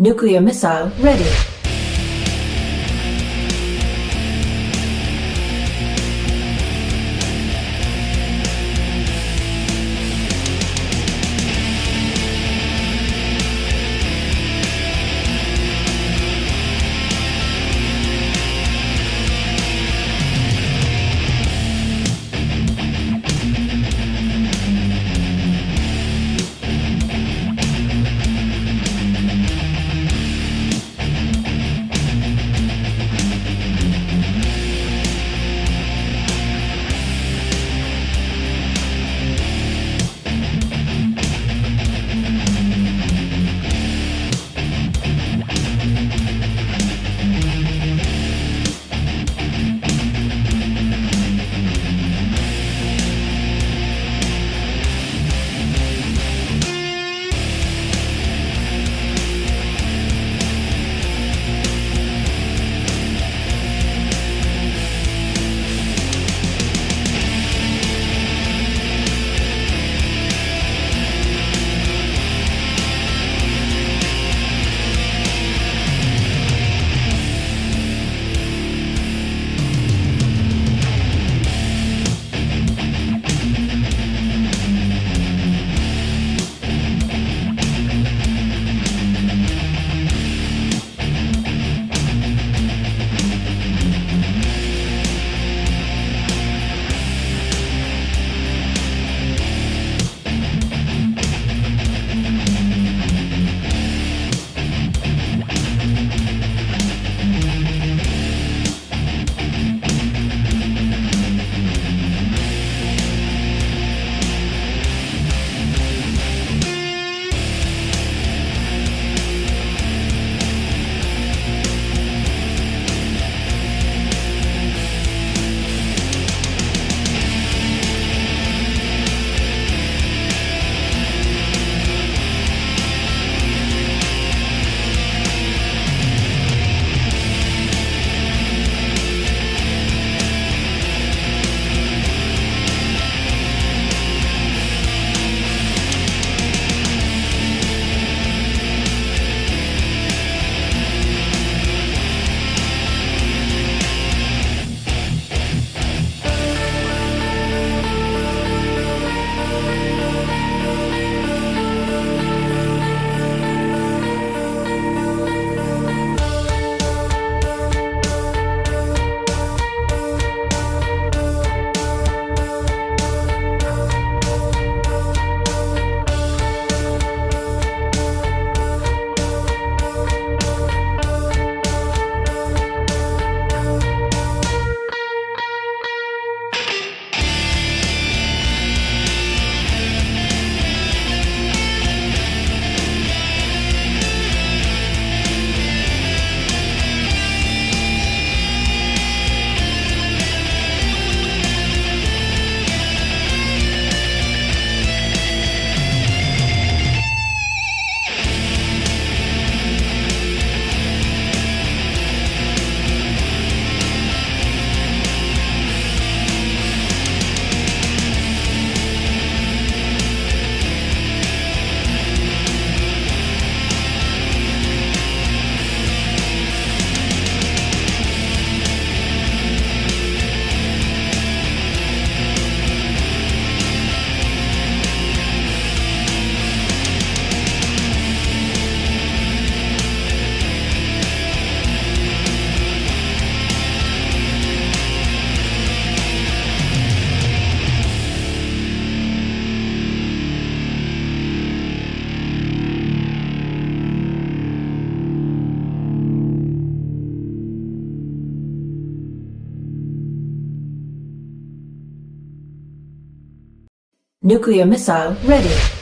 Nuclear missile ready. Nuclear missile ready.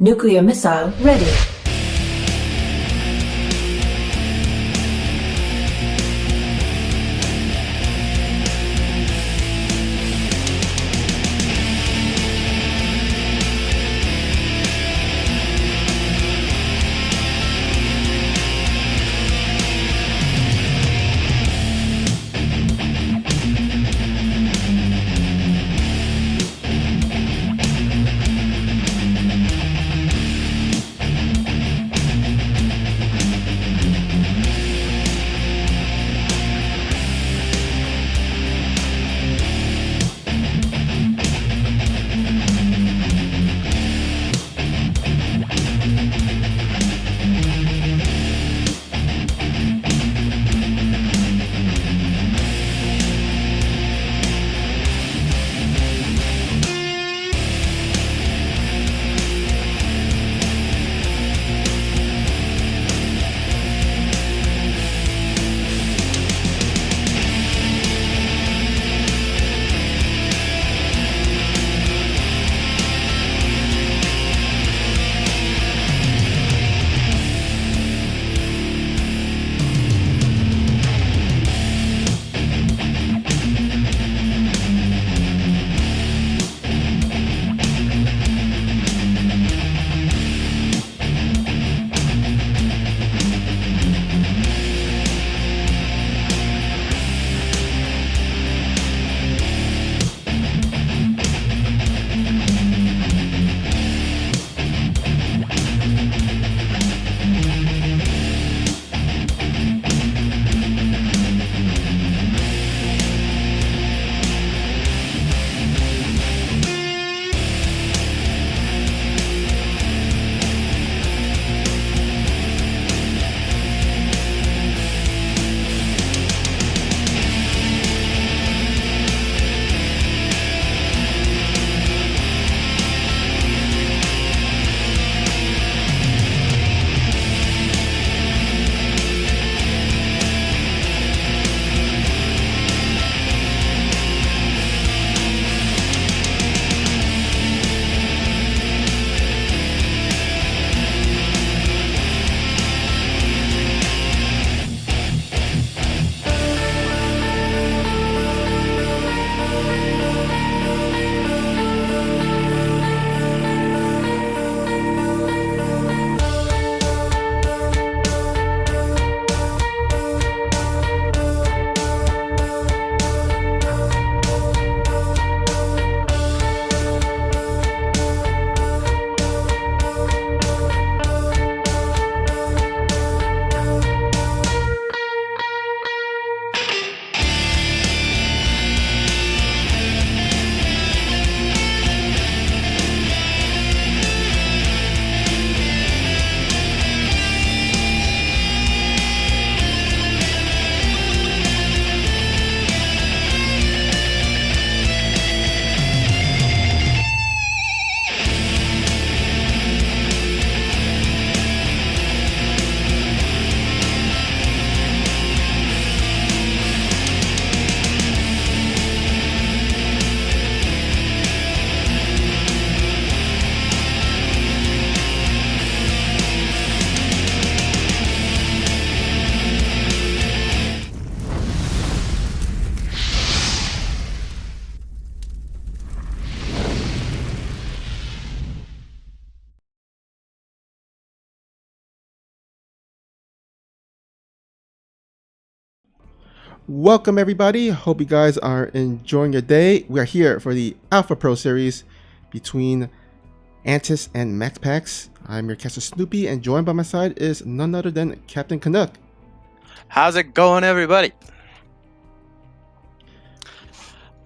Nuclear missile ready. Welcome everybody, hope you guys are enjoying your day. We are here for the Alpha Pro series between Antis and MaxPax. I'm your caster Snoopy, and joined by my side is none other than Captain Canuck. How's it going, everybody?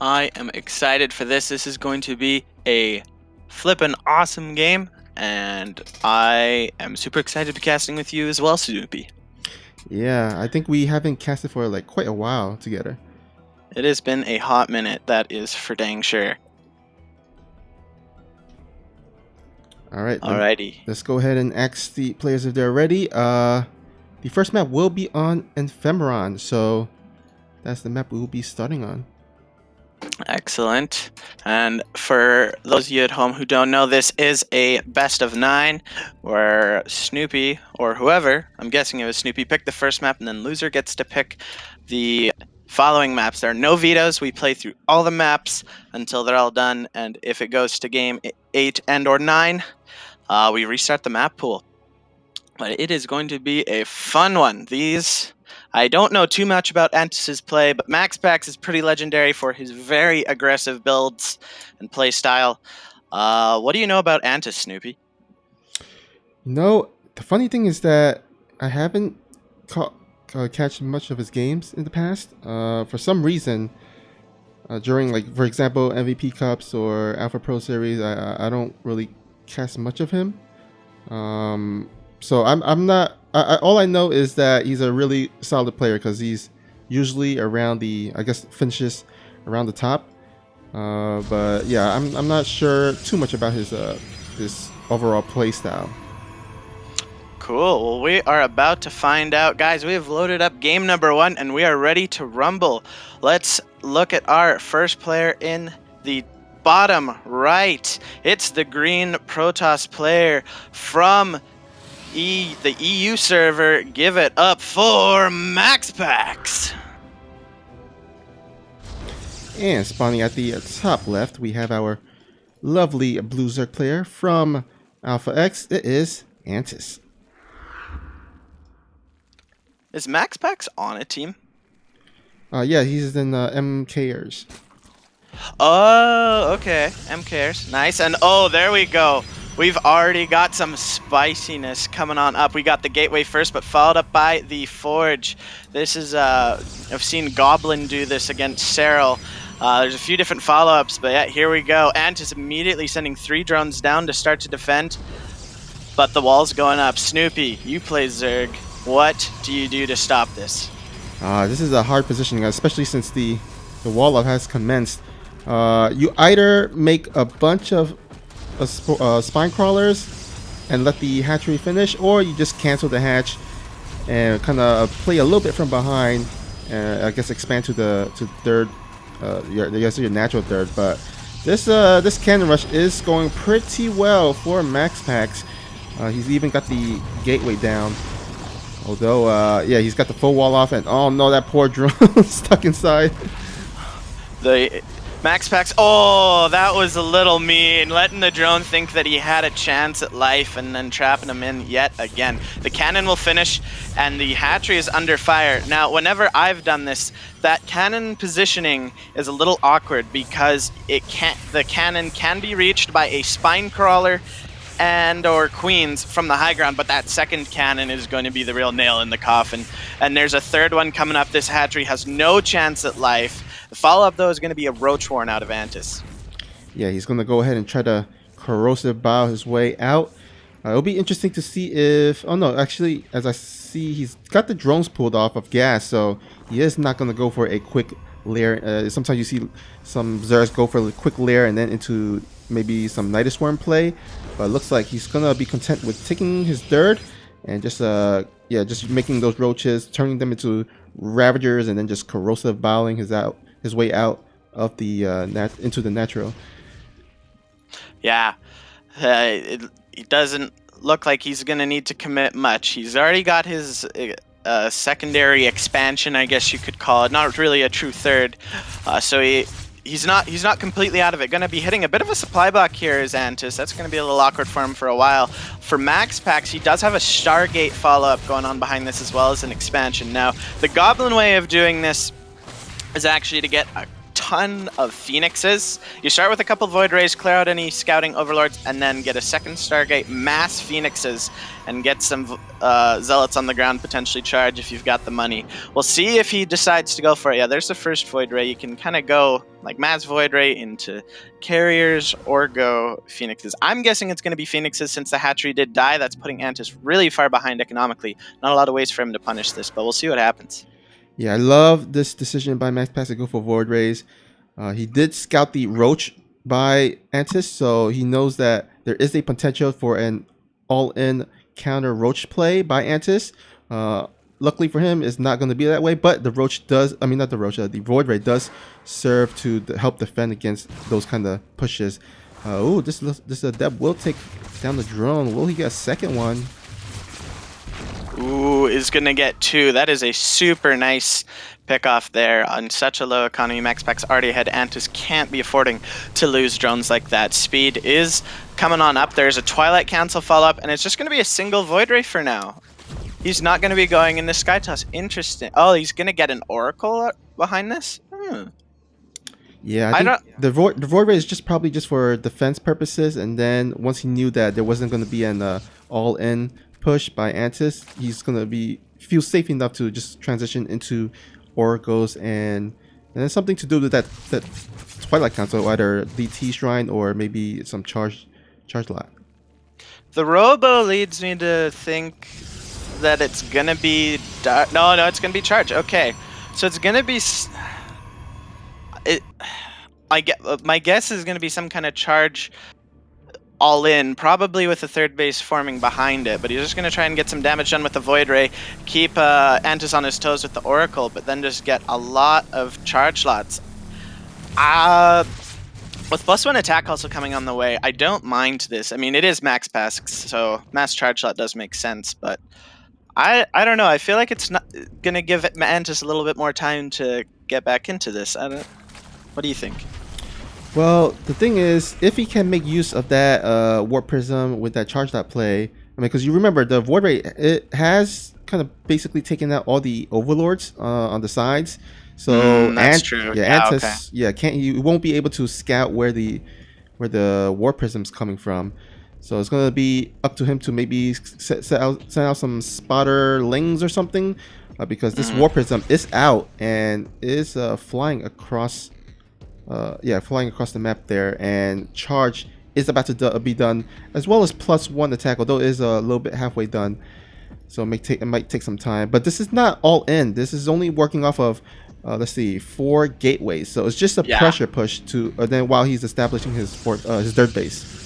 I am excited for this. This is going to be a flippin' awesome game, and I am super excited to be casting with you as well, Snoopy. Yeah, I think we haven't casted for like quite a while together. It has been a hot minute, that is for dang sure. Alright, Alrighty. let's go ahead and ask the players if they're ready. The first map will be on Ephemeron, so that's the map we will be starting on. Excellent. And for those of you at home who don't know, this is a best of 9 where Snoopy or whoever, I'm guessing it was Snoopy, picked the first map and then loser gets to pick the following maps. There are no vetoes. We play through all the maps until they're all done. And if it goes to game 8 and or 9, we restart the map pool. But it is going to be a fun one. I don't know too much about Antis's play, but MaxPax is pretty legendary for his very aggressive builds and play style. What do you know about Antis, Snoopy? No, the funny thing is that I haven't catch much of his games in the past. For some reason, during, like, for example, MVP Cups or Alpha Pro Series, I don't really catch much of him. So I'm not. All I know is that he's a really solid player because he's usually around finishes around the top. But yeah, I'm not sure too much about his overall play style. Cool. Well, we are about to find out, guys. We have loaded up game number 1, and we are ready to rumble. Let's look at our first player in the bottom right. It's the green Protoss player from the EU server. Give it up for MaxPax. And spawning at the top left, we have our lovely Blue Zerg player from Alpha X. It is Antis. Is MaxPax on a team? Yeah, he's in MKers. Oh, okay. MKers. Nice. And oh, there we go. We've already got some spiciness coming on up. We got the gateway first, but followed up by the forge. This is, I've seen Goblin do this against Cyril. There's a few different follow-ups, but yeah, here we go. Antis immediately sending 3 drones down to start to defend, but the wall's going up. Snoopy, you play Zerg. What do you do to stop this? This is a hard positioning, especially since the wall up has commenced. You either make a bunch of spine crawlers and let the hatchery finish, or you just cancel the hatch and kind of play a little bit from behind, and I guess expand to third, your natural third. But this cannon rush is going pretty well for MaxPax. He's even got the gateway down. Although, yeah, he's got the full wall off, and oh no, that poor drone stuck inside. The MaxPax, oh, that was a little mean, letting the drone think that he had a chance at life and then trapping him in yet again. The cannon will finish, and the hatchery is under fire. Now, whenever I've done this, that cannon positioning is a little awkward because the cannon can be reached by a spine crawler and or queens from the high ground, but that second cannon is going to be the real nail in the coffin. And there's a third one coming up. This hatchery has no chance at life. The follow-up, though, is going to be a roach warren out of Antis. Yeah, he's going to go ahead and try to corrosive bow his way out. It'll be interesting to see if... Oh, no, actually, as I see, he's got the drones pulled off of gas, so he is not going to go for a quick lair. Sometimes you see some Zergs go for a quick lair and then into maybe some Nidus Worm play, but it looks like he's going to be content with taking his third and just making those roaches, turning them into Ravagers, and then just corrosive bowing his way out of the into the natural. Yeah, it doesn't look like he's going to need to commit much. He's already got his secondary expansion, I guess you could call it. Not really a true third, so he's not completely out of it. Going to be hitting a bit of a supply block here is Antis. That's going to be a little awkward for him for a while. For MaxPax, he does have a Stargate follow-up going on behind this, as well as an expansion. Now, the Goblin way of doing this is actually to get a ton of Phoenixes. You start with a couple Void Rays, clear out any scouting overlords, and then get a second Stargate, mass Phoenixes, and get some Zealots on the ground, potentially charge if you've got the money. We'll see if he decides to go for it. Yeah, there's the first Void Ray. You can kind of go like mass Void Ray into Carriers or go Phoenixes. I'm guessing it's going to be Phoenixes since the hatchery did die. That's putting Antis really far behind economically. Not a lot of ways for him to punish this, but we'll see what happens. Yeah, I love this decision by MaxPax to go for Void Rays. He did scout the Roach by Antis, so he knows that there is a potential for an all-in counter Roach play by Antis. luckily for him, it's not going to be that way. But the Roach does, I mean, not the Roach, the Void Ray does serve to help defend against those kind of pushes. Oh, this Deb will take down the drone. Will he get a second one? Ooh, is going to get 2. That is a super nice pick off there on such a low economy. MaxPax already ahead. Antis can't be affording to lose drones like that. Speed is coming on up. There's a Twilight Council follow-up, and it's just going to be a single Void Ray for now. He's not going to be going in the Sky Toss. Interesting. Oh, he's going to get an Oracle behind this? Yeah, I think the Void Ray is just probably just for defense purposes, and then once he knew that there wasn't going to be an all-in push by Antis, he's going to feel safe enough to just transition into Oracles and then something to do with that Twilight Council, either DT Shrine or maybe some charge lot. The Robo leads me to think that it's going to be... No, it's going to be charge. Okay, so it's going to be... my guess is going to be some kind of charge all in, probably with the third base forming behind it, but he's just going to try and get some damage done with the Void Ray, keep Antis on his toes with the Oracle, but then just get a lot of charge lots. With +1 attack also coming on the way, I don't mind this. I mean, it is MaxPax, so mass charge lot does make sense, but I don't know. I feel like it's not going to give Antis a little bit more time to get back into this. What do you think? Well, the thing is, if he can make use of that Warp Prism with that charge dot play, I mean, because you remember the Void Ray, it has kind of basically taken out all the Overlords on the sides. So that's true. Yeah, Antis, okay. You won't be able to scout where the Warp Prism's coming from. So it's gonna be up to him to maybe send out some spotter lings or something, because this Warp Prism is out and is flying across. Flying across the map there, and charge is about to be done, as well as +1 attack, although it is a little bit halfway done, so it might take some time. But this is not all in. This is only working off of let's see, 4 gateways, so it's just a pressure push to then while he's establishing his third base.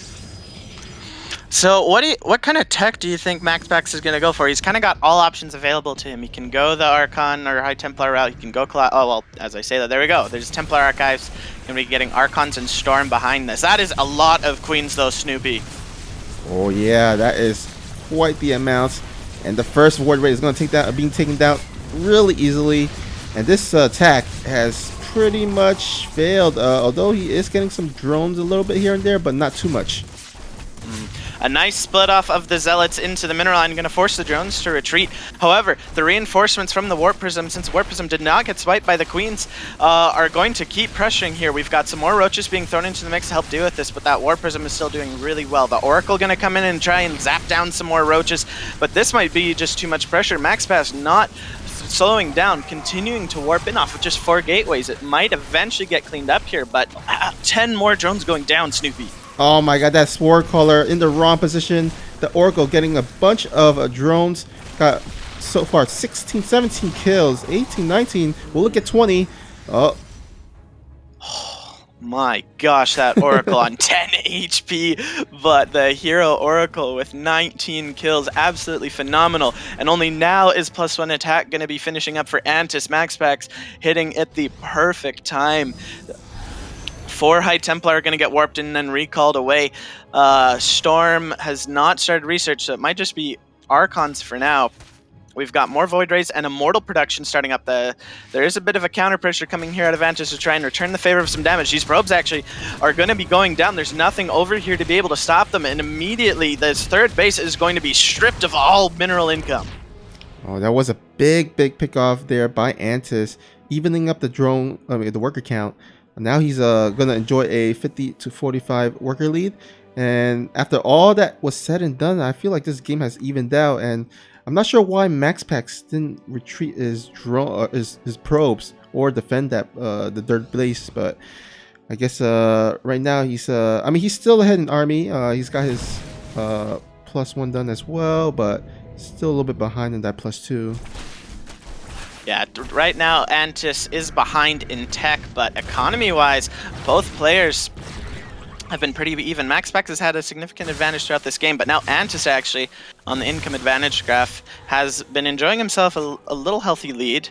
So what kind of tech do you think MaxPax is going to go for? He's kind of got all options available to him. He can go the Archon or High Templar route. He can go as I say that, there we go. There's Templar Archives. Going to be getting Archons and Storm behind this. That is a lot of Queens though, Snoopy. Oh yeah, that is quite the amount. And the first Void Ray is going to being taken down really easily. And this attack has pretty much failed, although he is getting some drones a little bit here and there, but not too much. A nice split off of the Zealots into the mineral line, going to force the drones to retreat. However, the reinforcements from the Warp Prism, since Warp Prism did not get swiped by the Queens, are going to keep pressuring here. We've got some more Roaches being thrown into the mix to help deal with this, but that Warp Prism is still doing really well. The Oracle going to come in and try and zap down some more Roaches, but this might be just too much pressure. MaxPax not slowing down, continuing to warp in off of just 4 gateways. It might eventually get cleaned up here, but 10 more drones going down, Snoopy. Oh my god, that Sword Caller in the wrong position. The Oracle getting a bunch of drones. Got so far 16, 17 kills, 18, 19. We'll look at 20. Oh my gosh, that Oracle on 10 HP, but the Hero Oracle with 19 kills, absolutely phenomenal. And only now is +1 attack going to be finishing up for Antis. MaxPax hitting at the perfect time. 4 High Templar are going to get warped and then recalled away. Storm has not started research, so it might just be Archons for now. We've got more Void Rays and Immortal production starting up. There is a bit of a counter pressure coming here out of Antis to try and return the favor of some damage. These probes actually are going to be going down. There's nothing over here to be able to stop them, and immediately this third base is going to be stripped of all mineral income. Oh, that was a big pick off there by Antis, evening up the worker count. Now he's going to enjoy a 50 to 45 worker lead. And after all that was said and done, I feel like this game has evened out. And I'm not sure why MaxPax didn't retreat his probes or defend that the third base. But I guess right now he's he's still ahead in army. He's got his +1 done as well, but still a little bit behind in that +2. Yeah, right now Antis is behind in tech, but economy-wise, both players have been pretty even. MaxPax has had a significant advantage throughout this game, but now Antis actually, on the income advantage graph, has been enjoying himself a little healthy lead.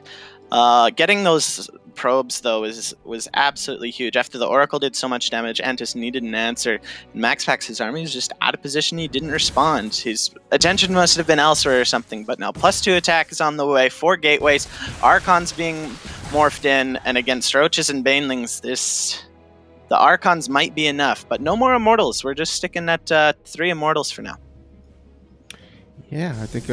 Getting those probes, though, was absolutely huge. After the Oracle did so much damage, Antis needed an answer. MaxPax, his army was just out of position. He didn't respond. His attention must have been elsewhere or something, but now +2 attack is on the way, 4 gateways, Archons being morphed in, and against Roaches and Banelings, the Archons might be enough, but no more Immortals. We're just sticking at 3 Immortals for now. Yeah, I think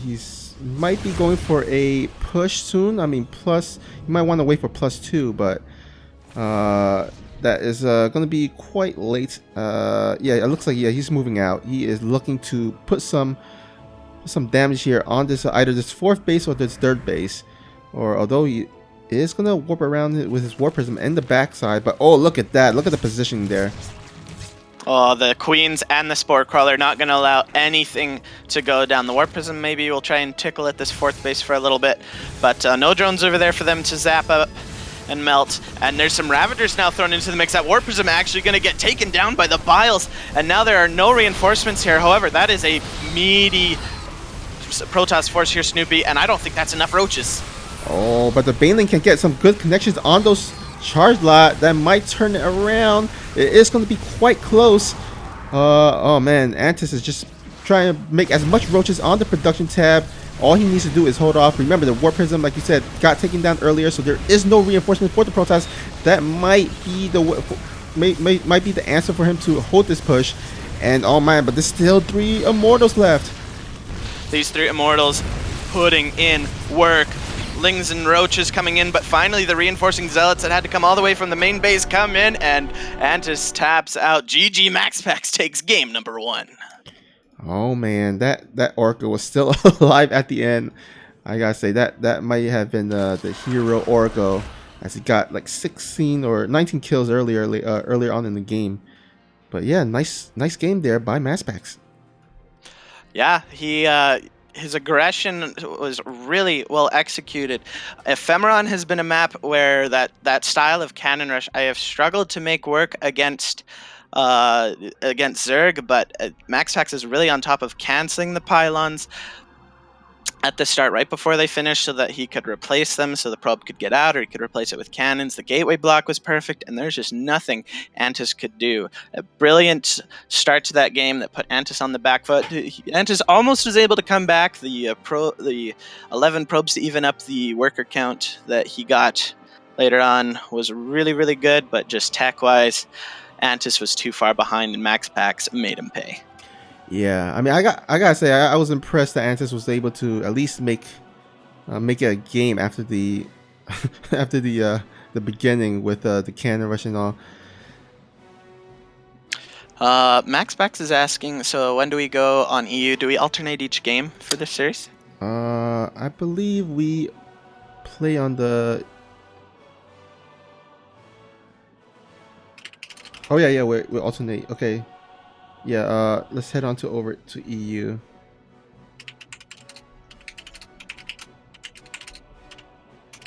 he's might be going for a push soon. I mean, plus you might want to wait for +2, but that is going to be quite late. Yeah, it looks like he's moving out. He is looking to put some damage here on this either this 4th base or this 3rd base, or although he is gonna warp around it with his Warp Prism in the backside. But oh, look at that! Look at the positioning there. Oh, the Queens and the Spore Crawler not going to allow anything to go down. The Warp Prism maybe will try and tickle at this 4th base for a little bit, but no drones over there for them to zap up and melt. And there's some Ravagers now thrown into the mix. That Warp Prism actually going to get taken down by the Biles, and now there are no reinforcements here. However, that is a meaty Protoss force here, Snoopy, and I don't think that's enough Roaches. Oh, but the Baneling can get some good connections on those charge lot that might turn it around. It is going to be quite close. Oh man, Antis is just trying to make as much Roaches on the production tab. All he needs to do is hold off. Remember, the Warp Prism, like you said, got taken down earlier, so there is no reinforcement for the Protoss. That might be the might be the answer for him to hold this push. And oh man, but there's still 3 Immortals left. These 3 Immortals putting in work. Lings and Roaches coming in, but finally the reinforcing Zealots that had to come all the way from the main base come in, and Antis taps out. GG, MaxPax takes game number 1. Oh man, that Oracle was still alive at the end. I gotta say that might have been the hero Oracle, as he got like 16 or 19 kills earlier on in the game. But yeah, nice game there by MaxPax. Yeah, his aggression was really well executed. Ephemeron has been a map where that style of cannon rush I have struggled to make work against Zerg, but MaxPax is really on top of canceling the pylons at the start, right before they finished, so that he could replace them, so the probe could get out, or he could replace it with cannons. The gateway block was perfect, and there's just nothing Antis could do. A brilliant start to that game that put Antis on the back foot. Antis almost was able to come back. The 11 probes to even up the worker count that he got later on was really, really good, but just tech-wise, Antis was too far behind, and MaxPax made him pay. Yeah, I mean, I gotta say, I was impressed that Antis was able to at least make it a game after the after the beginning with the cannon rush and all. MaxPax is asking, so when do we go on EU? Do we alternate each game for this series? I believe we play on the. Oh yeah, we alternate. Okay. Yeah, let's head on over to EU.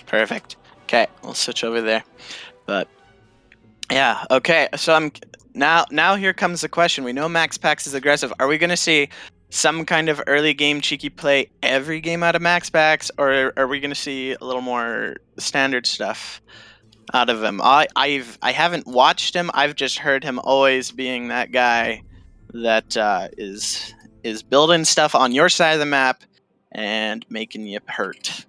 Perfect. Okay, we'll switch over there. But yeah, okay. So now here comes the question. We know MaxPax is aggressive. Are we going to see some kind of early game cheeky play every game out of MaxPax, or are we going to see a little more standard stuff out of him? I haven't watched him. I've just heard him always being that guy that is building stuff on your side of the map and making you hurt.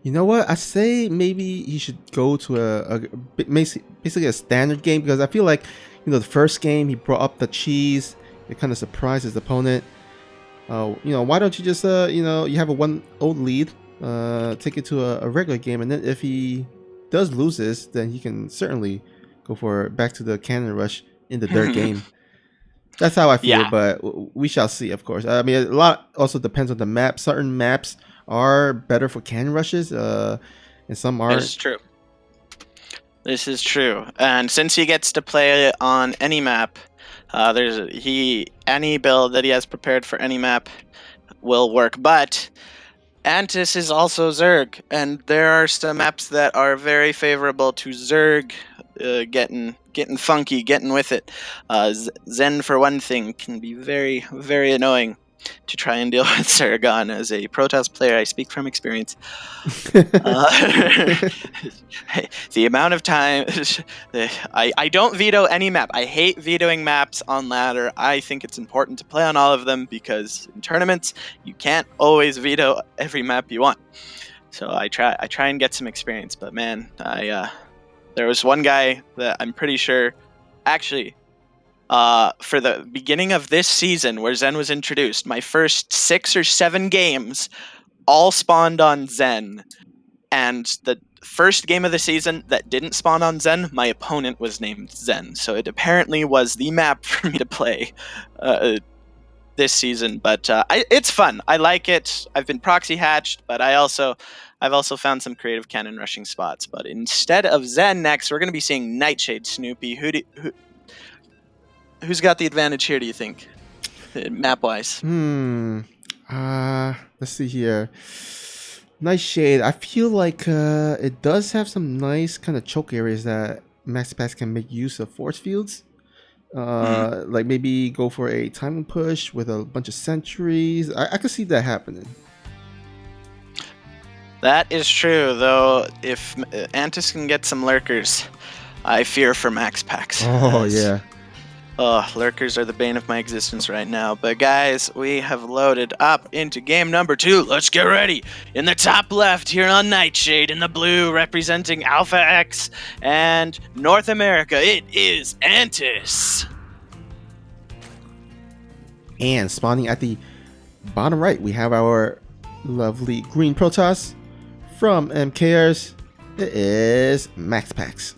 You know what? I say maybe he should go to basically a standard game, because I feel like, you know, the first game he brought up the cheese. It kind of surprised his opponent. You know, why don't you just you know, you have a 1-0 lead, take it to a regular game, and then if he does lose this, then he can certainly go back to the cannon rush in the third game. That's how I feel, yeah. But we shall see, of course. I mean, a lot also depends on the map. Certain maps are better for cannon rushes, and some aren't. This is true. This is true. And since he gets to play on any map, any build that he has prepared for any map will work. But Antis is also Zerg, and there are some maps that are very favorable to Zerg getting funky, getting with it. Zen, for one thing, can be very, very annoying to try and deal with Saragon. As a Protoss player, I speak from experience. The amount of time I don't veto any map. I hate vetoing maps on ladder. I think it's important to play on all of them because in tournaments you can't always veto every map you want. So I try and get some experience. But man, there was one guy that I'm pretty sure actually for the beginning of this season where Zen was introduced, my first 6 or 7 games all spawned on Zen. And the first game of the season that didn't spawn on Zen, my opponent was named Zen. So it apparently was the map for me to play this season. But it's fun. I like it. I've been proxy hatched, but I've also found some creative cannon rushing spots. But instead of Zen next, we're going to be seeing Nightshade. Snoopy. Who's got the advantage here, do you think, map-wise? Let's see here. Nightshade, I feel like it does have some nice kind of choke areas that MaxPax can make use of force fields. Like maybe go for a timing push with a bunch of sentries. I could see that happening. That is true, though. If Antis can get some lurkers, I fear for MaxPax. Oh, yeah. Oh, lurkers are the bane of my existence right now. But guys, we have loaded up into game number 2. Let's get ready. In the top left here on Nightshade, in the blue representing Alpha X and North America, it is Antis. And spawning at the bottom right, we have our lovely green Protoss from MKers. It is MaxPax.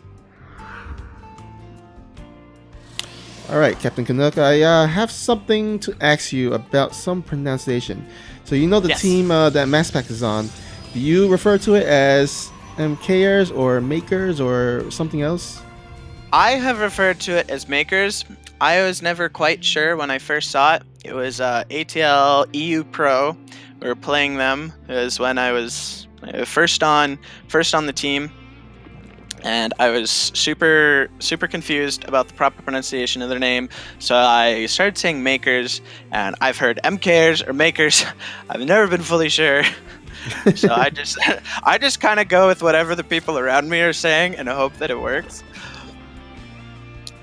Alright, Captain Canuck, I have something to ask you about some pronunciation. So you know the team that MaxPax is on. Do you refer to it as MKers or Makers or something else? I have referred to it as Makers. I was never quite sure when I first saw it. It was ATL EU Pro. We were playing them. It was when I was first on the team. And I was super confused about the proper pronunciation of their name, so I started saying Makers, and I've heard MKers or Makers. I've never been fully sure, so I just kind of go with whatever the people around me are saying and hope that it works.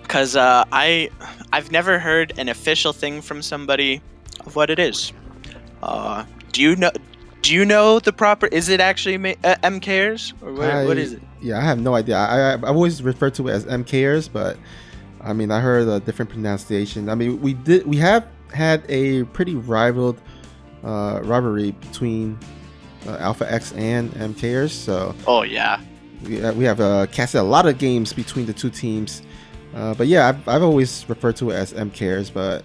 Because I've never heard an official thing from somebody of what it is. Do you know the proper? Is it actually MKers or what is it? Yeah, I have no idea. I always refer to it as MKers, but I mean, I heard a different pronunciation. I mean, we have had a pretty rivalry between Alpha X and MKers. So oh yeah, we have casted a lot of games between the two teams. But yeah, I've always referred to it as MKers. But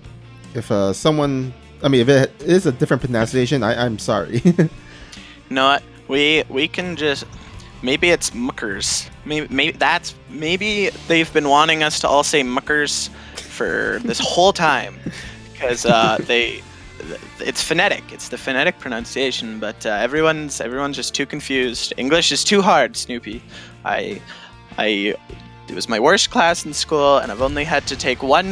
if if it is a different pronunciation, I'm sorry. You know what? We can just. Maybe it's muckers. Maybe they've been wanting us to all say muckers for this whole time because it's phonetic. It's the phonetic pronunciation, but everyone's just too confused. English is too hard, Snoopy. It was my worst class in school, and I've only had to take one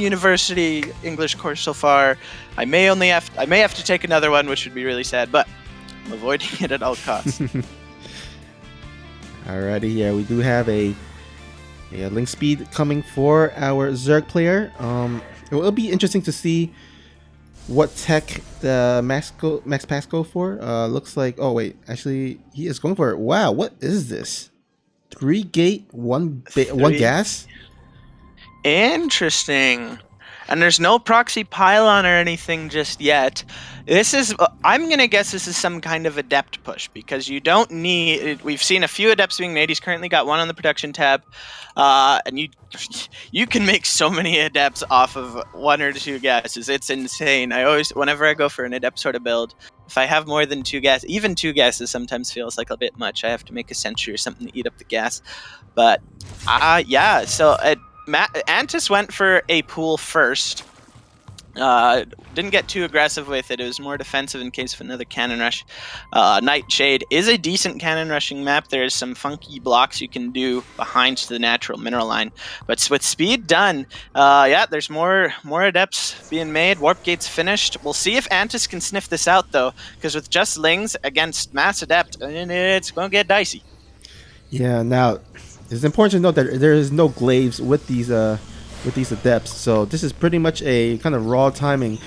university English course so far. I may have to take another one, which would be really sad, but I'm avoiding it at all costs. Alrighty, yeah, we do have a link speed coming for our Zerg player. It will be interesting to see what tech the MaxPax go for. Looks like, oh wait, actually he is going for it. Wow, what is this? 3 gate, one gas? Interesting. And there's no proxy pylon or anything just yet. I'm going to guess this is some kind of adept push because you don't need. We've seen a few adepts being made. He's currently got one on the production tab. And you can make so many adepts off of 1 or 2 gases. It's insane. Whenever I go for an adept sort of build, if I have more than 2 gas, even 2 gases sometimes feels like a bit much. I have to make a sentry or something to eat up the gas. But yeah, so Antis went for a pool first. didn't get too aggressive with it. It was more defensive in case of another cannon rush. Nightshade is a decent cannon rushing map. There's some funky blocks you can do behind the natural mineral line, but with speed done, yeah, there's more adepts being made. Warp gates finished. We'll see if Antis can sniff this out though, because with just Lings against Mass Adept, it's gonna get dicey. Yeah. Now, it's important to note that there is no glaives with these adepts, so this is pretty much a kind of raw timing.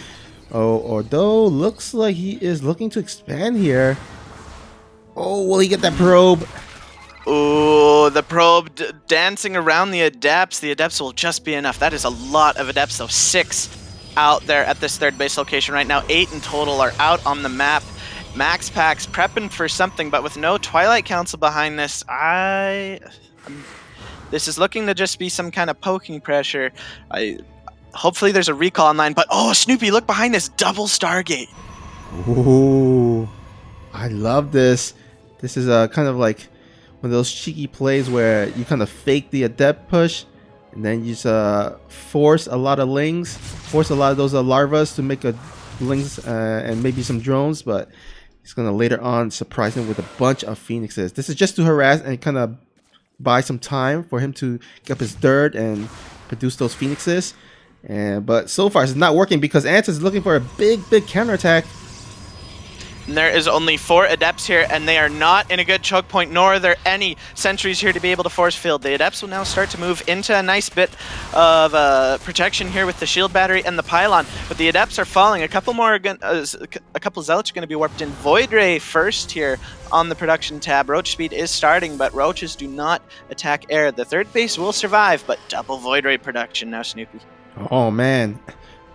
Oh, although looks like he is looking to expand here. Oh, will he get that probe? Ooh, the probe dancing around the adepts. The adepts will just be enough. That is a lot of adepts, though. 6 out there at this third base location right now. 8 in total are out on the map. MaxPax prepping for something, but with no Twilight Council behind this, this is looking to just be some kind of poking pressure. Hopefully there's a recall online, but oh, Snoopy, look behind this double Stargate. Ooh, I love this. This is kind of like one of those cheeky plays where you kind of fake the adept push, and then you just force a lot of lings, force a lot of those larvas to make a lings and maybe some drones, but he's gonna later on surprise him with a bunch of phoenixes. This is just to harass and kind of buy some time for him to get up his dirt and produce those phoenixes. But so far it's not working because Antis is looking for a big counterattack. And there is only 4 adepts here, and they are not in a good choke point, nor are there any sentries here to be able to force field. The adepts will now start to move into a nice bit of protection here with the shield battery and the pylon, but the adepts are falling. A couple zealots are going to be warped in. Void Ray first here on the production tab. Roach speed is starting, but roaches do not attack air. The third base will survive, but double Void Ray production now, Snoopy. Oh man,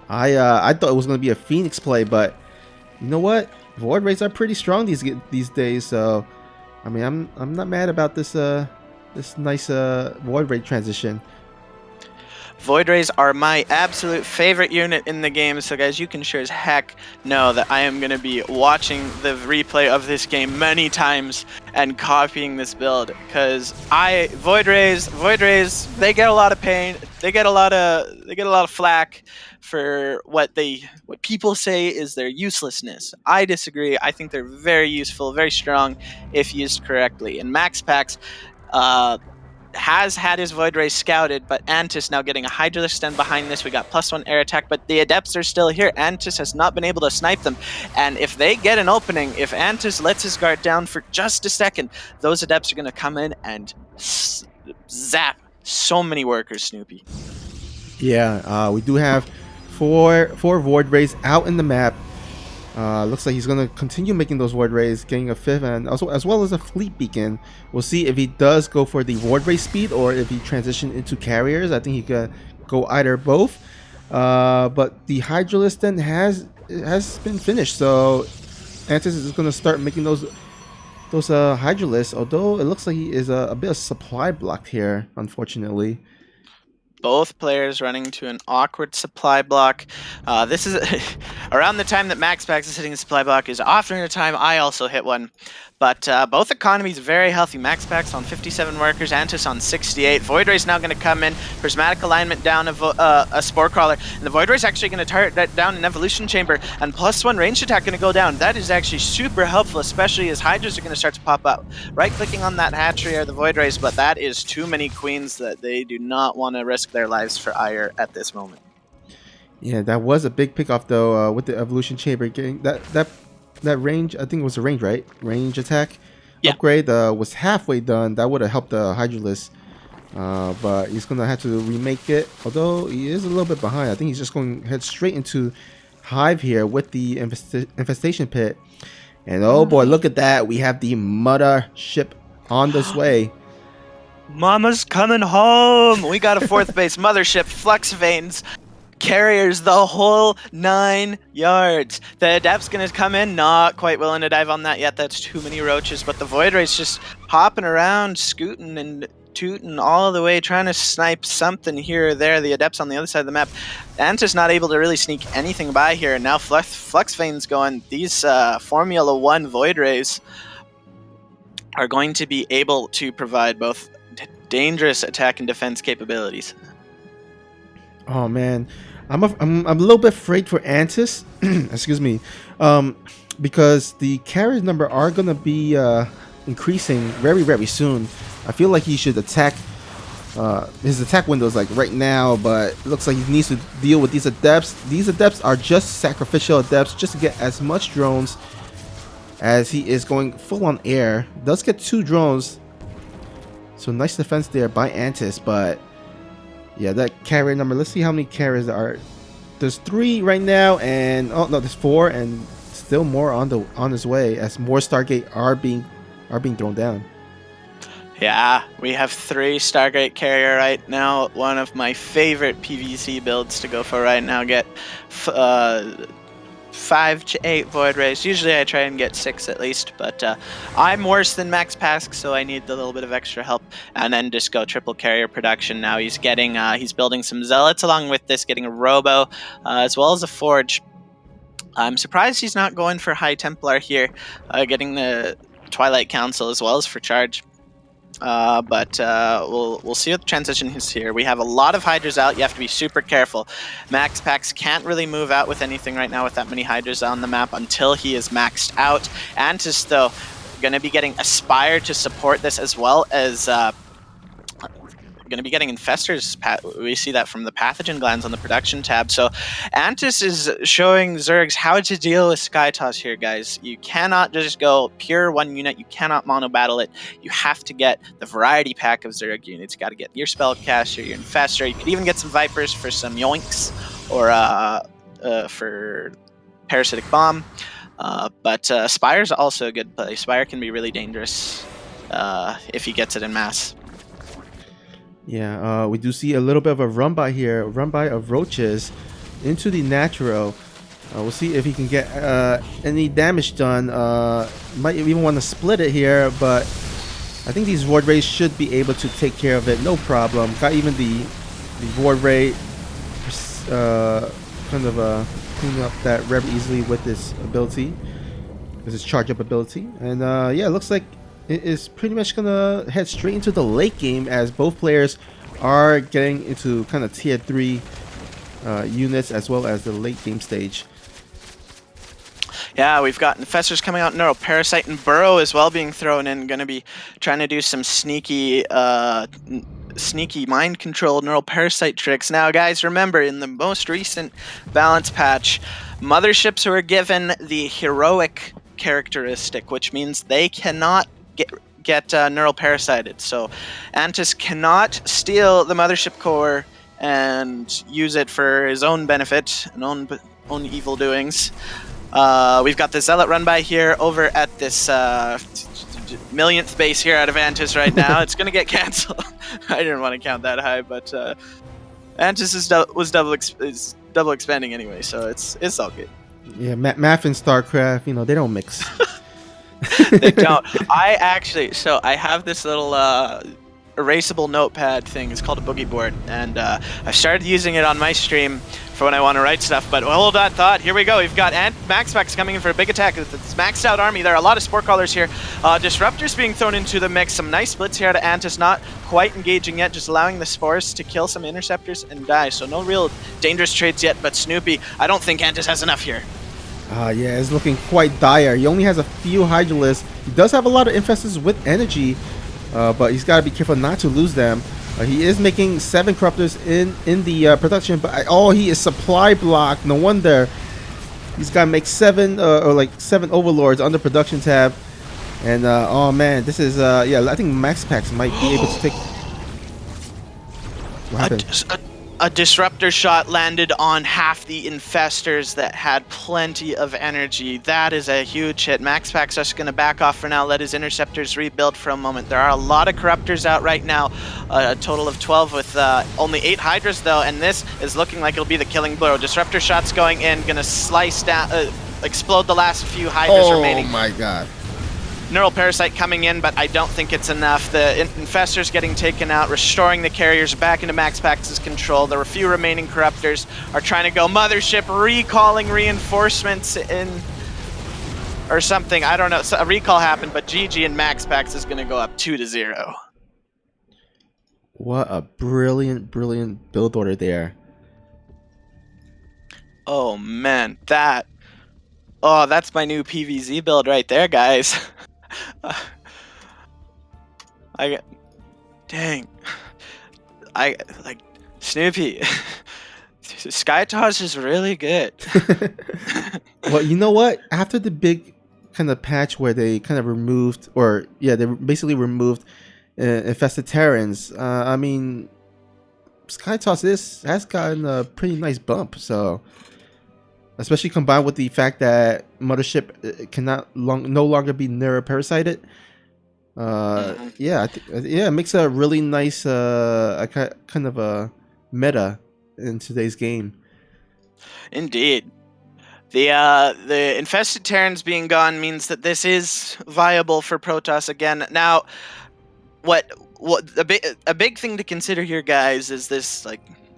I thought it was going to be a Phoenix play, but you know what? Void Rays are pretty strong these days, so I mean, I'm not mad about this this nice Void Ray transition. Void Rays are my absolute favorite unit in the game, so guys, you can sure as heck know that I am going to be watching the replay of this game many times and copying this build, because Void Rays, they get a lot of pain, they get a lot of flack for what people say is their uselessness. I disagree. I think they're very useful, very strong if used correctly. And MaxPax has had his Void Ray scouted, but Antis now getting a Hydralisk stand behind this. We got +1 air attack, but the adepts are still here. Antis has not been able to snipe them, and if they get an opening, if Antis lets his guard down for just a second, those adepts are going to come in and zap so many workers, Snoopy. Yeah, we do have four Void Rays out in the map. Looks like he's going to continue making those Void Rays, getting a 5th, and also as well as a Fleet Beacon. We'll see if he does go for the Void Ray speed or if he transitions into carriers. I think he could go either both. But the Hydralisk then has been finished, so Antis is going to start making those Hydralisks, although it looks like he is a bit of supply blocked here, unfortunately. Both players running to an awkward supply block. This is around the time that MaxPax is hitting a supply block is often a time I also hit one. But both economies very healthy. MaxPax on 57 workers, Antis on 68. Void Ray's now going to come in. Prismatic alignment down a Spore Crawler. And the Void Ray's actually going to target that down an Evolution Chamber. And +1 ranged attack going to go down. That is actually super helpful, especially as Hydras are going to start to pop out. Right-clicking on that hatchery are the Void Rays, but that is too many Queens that they do not want to risk their lives for ire at this moment. Yeah, that was a big pickoff though, with the Evolution Chamber getting that range. I think it was a range, right? Range attack upgrade was halfway done. That would have helped the Hydralisk, but he's gonna have to remake it. Although he is a little bit behind. I think he's just going to head straight into Hive here with the infestation pit. And oh boy, look at that! We have the Mother ship on this way. Mama's coming home. We got a 4th base mothership, Flux Veins, carriers, the whole 9 yards. The adept's gonna come in, not quite willing to dive on that yet. That's too many roaches, but the Void Ray's just hopping around, scooting and tooting all the way, trying to snipe something here or there. The adept's on the other side of the map. Antis not able to really sneak anything by here, and now Flux Veins going. These Formula 1 Void Rays are going to be able to provide both dangerous attack and defense capabilities. Oh man, I'm a little bit afraid for Antis. Excuse me, because the carriage number are gonna be increasing very soon. I feel like he should attack. His attack window is like right now, but it looks like he needs to deal with these adepts. These adepts are just sacrificial adepts, just to get as much drones as he is going full on air. Does get 2 drones, so nice defense there by Antis, but yeah, that carrier number. Let's see how many carriers there are. There's 3 right now, and oh no, there's 4, and still more on his way as more Stargate are being thrown down. Yeah, we have 3 Stargate carrier right now. One of my favorite PvC builds to go for right now. Get 5 to 8 Void Rays. Usually I try and get 6 at least, but I'm worse than MaxPax, so I need a little bit of extra help. And then just go triple carrier production now. He's getting, he's building some Zealots along with this, getting a Robo, as well as a Forge. I'm surprised he's not going for High Templar here, getting the Twilight Council as well as for Charge. But we'll see what the transition is here. We have a lot of Hydras out. You have to be super careful. MaxPax can't really move out with anything right now with that many Hydras on the map until he is maxed out. Antis, though, going to be getting Aspire to support this, as well as going to be getting Infestors. We see that from the Pathogen Glands on the production tab. So Antis is showing Zergs how to deal with Skytoss here, guys. You cannot just go pure 1 unit. You cannot mono battle it. You have to get the variety pack of Zerg units. You got to get your Spellcaster, your Infestor. You could even get some Vipers for some Yoinks, or for Parasitic Bomb. But Spire's also a good play. Spire can be really dangerous if he gets it in mass. Yeah, we do see a little bit of a run by here, run by of roaches into the natural. We'll see if he can get any damage done. Might even want to split it here, but I think these Void Rays should be able to take care of it, no problem. Got even the Void Ray kind of cleaning up that rev easily with this ability, with his charge up ability. And yeah, it looks like it is pretty much gonna head straight into the late game, as both players are getting into kind of tier 3 units, as well as the late game stage. Yeah, we've got Infestors coming out, Neural Parasite and Burrow as well being thrown in. Going to be trying to do some sneaky mind control Neural Parasite tricks. Now, guys, remember, in the most recent balance patch, motherships were given the heroic characteristic, which means they cannot get Neural Parasited. So Antis cannot steal the mothership core and use it for his own benefit and own evil doings. We've got the Zealot run by here over at this millionth base here out of Antis right now. It's gonna get cancelled. I didn't want to count that high, but Antis is double expanding anyway, so it's all good. Yeah, math and StarCraft, you know, they don't mix. They don't. I have this little erasable notepad thing. It's called a boogie board, and I started using it on my stream for when I want to write stuff. But hold on, thought. Here we go. We've got MaxPax coming in for a big attack. It's maxed out army. There are a lot of Spore Crawlers here. Disruptors being thrown into the mix. Some nice splits here to Antis. Not quite engaging yet, just allowing the Spores to kill some Interceptors and die. So no real dangerous trades yet. But Snoopy, I don't think Antis has enough here. Yeah, it's looking quite dire. He only has a few Hydralisks. He does have a lot of Infestors with energy, but he's got to be careful not to lose them. He is making 7 Corruptors in the production, but he is supply blocked. No wonder. He's got to make 7 or like 7 Overlords on the production tab. And oh man, this is yeah, I think MaxPax might be able to take. What happened? A disruptor shot landed on half the Infestors that had plenty of energy. That is a huge hit. MaxPax just going to back off for now, let his Interceptors rebuild for a moment. There are a lot of Corruptors out right now, a total of 12 with only 8 Hydras though, and this is looking like it'll be the killing blow. Disruptor shots going in, going to slice down, explode the last few Hydras remaining. Oh my god. Neural Parasite coming in, but I don't think it's enough. The Infestors getting taken out, restoring the carriers back into MaxPax's control. The few remaining Corruptors are trying to go mothership, recalling reinforcements in, or something. I don't know. So a recall happened, but GG and MaxPax is going to go up 2-0. What a brilliant build order there. Oh man, that's my new PVZ build right there, guys. I dang, I like Snoopy. Sky Toss is really good. Well, you know what? After the big kind of patch where they kind of removed, or yeah, they basically removed infested Terrans. I mean, Sky Toss has gotten a pretty nice bump. So, especially combined with the fact that Mothership cannot no longer be neuroparasited. Yeah, yeah, it makes a really nice kind of a meta in today's game. Indeed. The infested Terrans being gone means that this is viable for Protoss again. Now, what a big thing to consider here, guys, is this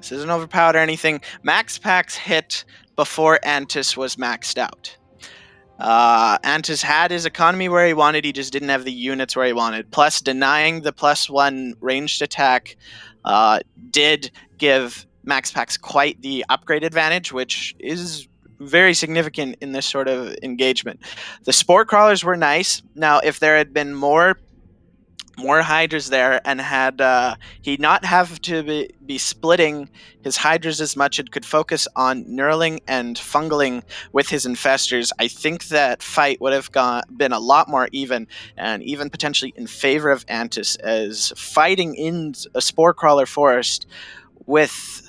isn't overpowered or anything. MaxPax hit before Antis was maxed out. Antis had his economy where he wanted, he just didn't have the units where he wanted. Plus, denying the +1 ranged attack did give MaxPax quite the upgrade advantage, which is very significant in this sort of engagement. The Spore Crawlers were nice. Now, if there had been more Hydras there, and had he not have to be splitting his Hydras as much, it could focus on knurling and fungaling with his infestors, I think that fight would have been a lot more even, and even potentially in favor of Antis, as fighting in a Spore Crawler forest with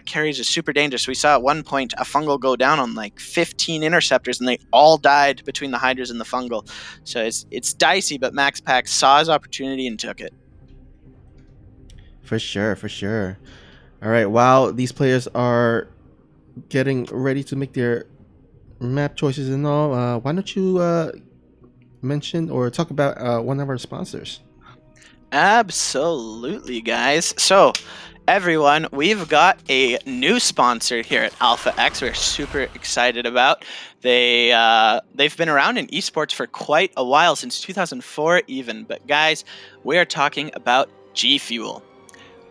carries is super dangerous. We saw at one point a fungal go down on like 15 interceptors, and they all died between the Hydras and the fungal. So it's dicey, but MaxPax saw his opportunity and took it. For sure, for sure. All right, while these players are getting ready to make their map choices and all, why don't you mention or talk about one of our sponsors? Absolutely, guys. So, everyone, we've got a new sponsor here at Alpha X. We're super excited about. They've been around in esports for quite a while, since 2004 even. But guys, we are talking about G Fuel.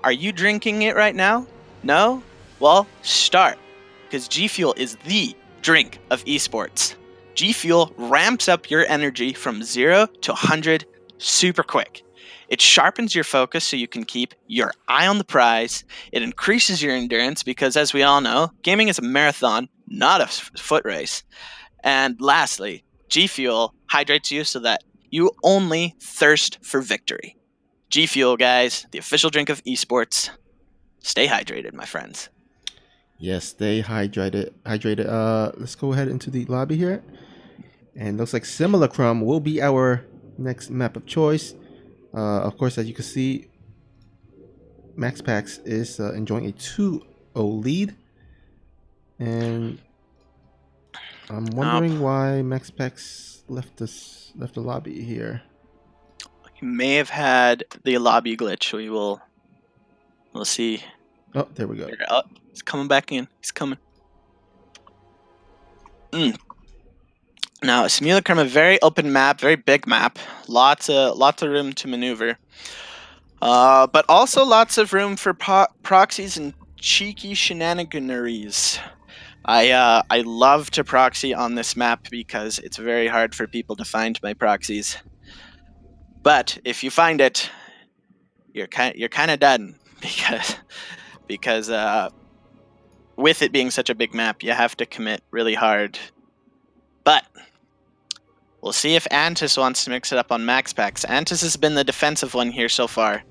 Are you drinking it right now? No? Well, start, because G Fuel is the drink of esports. G Fuel ramps up your energy from 0 to 100 super quick. It sharpens your focus so you can keep your eye on the prize. It increases your endurance because, as we all know, gaming is a marathon, not a foot race. And lastly, G Fuel hydrates you so that you only thirst for victory. G Fuel, guys, the official drink of esports. Stay hydrated, my friends. Yes, stay hydrated. Let's go ahead into the lobby here. And looks like Simulacrum will be our next map of choice. Of course, as you can see, MaxPax is enjoying a 2-0 lead. And I'm wondering why MaxPax left the lobby here. He may have had the lobby glitch. We'll see. Oh, there we go. Oh, he's coming back in. He's coming. Now, Simulacrum, a very open map, very big map, lots of room to maneuver, but also lots of room for proxies and cheeky shenaniganeries. I love to proxy on this map because it's very hard for people to find my proxies. But if you find it, you're kind of done, because with it being such a big map, you have to commit really hard. But we'll see if Antis wants to mix it up on MaxPax. Antis has been the defensive one here so far.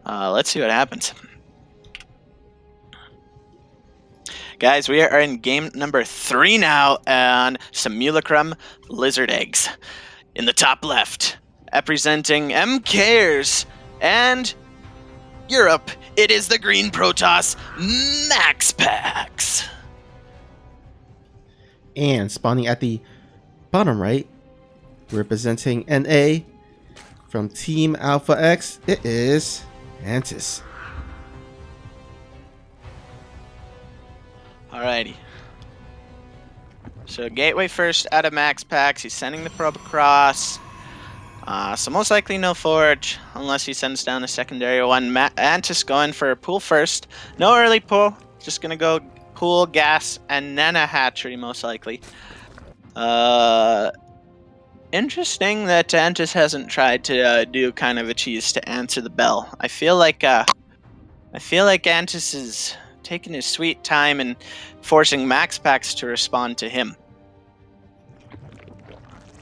Let's see what happens. Guys, we are in game number 3 now on Simulacrum Lizard Eggs. In the top left, representing MKers and Europe, it is the green Protoss MaxPax. And spawning at the bottom right, representing NA from Team Alpha X, it is Antis. Alrighty. So gateway first out of MaxPax. He's sending the probe across. So most likely no forge, unless he sends down a secondary one. Antis going for a pool first. No early pull. Just gonna go pool, gas, and then a hatchery, most likely. Interesting that Antis hasn't tried to do kind of a cheese to answer the bell. I feel like Antis is taking his sweet time and forcing MaxPax to respond to him.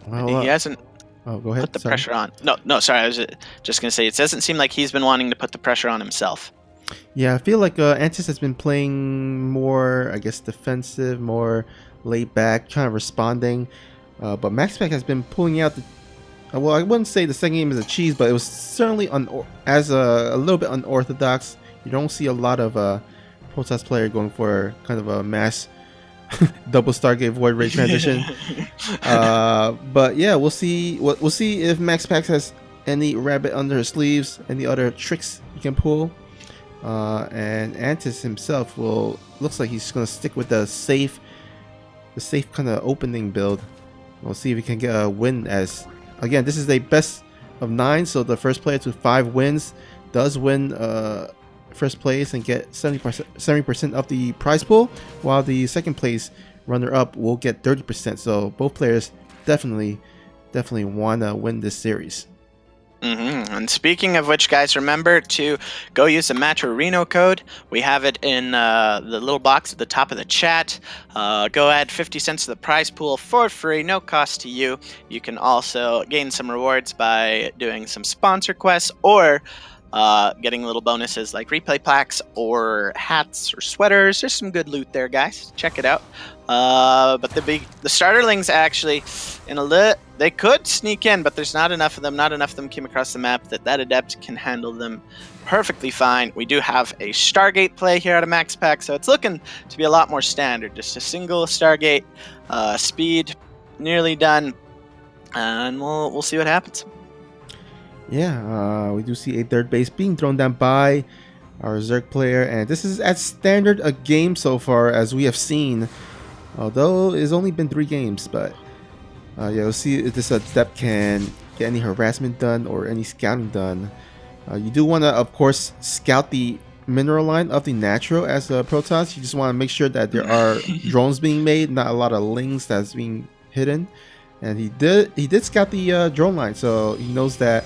Well, he hasn't go ahead. put the pressure on. No, sorry. I was just going to say, it doesn't seem like he's been wanting to put the pressure on himself. Yeah, I feel like Antis has been playing more, I guess, defensive, more laid back, kind of responding. But MaxPax has been pulling out the... well, I wouldn't say the second game is a cheese, but it was certainly a little bit unorthodox. You don't see a lot of Protoss player going for kind of a mass double Stargate Void Ray transition. But yeah, we'll see. We'll see if MaxPax has any rabbit under his sleeves, any other tricks he can pull. And Antis himself looks like he's gonna stick with the safe kind of opening build. We'll see if he can get a win. As again, this is a best of 9, so the first player to 5 wins does win first place and get 70% of the prize pool, while the second place runner-up will get 30%. So both players definitely want to win this series. And speaking of which, guys, remember to go use the Matcha Reno code. We have it in the little box at the top of the chat. Go add 50 cents to the prize pool for free, no cost to you. You can also gain some rewards by doing some sponsor quests or getting little bonuses like replay plaques or hats or sweaters. There's some good loot there, guys. Check it out. But the starterlings actually they could sneak in, but there's not enough of them. Not enough of them came across the map that adept can handle them perfectly fine. We do have a Stargate play here out of MaxPax, so it's looking to be a lot more standard. Just a single Stargate, speed nearly done, and we'll see what happens. Yeah, we do see a third base being thrown down by our Zerg player, and this is as standard a game so far as we have seen, although it's only been 3 games. But yeah, we'll see if this adept can get any harassment done or any scouting done. You do want to, of course, scout the mineral line of the natural as a Protoss. You just want to make sure that there are drones being made, not a lot of lings that's being hidden. And he did scout the drone line, so he knows that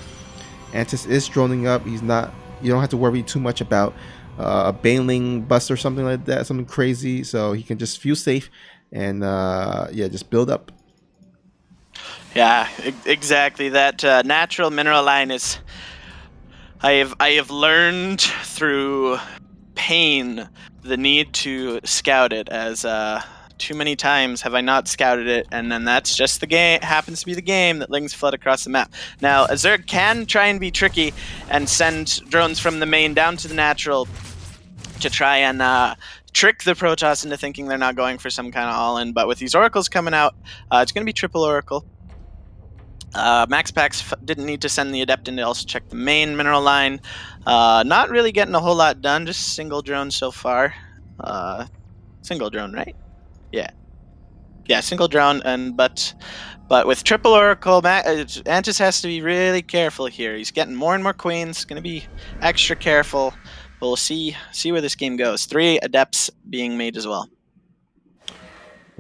Antis is droning up. You don't have to worry too much about a Baneling bust or something like that, something crazy. So he can just feel safe and yeah, just build up. Yeah, exactly. That natural mineral line is. I have learned through pain the need to scout it, as too many times have I not scouted it, and then that's just the game. Happens to be the game that lings flood across the map. Now, a Zerg can try and be tricky and send drones from the main down to the natural to try and trick the Protoss into thinking they're not going for some kind of all-in. But with these oracles coming out, it's going to be triple oracle. MaxPax didn't need to send the adept in to also check the main mineral line. Not really getting a whole lot done, just single drone so far. Single drone, right? Yeah, single drone. And but with triple oracle, Antis has to be really careful here. He's getting more and more queens. Going to be extra careful. We'll see where this game goes. 3 adepts being made as well.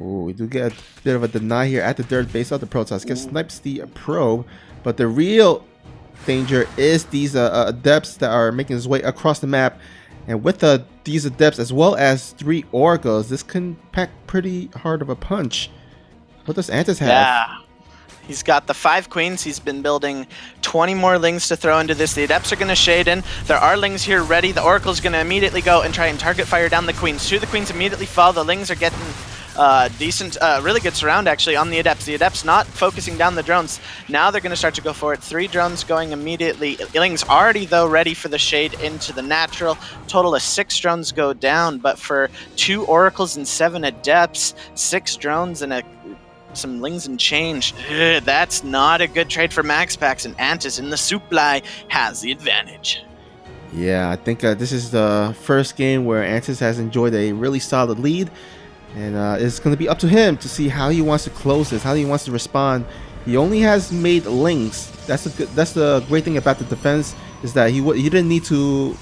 Oh, we do get a bit of a deny here at the third base of the Protoss. Gets snipes the probe, but the real danger is these adepts that are making his way across the map. And with these adepts as well as 3 oracles, this can pack pretty hard of a punch. What does Antis have? Yeah. He's got the 5 queens. He's been building 20 more lings to throw into this. The adepts are going to shade in. There are lings here ready. The oracle's going to immediately go and try and target fire down the queens. 2 of the queens immediately fall. The lings are getting decent, really good surround actually on the adepts. The adepts not focusing down the drones. Now they're going to start to go for it. 3 drones going immediately. Lings already though ready for the shade into the natural. Total of 6 drones go down, but for 2 oracles and 7 adepts, 6 drones and some lings and change. That's not a good trade for MaxPax, and Antis in the supply has the advantage. Yeah, I think this is the first game where Antis has enjoyed a really solid lead. And it's going to be up to him to see how he wants to close this, how he wants to respond. He only has made lings. That's the great thing about the defense, is that he didn't need to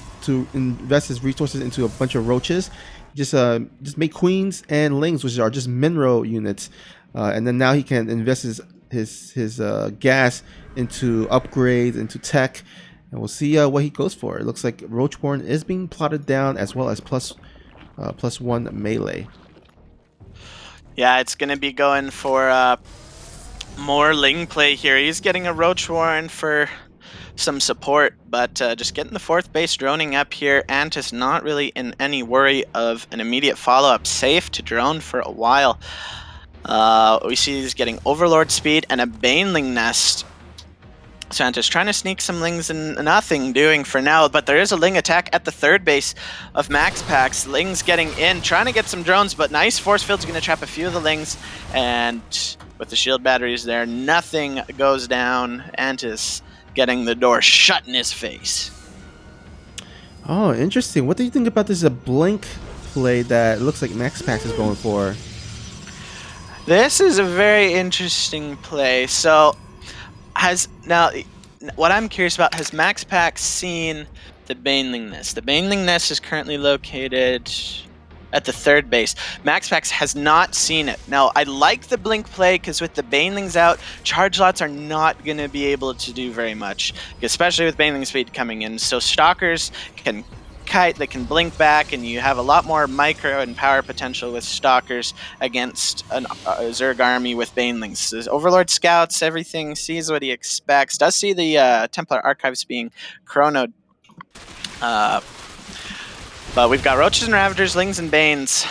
invest his resources into a bunch of roaches. He just make queens and lings, which are just mineral units, and then now he can invest his gas into upgrades, into tech, and we'll see what he goes for. It looks like Roachborn is being plotted down, as well as +1 melee. Yeah, it's going to be going for more Ling play here. He's getting a Roach Warren for some support, but just getting the 4th base droning up here. Antis not really in any worry of an immediate follow-up. Safe to drone for a while. We see he's getting Overlord speed and a Baneling nest. So Antis trying to sneak some Lings and nothing doing for now, but there is a Ling attack at the 3rd base of MaxPax. Ling's getting in, trying to get some drones, but nice force field's going to trap a few of the Lings, and with the shield batteries there, nothing goes down. Antis getting the door shut in his face. Oh, interesting. What do you think about this blink play that looks like MaxPax is going for? This is a very interesting play. So, what I'm curious about, has MaxPax seen the Baneling nest? The Baneling nest is currently located at the 3rd base. MaxPax has not seen it. Now, I like the blink play because with the Banelings out, charge lots are not going to be able to do very much, especially with Baneling speed coming in. So Stalkers can kite, they can blink back, and you have a lot more micro and power potential with Stalkers against a Zerg army with Banelings. There's Overlord scouts, everything, sees what he expects, does see the Templar archives being chronoed. But we've got Roaches and Ravagers, Lings and Banes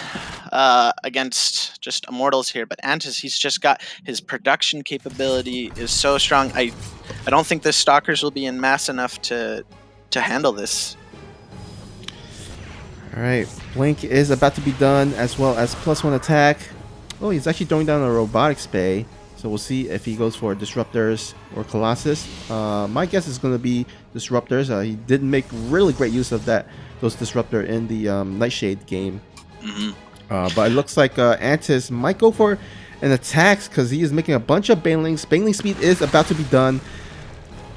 against just Immortals here. But Antis, he's just got his production capability is so strong. I don't think the Stalkers will be in mass enough to handle this. All right, Blink is about to be done, as well as +1 attack. Oh, he's actually throwing down a Robotics Bay. So we'll see if he goes for Disruptors or Colossus. My guess is going to be Disruptors. He did make really great use of those Disruptor in the Nightshade game. But it looks like Antis might go for an attack because he is making a bunch of Banelings. Baneling speed is about to be done.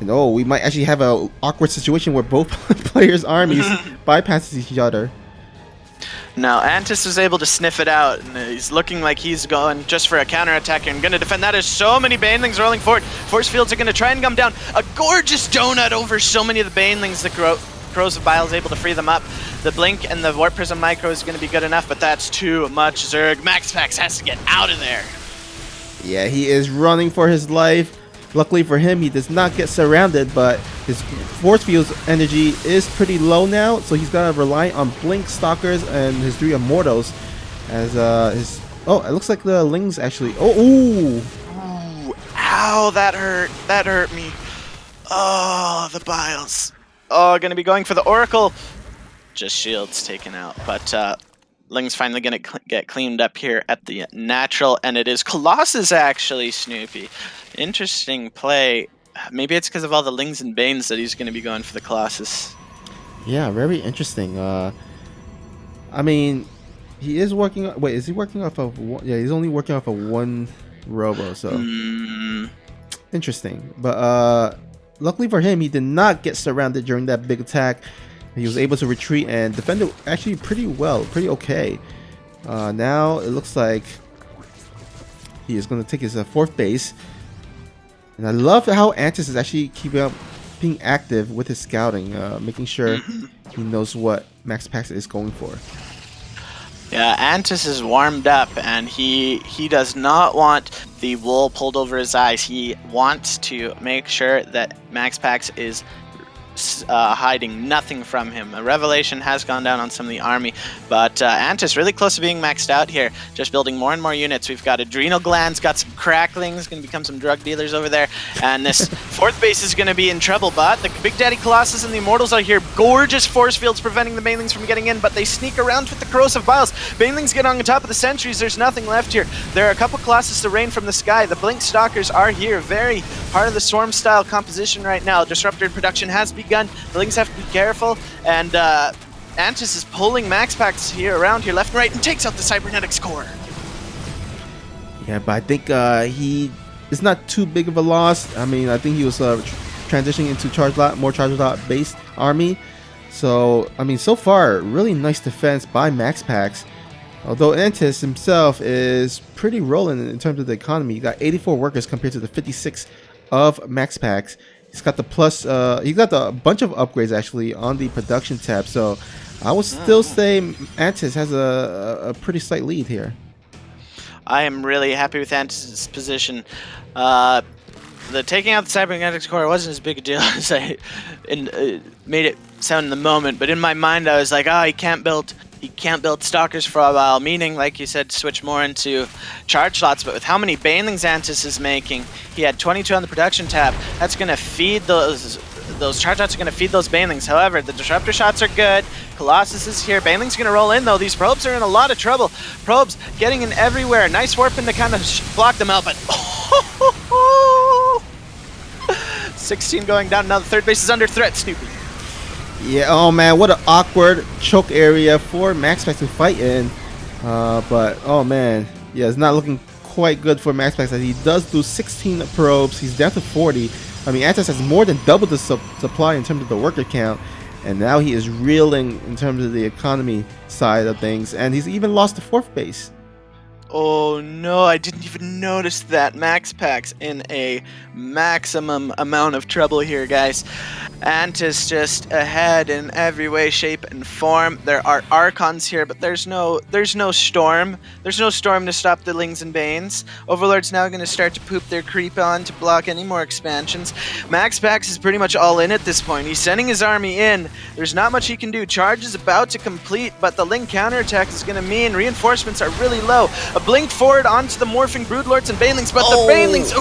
And oh, we might actually have an awkward situation where both players' armies bypasses each other. Now, Antis is able to sniff it out, and he's looking like he's going just for a counterattack and going to defend that. There's so many Banelings rolling forward. Force fields are going to try and come down. A gorgeous donut over so many of the Banelings. The Crows of Bile is able to free them up. The Blink and the Warp Prism Micro is going to be good enough, but that's too much Zerg. MaxPax has to get out of there. Yeah, he is running for his life. Luckily for him, he does not get surrounded, but his force field's energy is pretty low now, so he's got to rely on Blink, Stalkers, and his 3 Immortals. As oh, it looks like the Lings actually. Ooh, ow, that hurt. That hurt me. Oh, the Biles. Oh, gonna be going for the Oracle. Just shields taken out, but Ling's finally gonna get cleaned up here at the natural, and it is Colossus actually, Snoopy. Interesting play. Maybe it's because of all the Lings and Banes that he's gonna be going for the Colossus. Yeah, very interesting. I mean, he is working. Wait, is he working off of one? Yeah, he's only working off of 1 Robo. So interesting. But luckily for him, he did not get surrounded during that big attack. He was able to retreat and defend it actually pretty well, pretty okay. Now it looks like he is going to take his 4th base. And I love how Antis is actually keeping up, being active with his scouting, making sure he knows what MaxPax is going for. Yeah, Antis is warmed up, and he does not want the wool pulled over his eyes. He wants to make sure that MaxPax is hiding nothing from him. A revelation has gone down on some of the army, but Antis really close to being maxed out here, just building more and more units. We've got adrenal glands, got some cracklings, going to become some drug dealers over there, and this 4th base is going to be in trouble, but the Big Daddy Colossus and the Immortals are here. Gorgeous force fields preventing the Banelings from getting in, but they sneak around with the Corrosive Biles. Banelings get on the top of the sentries. There's nothing left here. There are a couple Colossus to rain from the sky. The Blink Stalkers are here, very part of the Swarm style composition right now. Disruptor production has begun. The Lings have to be careful, and Antis is pulling MaxPax here around here left and right and takes out the Cybernetics core. Yeah, but I think he is not too big of a loss. I mean, I think he was transitioning into more charge lot based army. So, I mean, so far, really nice defense by MaxPax. Although Antis himself is pretty rolling in terms of the economy. He got 84 workers compared to the 56 of MaxPax. He's got the plus, he got a bunch of upgrades actually on the production tab. So I would still say Antis has a pretty slight lead here. I am really happy with Antis' position. The taking out the cybernetics core wasn't as big a deal as I made it sound in the moment, but in my mind I was like, he can't build stalkers for a while, meaning, like you said, switch more into charge slots. But with how many banelings Antis is making, he had 22 on the production tab. That's gonna feed those charge shots are gonna feed those banelings. However, the disruptor shots are good. Colossus is here. Baneling's gonna roll in though. These probes are in a lot of trouble. Probes getting in everywhere. Nice warping to kind of block them out, but 16 going down. Now the third base is under threat, Snoopy. Yeah, oh man, what an awkward choke area for MaxPax to fight in. But, oh man, yeah, it's not looking quite good for MaxPax as he does do 16 probes. He's down to 40. I mean, Antis has more than double the supply in terms of the worker count. And now he is reeling in terms of the economy side of things. And he's even lost the fourth base. Oh no, I didn't even notice that. MaxPax in a maximum amount of trouble here, guys. Antis just ahead in every way, shape, and form. There are Archons here, but there's no storm. There's no storm to stop the Lings and Banes. Overlord's now going to start to poop their creep on to block any more expansions. MaxPax is pretty much all in at this point. He's sending his army in. There's not much he can do. Charge is about to complete, but the Ling counterattack is going to mean reinforcements are really low. A blink forward onto the morphing Broodlords and Banelings, but the Banelings,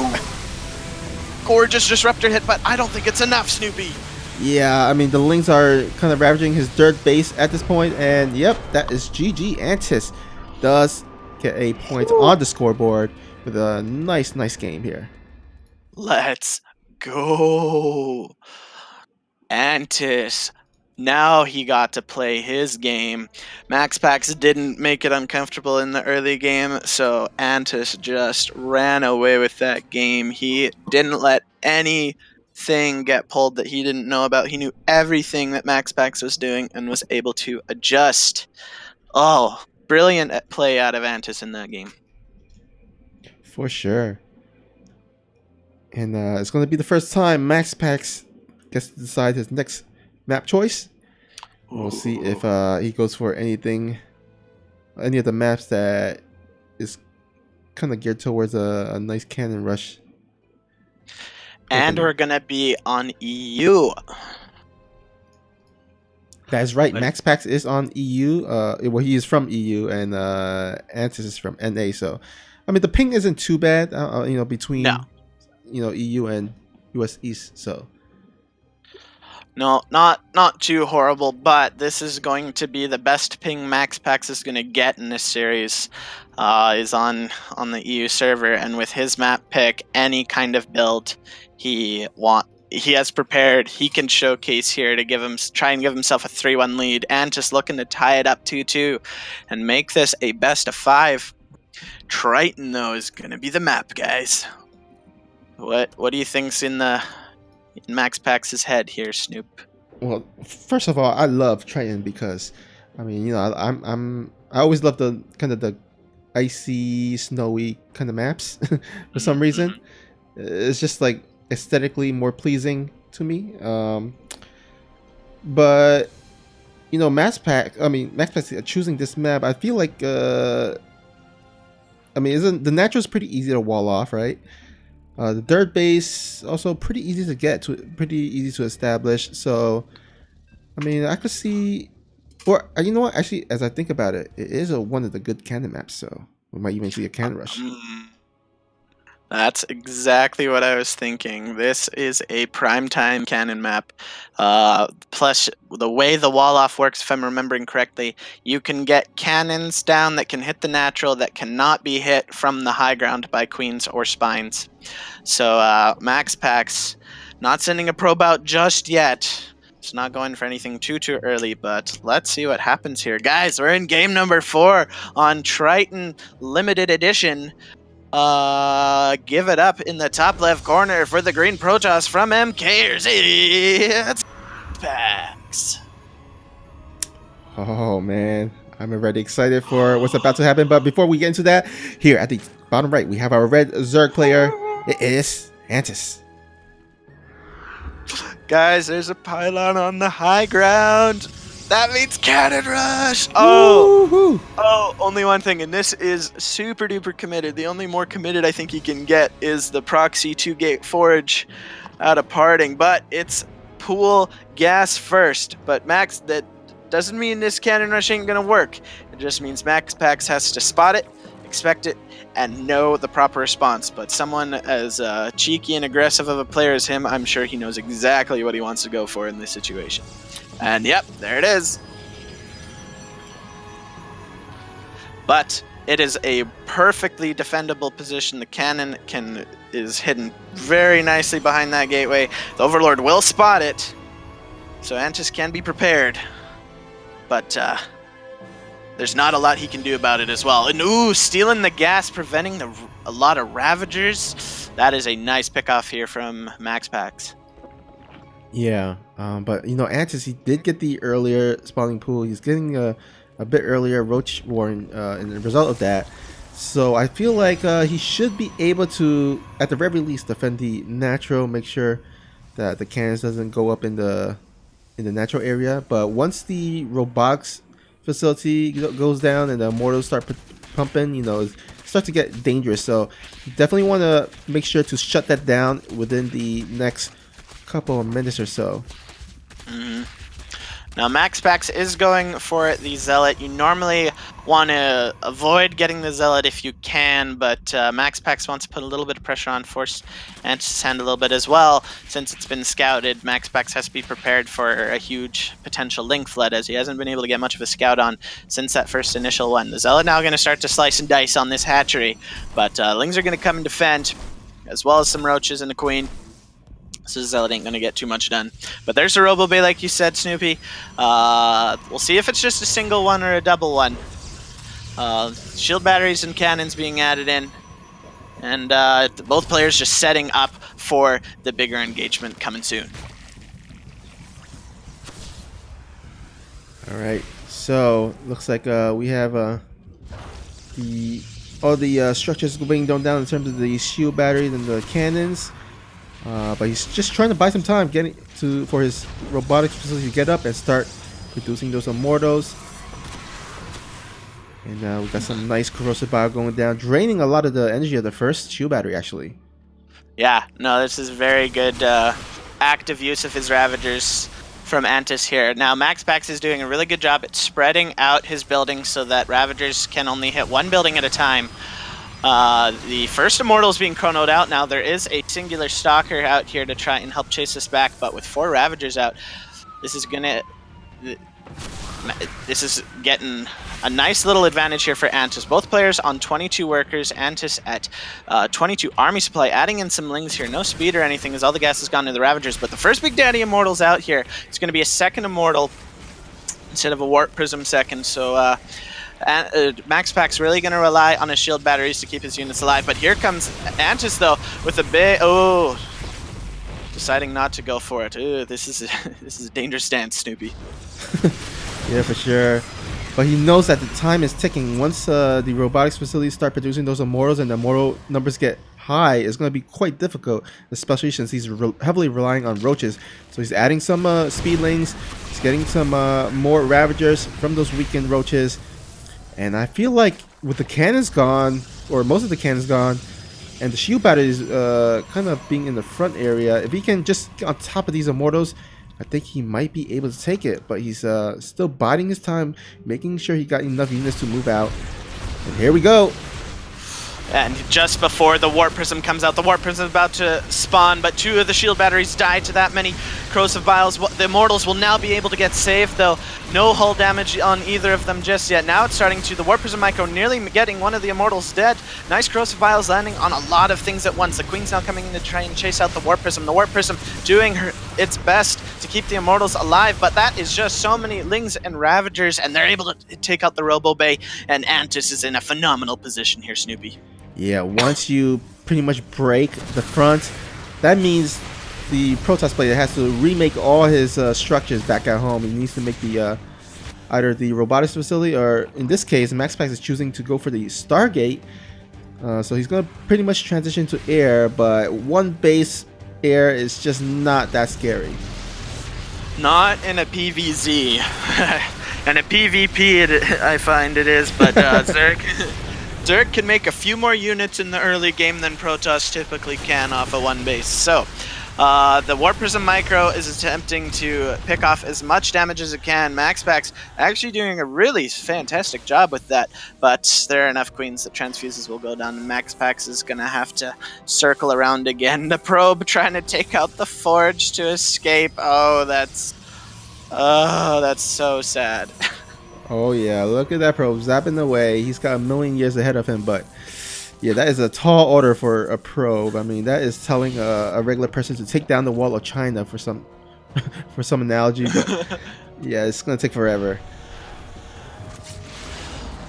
gorgeous disruptor hit, but I don't think it's enough, Snoopy. Yeah, I mean, the Lings are kind of ravaging his dirt base at this point, and yep, that is GG. Antis does get a point on the scoreboard with a nice game here. Let's go. Antis. Now he got to play his game. MaxPax didn't make it uncomfortable in the early game, so Antis just ran away with that game. He didn't let anything get pulled that he didn't know about. He knew everything that MaxPax was doing and was able to adjust. Oh, brilliant play out of Antis in that game. For sure. And it's going to be the first time MaxPax gets to decide his next map choice. We'll see if he goes for any of the maps that is kind of geared towards a nice cannon rush. And we're gonna be on EU. That's right. MaxPax is on EU. Well, he is from EU, and Antis is from NA. So, I mean, the ping isn't too bad. Between EU and US East. So. No, not too horrible, but this is going to be the best ping MaxPax is going to get in this series. Is on the EU server, and with his map pick, any kind of build he has prepared, he can showcase here to try and give himself a 3-1 lead, and just looking to tie it up 2-2 and make this a best of 5. Triton though is going to be the map, guys. What do you think's in MaxPax's head here, Snoop? Well, first of all, I love Triton because, I mean, I always love the kind of the icy, snowy kind of maps for some reason. It's just like aesthetically more pleasing to me. But MaxPax choosing this map, I feel like isn't the natural's pretty easy to wall off, right? The dirt base also pretty easy to get to, pretty easy to establish. So, I mean, I could see, or you know what? Actually, as I think about it, it is one of the good cannon maps. So we might even see a cannon rush. That's exactly what I was thinking. This is a primetime cannon map. Plus, the way the wall off works, if I'm remembering correctly, you can get cannons down that can hit the natural that cannot be hit from the high ground by queens or spines. So MaxPax not sending a probe out just yet. It's not going for anything too early, but let's see what happens here. Guys, we're in game number 4 on Triton Limited Edition. Give it up in the top left corner for the green Protoss from MKers. It's Pax. Oh man, I'm already excited for what's about to happen. But before we get into that, here at the bottom right, we have our red Zerg player. It is Antis. Guys, there's a pylon on the high ground. That means cannon rush. Oh, only one thing, and this is super duper committed. The only more committed I think he can get is the proxy 2-gate forge out of parting, but it's pool gas first. But Max, that doesn't mean this cannon rush ain't gonna work. It just means MaxPax has to spot it, expect it, and know the proper response. But someone as cheeky and aggressive of a player as him, I'm sure he knows exactly what he wants to go for in this situation. And yep, there it is. But it is a perfectly defendable position. The cannon is hidden very nicely behind that gateway. The Overlord will spot it, so Antis can be prepared. But there's not a lot he can do about it as well. And ooh, stealing the gas, preventing a lot of Ravagers. That is a nice pickoff here from MaxPax. Yeah, but you know, Antis, he did get the earlier spawning pool. He's getting a bit earlier roach warren in the result of that. So I feel like he should be able to, at the very least, defend the natural, make sure that the cannons doesn't go up in the natural area. But once the robotics facility goes down and the mortals start pumping, you know, it starts to get dangerous. So you definitely want to make sure to shut that down within the next couple of minutes or so. Now MaxPax is going for the Zealot. You normally want to avoid getting the Zealot if you can, but MaxPax wants to put a little bit of pressure on, force Antis' hand a little bit as well. Since it's been scouted, MaxPax has to be prepared for a huge potential link flood, as he hasn't been able to get much of a scout on since that first initial one. The Zealot now going to start to slice and dice on this hatchery, but Lings are going to come and defend, as well as some Roaches and the Queen. So Zealot ain't going to get too much done. But there's a Robo Bay, like you said, Snoopy. We'll see if it's just a single one or a double one. Shield batteries and cannons being added in. And both players just setting up for the bigger engagement coming soon. Alright, so looks like we have all the structures being done down in terms of the shield batteries and the cannons. But he's just trying to buy some time for his robotics facility to get up and start producing those immortals. And we got some nice corrosive bile going down, draining a lot of the energy of the first shield battery, actually. Yeah, no, this is very good active use of his Ravagers from Antis here. Now, MaxPax is doing a really good job at spreading out his buildings so that Ravagers can only hit one building at a time. The first Immortal is being chronoed out now. There is a singular Stalker out here to try and help chase us back, but with 4 Ravagers out, this is getting a nice little advantage here for Antis. Both players on 22 workers, Antis at 22 army supply, adding in some Lings here. No speed or anything as all the gas has gone to the Ravagers, but the first Big Daddy Immortal's out here. It's going to be a second Immortal instead of a Warp Prism second, so MaxPax really going to rely on his shield batteries to keep his units alive. But here comes Antis, though, with a big... Oh, deciding not to go for it. Ooh, this is a dangerous stance, Snoopy. Yeah, for sure. But he knows that the time is ticking. Once the robotics facilities start producing those immortals and the immortal numbers get high, it's going to be quite difficult, especially since he's heavily relying on roaches. So he's adding some speedlings. He's getting some more Ravagers from those weakened roaches. And I feel like with the cannons gone, or most of the cannons gone, and the shield batteries kind of being in the front area, if he can just get on top of these immortals, I think he might be able to take it. But he's still biding his time, making sure he got enough units to move out. And here we go. And just before the Warp Prism comes out, the Warp Prism is about to spawn, but 2 of the shield batteries die to that many corrosive vials. The Immortals will now be able to get saved, though. No hull damage on either of them just yet. Now it's starting to... The Warp Prism Micro nearly getting one of the Immortals dead. Nice corrosive vials landing on a lot of things at once. The Queen's now coming in to try and chase out the Warp Prism. The Warp Prism doing its best to keep the Immortals alive, but that is just so many Lings and Ravagers, and they're able to take out the Robo Bay, and Antis is in a phenomenal position here, Snoopy. Yeah, once you pretty much break the front, that means the Protoss player has to remake all his structures back at home. He needs to make the either the robotics facility, or in this case, MaxPax is choosing to go for the Stargate. So he's going to pretty much transition to air, but one base air is just not that scary. Not in a PVZ. And a PvP, I find it is, but Zerg can make a few more units in the early game than Protoss typically can off of one base. So, the Warp Prism Micro is attempting to pick off as much damage as it can. MaxPax actually doing a really fantastic job with that, but there are enough queens that transfuses will go down, and MaxPax is going to have to circle around again. The probe trying to take out the forge to escape. Oh, that's so sad. Oh yeah, look at that probe zapping away. He's got a million years ahead of him, but yeah, that is a tall order for a probe. I mean, that is telling a regular person to take down the wall of China for some for some analogy, but yeah, it's gonna take forever.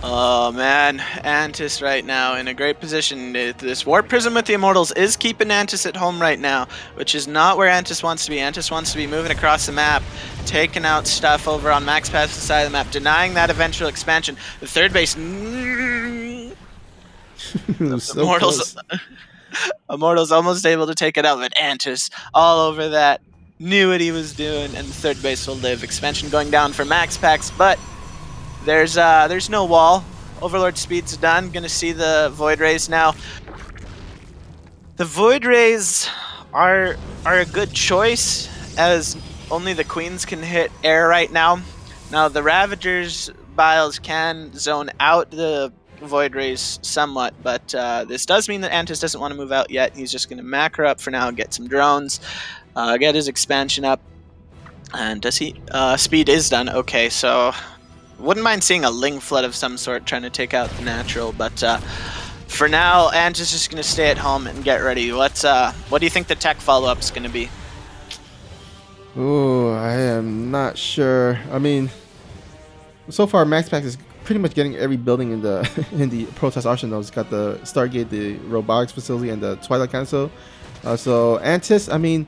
Oh man, Antis right now in a great position. This Warp Prism with the Immortals is keeping Antis at home right now, which is not where Antis wants to be. Antis wants to be moving across the map, taking out stuff over on MaxPax's side of the map, denying that eventual expansion. The third base... So Immortals, Immortals almost able to take it out, but Antis all over that, knew what he was doing, and the third base will live. Expansion going down for MaxPax, but there's no wall. Overlord speed's done. Gonna see the Void Rays now. The Void Rays are a good choice, as only the queens can hit air right now. Now the Ravagers Biles can zone out the Void Rays somewhat, but this does mean that Antis doesn't want to move out yet. He's just gonna macro up for now, get some drones, get his expansion up, and does he? Speed is done. Okay, so. Wouldn't mind seeing a Ling Flood of some sort trying to take out the natural, but for now, Antis is just going to stay at home and get ready. What do you think the tech follow-up is going to be? Oh, I am not sure. I mean, so far MaxPax is pretty much getting every building in the in the Protoss arsenal. It's got the Stargate, the robotics facility, and the Twilight Council. So Antis, I mean,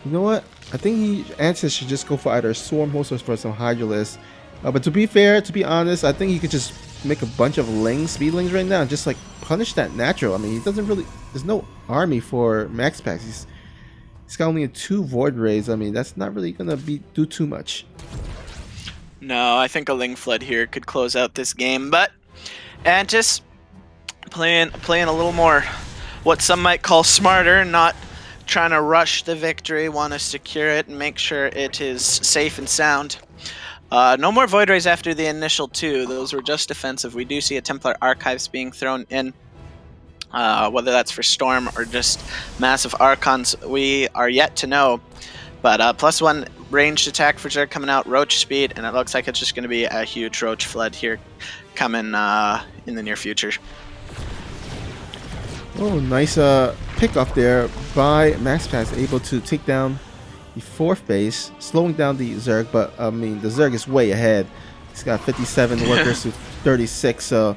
you know what? I think Antis should just go for either Swarm Host or for some Hydralisk. But to be fair, to be honest, I think he could just make a bunch of Lings, speed Lings right now, and just like punish that natural. I mean, he doesn't really. There's no army for MaxPax. He's got only 2 Void Rays. I mean, that's not really gonna do too much. No, I think a Ling Flood here could close out this game, but Antis playing a little more, what some might call smarter, not trying to rush the victory, want to secure it and make sure it is safe and sound. No more Void Rays after the initial 2. Those were just defensive. We do see a Templar Archives being thrown in. Whether that's for Storm or just massive Archons, we are yet to know. But +1 ranged attack for Zerg coming out, Roach speed, and it looks like it's just going to be a huge Roach flood here coming in the near future. Oh, nice pick up there by MaxPax, able to take down the 4th base, slowing down the Zerg, but I mean the Zerg is way ahead. He's got 57 workers to 36, so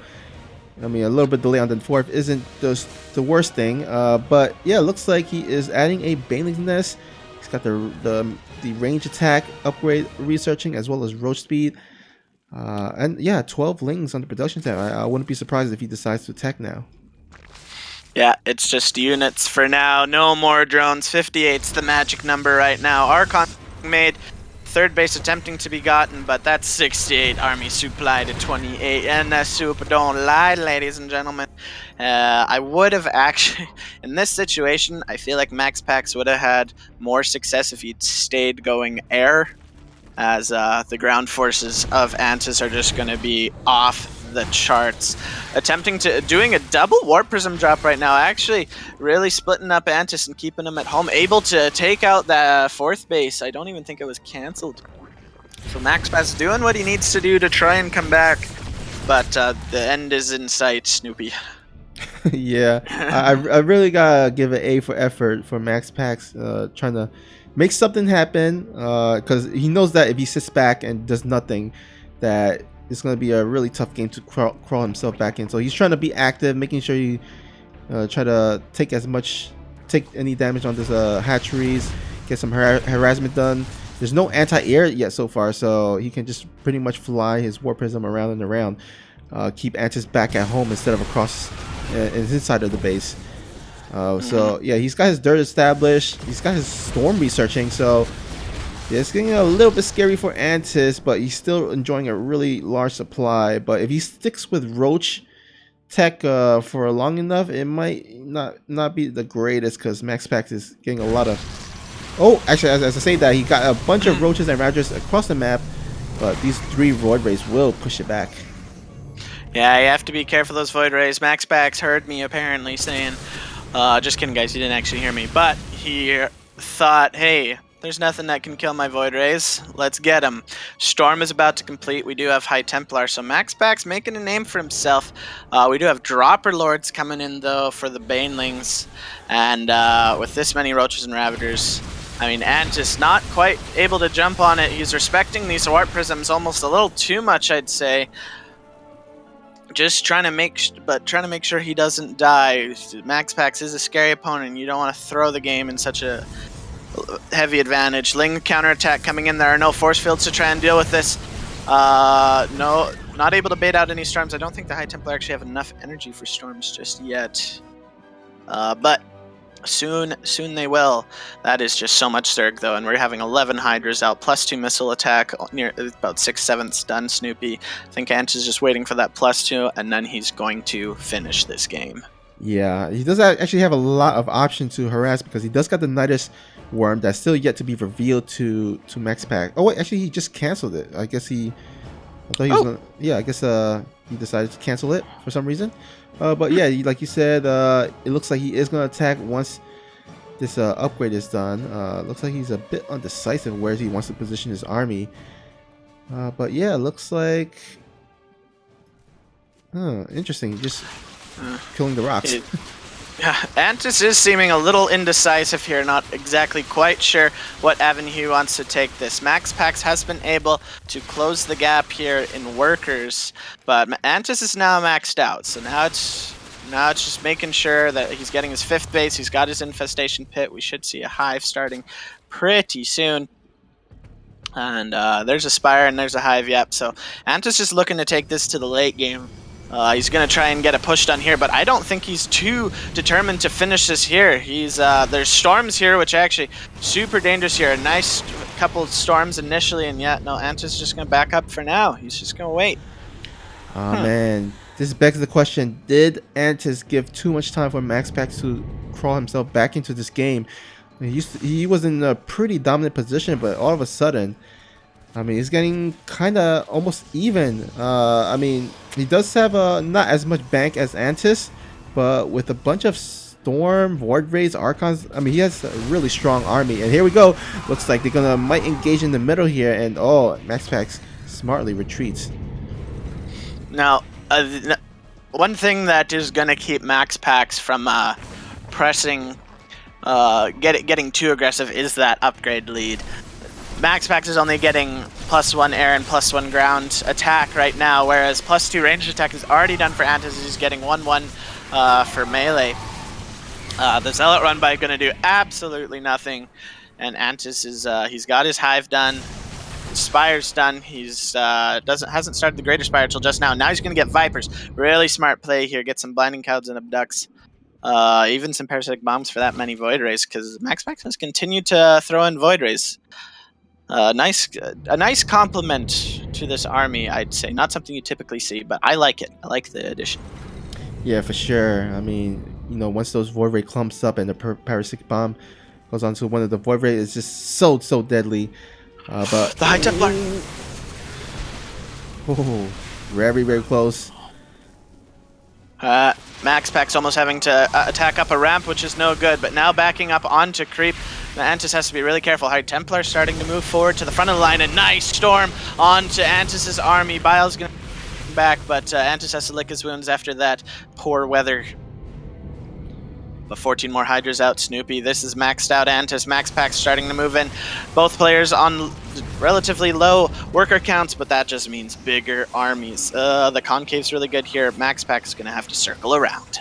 I mean a little bit delay on the 4th isn't the worst thing. But yeah, it looks like he is adding a Baneling's Nest. He's got the range attack upgrade researching as well as roach speed, and yeah, 12 Lings on the production tab. I wouldn't be surprised if he decides to attack now. Yeah, it's just units for now. No more drones. 58's the magic number right now. Archon made, 3rd base attempting to be gotten, but that's 68 army supply to 28. And the soup don't lie, ladies and gentlemen. I would have actually, in this situation, I feel like MaxPax would have had more success if he'd stayed going air, as the ground forces of Antis are just going to be off the charts. Doing a double Warp Prism drop right now, actually really splitting up Antis and keeping him at home, able to take out the 4th base. I don't even think it was cancelled. So MaxPax doing what he needs to do to try and come back, but the end is in sight, Snoopy. Yeah, I really gotta give an A for effort for MaxPax, trying to make something happen, because he knows that if he sits back and does nothing, that it's going to be a really tough game to crawl himself back in. So he's trying to be active, making sure you try to take any damage on this hatcheries, get some harassment done. there's no anti-air yet so far, so he can just pretty much fly his Warp Prism around and around, keep Antis back at home instead of across in his side of the base. So yeah, he's got his dirt established. He's got his storm researching, so yeah, it's getting a little bit scary for Antis, but he's still enjoying a really large supply. But if he sticks with Roach tech for long enough, it might not be the greatest, because MaxPax is getting a lot of... Oh, actually, as I say that, he got a bunch of Roaches and Ravagers across the map, but these 3 Void Rays will push it back. Yeah, you have to be careful those Void Rays. MaxPax heard me apparently saying, just kidding guys, he didn't actually hear me, but he thought, hey, there's nothing that can kill my Void Rays. Let's get him. Storm is about to complete. We do have High Templar, so MaxPax making a name for himself. We do have Dropper Lords coming in, though, for the Banelings. And with this many Roaches and Ravagers, I mean, Antis not quite able to jump on it. He's respecting these Warp Prisms almost a little too much, I'd say. Just trying to make sure he doesn't die. MaxPax is a scary opponent. You don't want to throw the game in such a heavy advantage. Ling counterattack coming in. There are no force fields to try and deal with this. No, not able to bait out any storms. I don't think the High Templar actually have enough energy for storms just yet. But soon they will. That is just so much Zerg, though, and we're having 11 Hydras out, +2 missile attack, near about 6/7 stun Snoopy. I think Ant is just waiting for that +2, and then he's going to finish this game. Yeah, he does actually have a lot of options to harass, because he does got the Nidus Worm that's still yet to be revealed to MaxPax. Oh wait, actually he just canceled it. I guess I thought he was gonna, yeah, I guess he decided to cancel it for some reason. But yeah, like you said, it looks like he is gonna attack once this upgrade is done. Looks like he's a bit undecisive where he wants to position his army. But yeah, looks like interesting. Just killing the rocks. Antis is seeming a little indecisive here, not exactly quite sure what avenue he wants to take this. MaxPax has been able to close the gap here in workers, but Antis is now maxed out, so now it's just making sure that he's getting his 5th base. He's got his infestation pit. We should see a hive starting pretty soon. And there's a Spire and there's a hive, yep. So Antis is looking to take this to the late game. He's going to try and get a push done here, but I don't think he's too determined to finish this here. There's storms here, which actually super dangerous here. A nice couple of storms initially, and yet, no, Antis is just going to back up for now. He's just going to wait. Oh, man. This begs the question, did Antis give too much time for MaxPax to crawl himself back into this game? He was in a pretty dominant position, but all of a sudden, I mean, he's getting kind of almost even. I mean, he does have not as much bank as Antis, but with a bunch of Storm, Void Rays, Archons, I mean, he has a really strong army. And here we go. Looks like they're might engage in the middle here, and MaxPax smartly retreats. Now, one thing that is going to keep MaxPax from pressing, getting too aggressive is that upgrade lead. MaxPax is only getting +1 air and +1 ground attack right now, whereas +2 ranged attack is already done for Antis. He's getting 1/1 for melee. The Zealot run by going to do absolutely nothing, and Antis is he's got his hive done, his Spire's done. He's hasn't started the Greater Spire until just now. Now he's going to get Vipers. Really smart play here. Get some Blinding Clouds and Abducts. Even some Parasitic Bombs for that many Void Rays, because MaxPax has continued to throw in Void Rays. A nice compliment to this army, I'd say. Not something you typically see, but I like it. I like the addition. Yeah, for sure. I mean, you know, once those Void Ray clumps up and the Parasitic Bomb goes onto one of the Void Ray, it's just so deadly. But the High Templar. Oh, very close. MaxPax almost having to attack up a ramp, which is no good, but now backing up onto creep. Antis has to be really careful. High Templar starting to move forward to the front of the line. A nice storm onto Antis's army. Bile's going to come back, but Antis has to lick his wounds after that poor weather. But 14 more Hydras out. Snoopy, this is maxed out Antis. MaxPax starting to move in. Both players on relatively low worker counts, but that just means bigger armies. The Concave's really good here. MaxPax is going to have to circle around.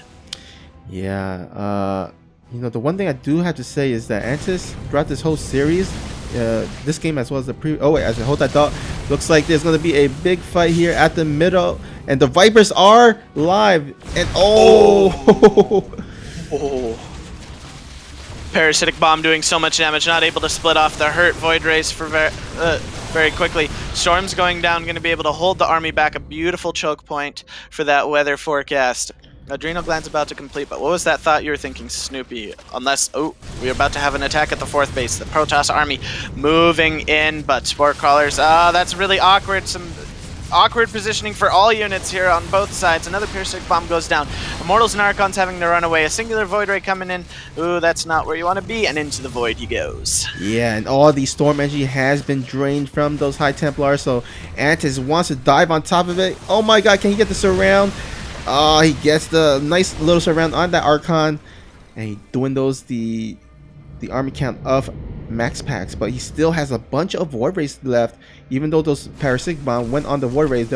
Yeah, you know, the one thing I do have to say is that Antis, throughout this whole series, this game as well as the previous. Oh wait, as I hold that thought, looks like there's going to be a big fight here at the middle, and the Vipers are live. And oh. Parasitic Bomb doing so much damage, not able to split off the hurt Void Rays for very quickly. Storm's going down, going to be able to hold the army back. A beautiful choke point for that weather forecast. Adrenal Gland's about to complete, but what was that thought you were thinking, Snoopy? Unless, oh, we're about to have an attack at the 4th base. The Protoss army moving in, but Spore Crawlers, that's really awkward. Some awkward positioning for all units here on both sides. Another Parasitic Bomb goes down. Immortals and Archons having to run away. A singular Void Ray coming in. Ooh, that's not where you want to be, and into the Void he goes. Yeah, and all the Storm energy has been drained from those High Templars, so Antis wants to dive on top of it. Oh my god, can he get the surround? Oh, he gets the nice little surround on that Archon, and he dwindles the army count of MaxPax, but he still has a bunch of Void Rays left. Even though those Parasitic Bomb went on the Void Rays,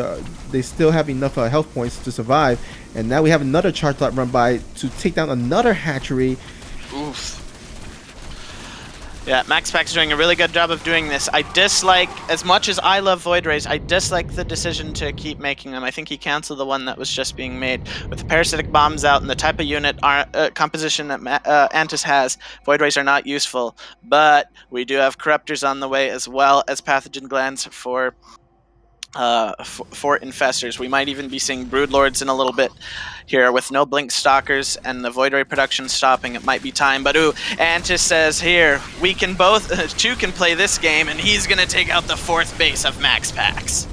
they still have enough health points to survive. And now we have another charge lot run by to take down another hatchery. Oof. Yeah, MaxPax doing a really good job of doing this. I dislike, as much as I love Void Rays, I dislike the decision to keep making them. I think he canceled the one that was just being made. With the Parasitic Bombs out and the type of unit composition that Antis has, Void Rays are not useful. But we do have Corruptors on the way, as well as Pathogen Glands for infestors. We might even be seeing Broodlords in a little bit here with no Blink Stalkers and the Void Ray production stopping. It might be time, but ooh, Antis says here, we can both, two can play this game, and he's gonna take out the 4th base of MaxPax.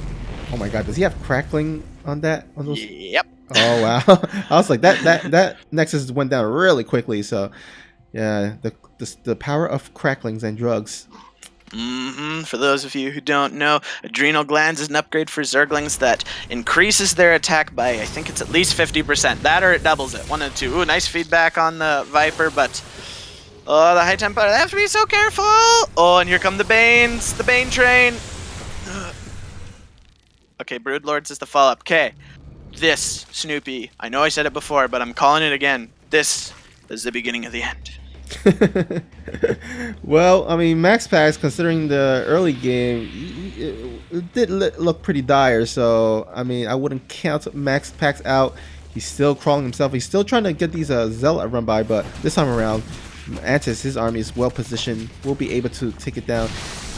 Oh my god, does he have crackling on that? On those? Yep. Oh wow. I was like, that Nexus went down really quickly, so yeah, the power of cracklings and drugs. For those of you who don't know, Adrenal Glands is an upgrade for Zerglings that increases their attack by, I think it's at least 50%. That or it doubles it. 1 and 2. Ooh, nice feedback on the Viper, but oh, the High Templar, they have to be so careful. Oh, and here come the Banes, the Bane train. Okay, Broodlords is the follow-up. Okay, this, Snoopy, I know I said it before, but I'm calling it again. This is the beginning of the end. Well, I mean, MaxPax, considering the early game, it did look pretty dire. So, I mean, I wouldn't count MaxPax out. He's still crawling himself. He's still trying to get these Zealot run by, but this time around, Antis, his army is well positioned. We'll be able to take it down.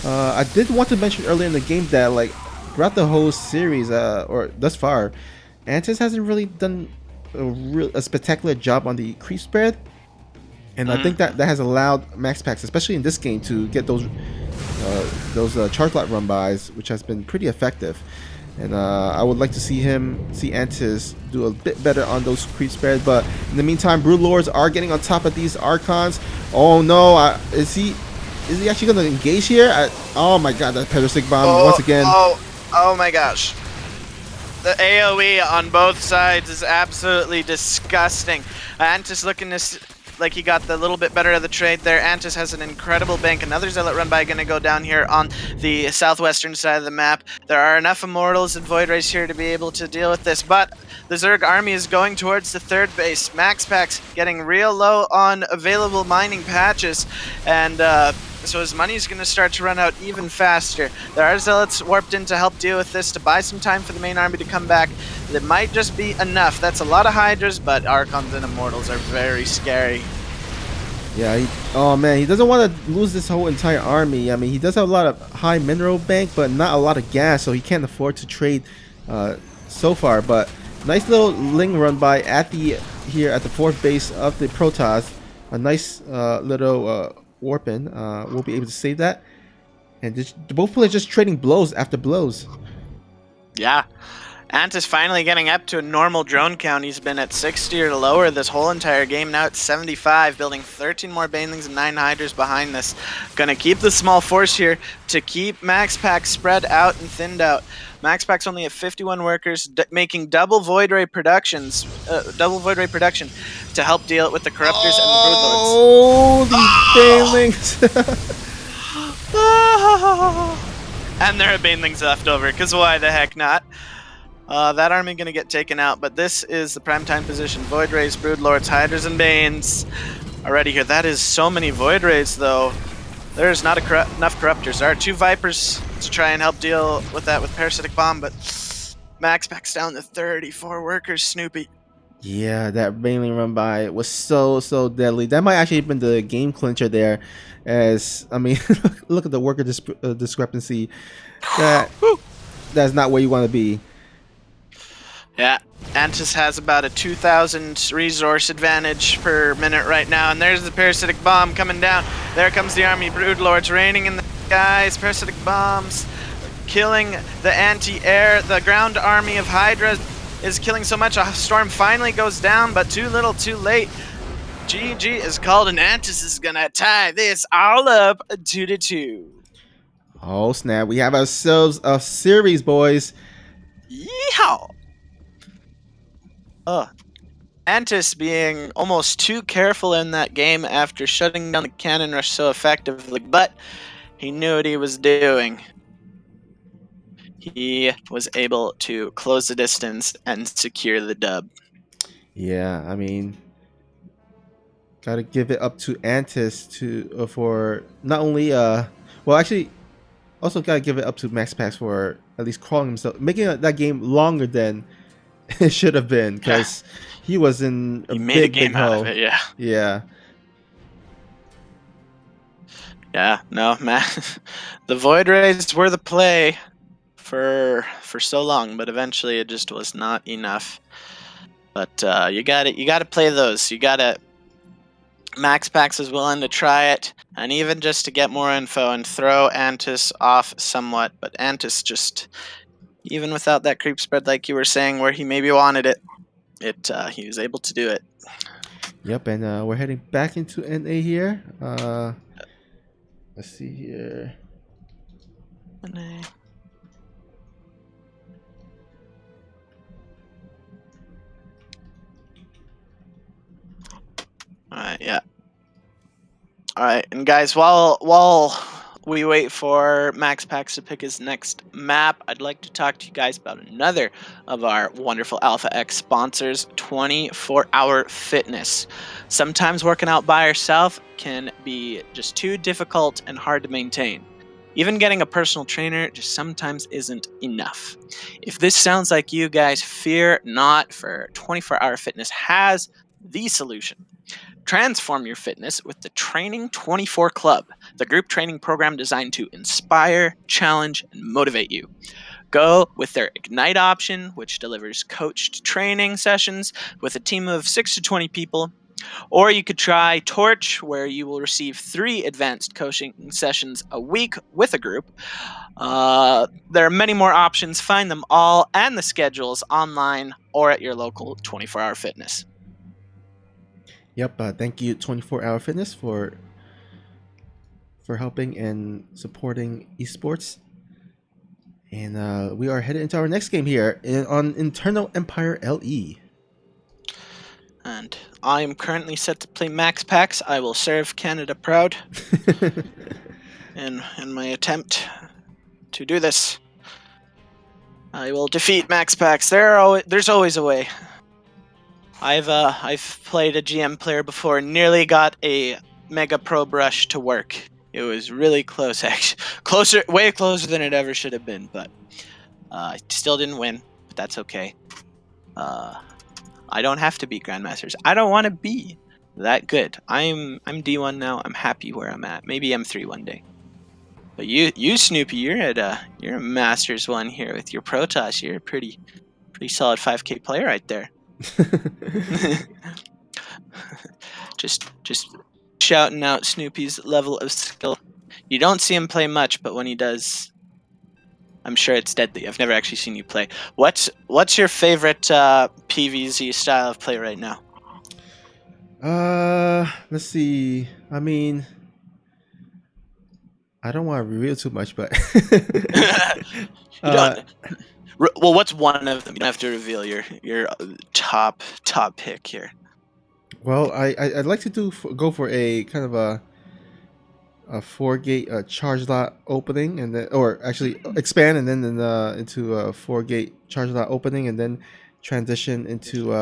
I did want to mention earlier in the game that, like, throughout the whole series, or thus far, Antis hasn't really done a spectacular job on the creep spread. And I think that has allowed MaxPax, especially in this game, to get those charge lot run bys, which has been pretty effective. And I would like to see Antis do a bit better on those creep spreads. But in the meantime, Broodlords are getting on top of these Archons. Oh no, is he actually going to engage here? Oh my god, that Parasitic Bomb once again. Oh my gosh. The AoE on both sides is absolutely disgusting. Antis looking to like he got the little bit better of the trade there. Antis has an incredible bank. Another Zealot run by going to go down here on the southwestern side of the map. There are enough Immortals and Void Rays here to be able to deal with this, but the Zerg army is going towards the 3rd base. MaxPax getting real low on available mining patches, and so his money's going to start to run out even faster. There are Zealots warped in to help deal with this, to buy some time for the main army to come back. That might just be enough. That's a lot of Hydras, but Archons and Immortals are very scary. Yeah, oh man, he doesn't want to lose this whole entire army. I mean, he does have a lot of high mineral bank, but not a lot of gas, so he can't afford to trade so far. But nice little Ling run by here at the 4th base of the Protoss. A nice little warping. We'll be able to save that. And both players just trading blows after blows. Yeah. Antis finally getting up to a normal drone count. He's been at 60 or lower this whole entire game. Now it's 75, building 13 more Banelings and 9 Hydras behind this. Gonna keep the small force here to keep MaxPax spread out and thinned out. MaxPax only at 51 workers, making double Void Ray production to help deal with the Corruptors and the Broodlords. Oh, these Banelings! And there are Banelings left over, because why the heck not? That army gonna get taken out, but this is the primetime position. Void Rays, Broodlords, Hydras, and Banes already here. That is so many Void Rays, though. there's not enough corruptors. There are 2 Vipers to try and help deal with that with Parasitic Bomb, but MaxPax down to 34 workers, Snoopy. Yeah, that mainly run by was so deadly. That might actually have been the game clincher there, as I mean, look at the worker discrepancy. That's not where you want to be. Yeah, Antis has about a 2,000 resource advantage per minute right now, and there's the Parasitic Bomb coming down. There comes the army Broodlords raining in the skies. Parasitic Bombs killing the anti-air. The ground army of Hydra is killing so much. A storm finally goes down, but too little, too late. GG is called, and Antis is gonna tie this all up 2-2. Oh snap! We have ourselves a series, boys. Yeehaw! Antis being almost too careful in that game after shutting down the cannon rush so effectively, but he knew what he was doing. He was able to close the distance and secure the dub. Yeah, I mean, gotta give it up to Antis for not only well, actually, also gotta give it up to MaxPax for at least crawling himself, making that game longer than it should have been, because he was in a big out hole. of it, yeah. Yeah. Yeah, no, man. The Void Rays were the play for so long, but eventually it just was not enough. But you gotta play those. You gotta. MaxPax is willing to try it, and even just to get more info and throw Antis off somewhat. But Antis just, even without that creep spread, like you were saying, where he maybe wanted it, he was able to do it. Yep, and we're heading back into NA here. Let's see here. NA. Alright, yeah. Alright, and guys, while we wait for MaxPax to pick his next map, I'd like to talk to you guys about another of our wonderful Alpha X sponsors, 24-Hour Fitness. Sometimes working out by yourself can be just too difficult and hard to maintain. Even getting a personal trainer just sometimes isn't enough. If this sounds like you guys, fear not, for 24-Hour Fitness has the solution. Transform your fitness with the Training 24 Club, the group training program designed to inspire, challenge, and motivate you. Go with their Ignite option, which delivers coached training sessions with a team of 6 to 20 people. Or you could try Torch, where you will receive 3 advanced coaching sessions a week with a group. There are many more options. Find them all and the schedules online or at your local 24-Hour Fitness. Yep, thank you 24-Hour Fitness for helping and supporting esports. And we are headed into our next game here on Internal Empire LE. And I am currently set to play MaxPax. I will serve Canada proud in my attempt to do this. I will defeat MaxPax. There's always a way. I've played a GM player before and nearly got a Mega Pro Brush to work. It was really close, actually. Way closer than it ever should have been, but I still didn't win, but that's okay. I don't have to beat Grandmasters. I don't want to be that good. I'm D1 now. I'm happy where I'm at. Maybe M3 one day. But you Snoopy, you're a Masters 1 here with your Protoss. You're a pretty solid 5K player right there. just shouting out Snoopy's level of skill. You don't see him play much, but when he does, I'm sure it's deadly. I've never actually seen you play. What's your favorite PvZ style of play right now? Let's see. I mean, I don't want to reveal too much, but well, what's one of them? You don't have to reveal your top pick here. Well, I'd like to go for a kind of a 4-gate charge lot opening, and then, or actually expand and then into a 4-gate charge lot opening, and then transition into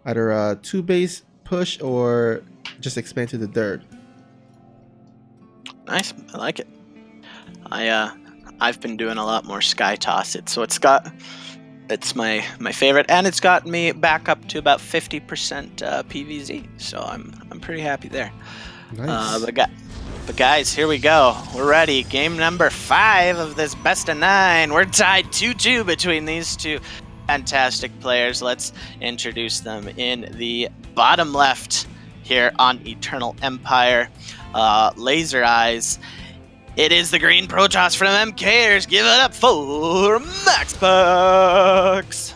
either a 2-base push or just expand to the dirt. Nice. I like it. I've been doing a lot more Sky Toss. It's my favorite, and it's got me back up to about 50% PVZ. So I'm pretty happy there. Nice. But guys, here we go. We're ready. Game number 5 of this best of 9. We're tied 2-2 between these two fantastic players. Let's introduce them in the bottom left here on Eternal Empire. Laser Eyes. It is the green Protoss from MKers. Give it up for MaxPax.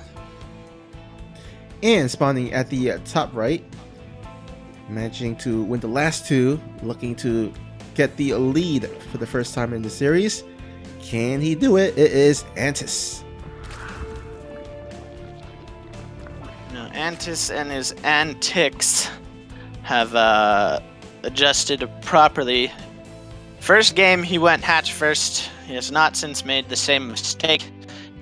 And spawning at the top right, managing to win the last 2, looking to get the lead for the first time in the series. Can he do it? It is Antis. Now, Antis and his antics have adjusted properly. First game, he went hatch first. He has not since made the same mistake.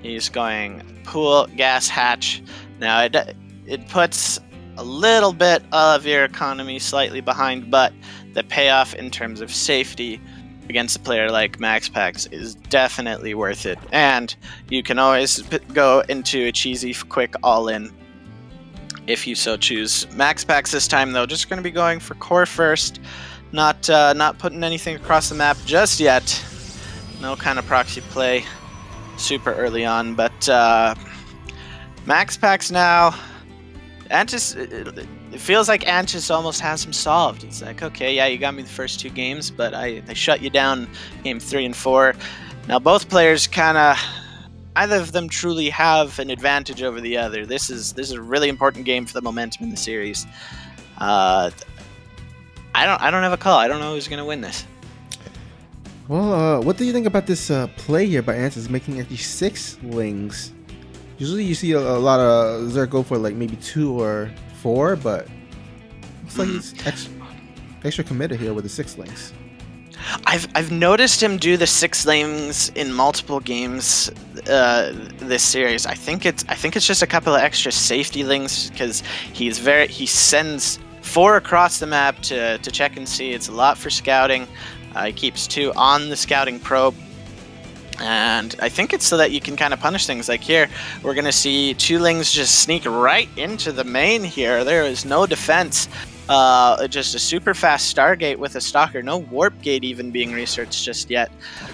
He's going pool, gas, hatch. Now, it puts a little bit of your economy slightly behind, but the payoff in terms of safety against a player like MaxPax is definitely worth it. And you can always go into a cheesy, quick all-in if you so choose. MaxPax this time, though, just going to be going for core first. Not putting anything across the map just yet. No kind of proxy play super early on, but MaxPax now. Antis, it feels like Antis almost has him solved. He's like, okay, yeah, you got me the first 2 games, but I shut you down game 3 and 4. Now both players kind of, neither of them truly have an advantage over the other. This is a really important game for the momentum in the series. I don't have a call. I don't know who's gonna win this. Well, what do you think about this play here by Antis, making actually 6 lings? Usually you see a lot of Zerg go for like maybe 2 or 4, but looks like he's extra committed here with the 6 lings. I've noticed him do the 6 lanes in multiple games this series. I think it's just a couple of extra safety links because he sends 4 across the map to check and see. It's a lot for scouting. He keeps 2 on the scouting probe. And I think it's so that you can kind of punish things. Like here, we're going to see 2 lings just sneak right into the main here. There is no defense. Just a super fast Stargate with a Stalker. No Warp Gate even being researched just yet.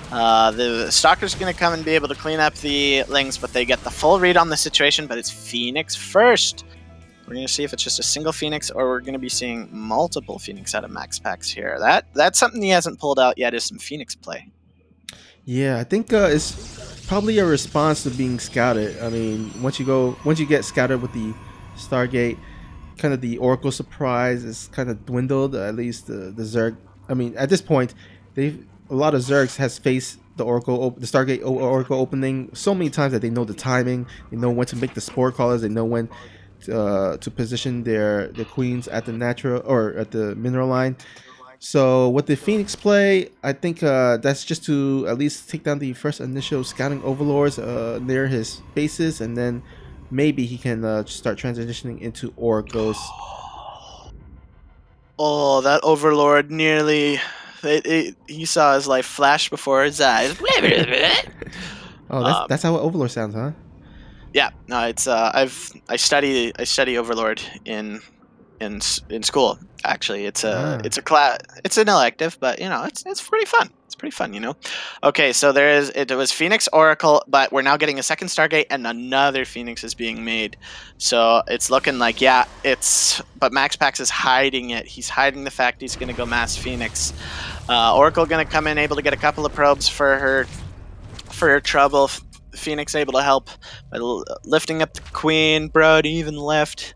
The Stalker's going to come and be able to clean up the lings, but they get the full read on the situation, but it's Phoenix first. We're going to see if it's just a single Phoenix or we're going to be seeing multiple Phoenix out of MaxPax here. That's something he hasn't pulled out yet, is some Phoenix play. Yeah, I think it's probably a response to being scouted. I mean, once you get scouted with the Stargate, kind of the Oracle surprise is kind of dwindled. At least the Zerg. I mean, at this point, a lot of Zergs has faced the Stargate Oracle opening so many times that they know the timing. They know when to make the spore callers. They know when to position their queens at the natural or at the mineral line. So with the Phoenix play, I think that's just to at least take down the first initial scouting overlords near his bases, and then maybe he can start transitioning into Oracles. Oh, that overlord nearly... he saw his life flash before his eyes. Oh, that's how Overlord sounds, huh? Yeah, no, it's I study Overlord in school. Actually, it's a class. It's an elective, but you know, it's pretty fun. It's pretty fun, you know. Okay, so it was Phoenix Oracle, but we're now getting a second Stargate and another Phoenix is being made. So it's looking like but MaxPax is hiding it. He's hiding the fact he's going to go mass Phoenix. Oracle going to come in, able to get a couple of probes for her trouble. Phoenix able to help by lifting up the Queen. Brody even left.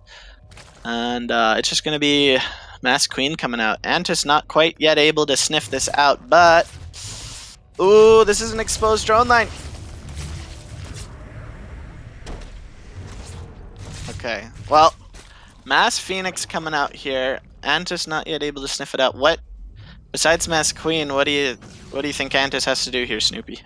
And it's just going to be Mass Queen coming out. Antis not quite yet able to sniff this out, but... Ooh, this is an exposed drone line. Okay, well, Mass Phoenix coming out here. Antis not yet able to sniff it out. What, besides Mass Queen, what do you think Antis has to do here, Snoopy?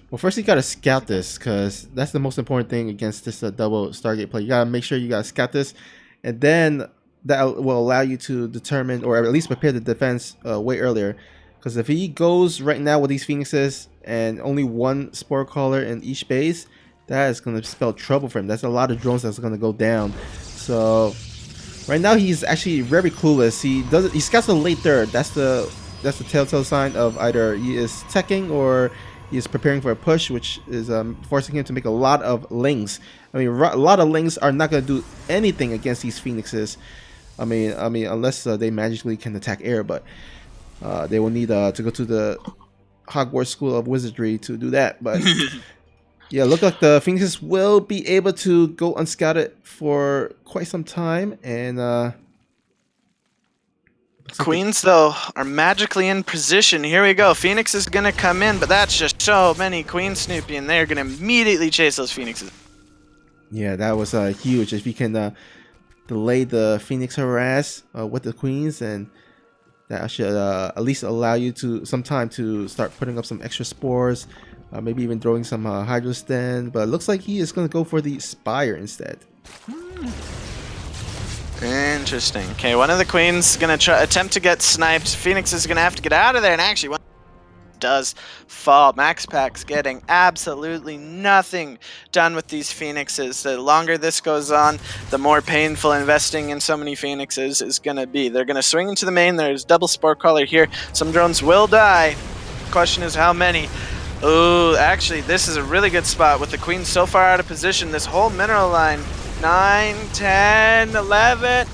Well, first you gotta scout this, because that's the most important thing against this double Stargate play. You gotta make sure you gotta scout this, and then that will allow you to determine, or at least prepare the defense way earlier. Because if he goes right now with these Phoenixes and only one Spore Caller in each base, that is going to spell trouble for him. That's a lot of drones that's going to go down. So right now he's actually very clueless. He scouts the late third. That's the telltale sign of either he is teching or he is preparing for a push, which is forcing him to make a lot of lings. I mean, a lot of lings are not going to do anything against these Phoenixes. I mean, unless they magically can attack air, but they will need to go to the Hogwarts School of Wizardry to do that. But yeah, look like the Phoenixes will be able to go unscouted for quite some time, and Queens, though, are magically in position. Here we go. Phoenix is going to come in, but that's just so many Queens, Snoopy, and they're going to immediately chase those Phoenixes. Yeah, that was huge. If you can delay the Phoenix harass with the Queens, and that should at least allow you to some time to start putting up some extra spores, maybe even throwing some Hydrostan. But it looks like he is going to go for the Spire instead. Interesting. Okay, one of the Queens is going to attempt to get sniped. Phoenix is going to have to get out of there, and actually one does fall. MaxPax getting absolutely nothing done with these Phoenixes. The longer this goes on, the more painful investing in so many Phoenixes is going to be. They're going to swing into the main. There's double Spore Caller here. Some drones will die. Question is how many. Oh, actually, this is a really good spot with the Queen so far out of position. This whole mineral line, 9, 10, 11,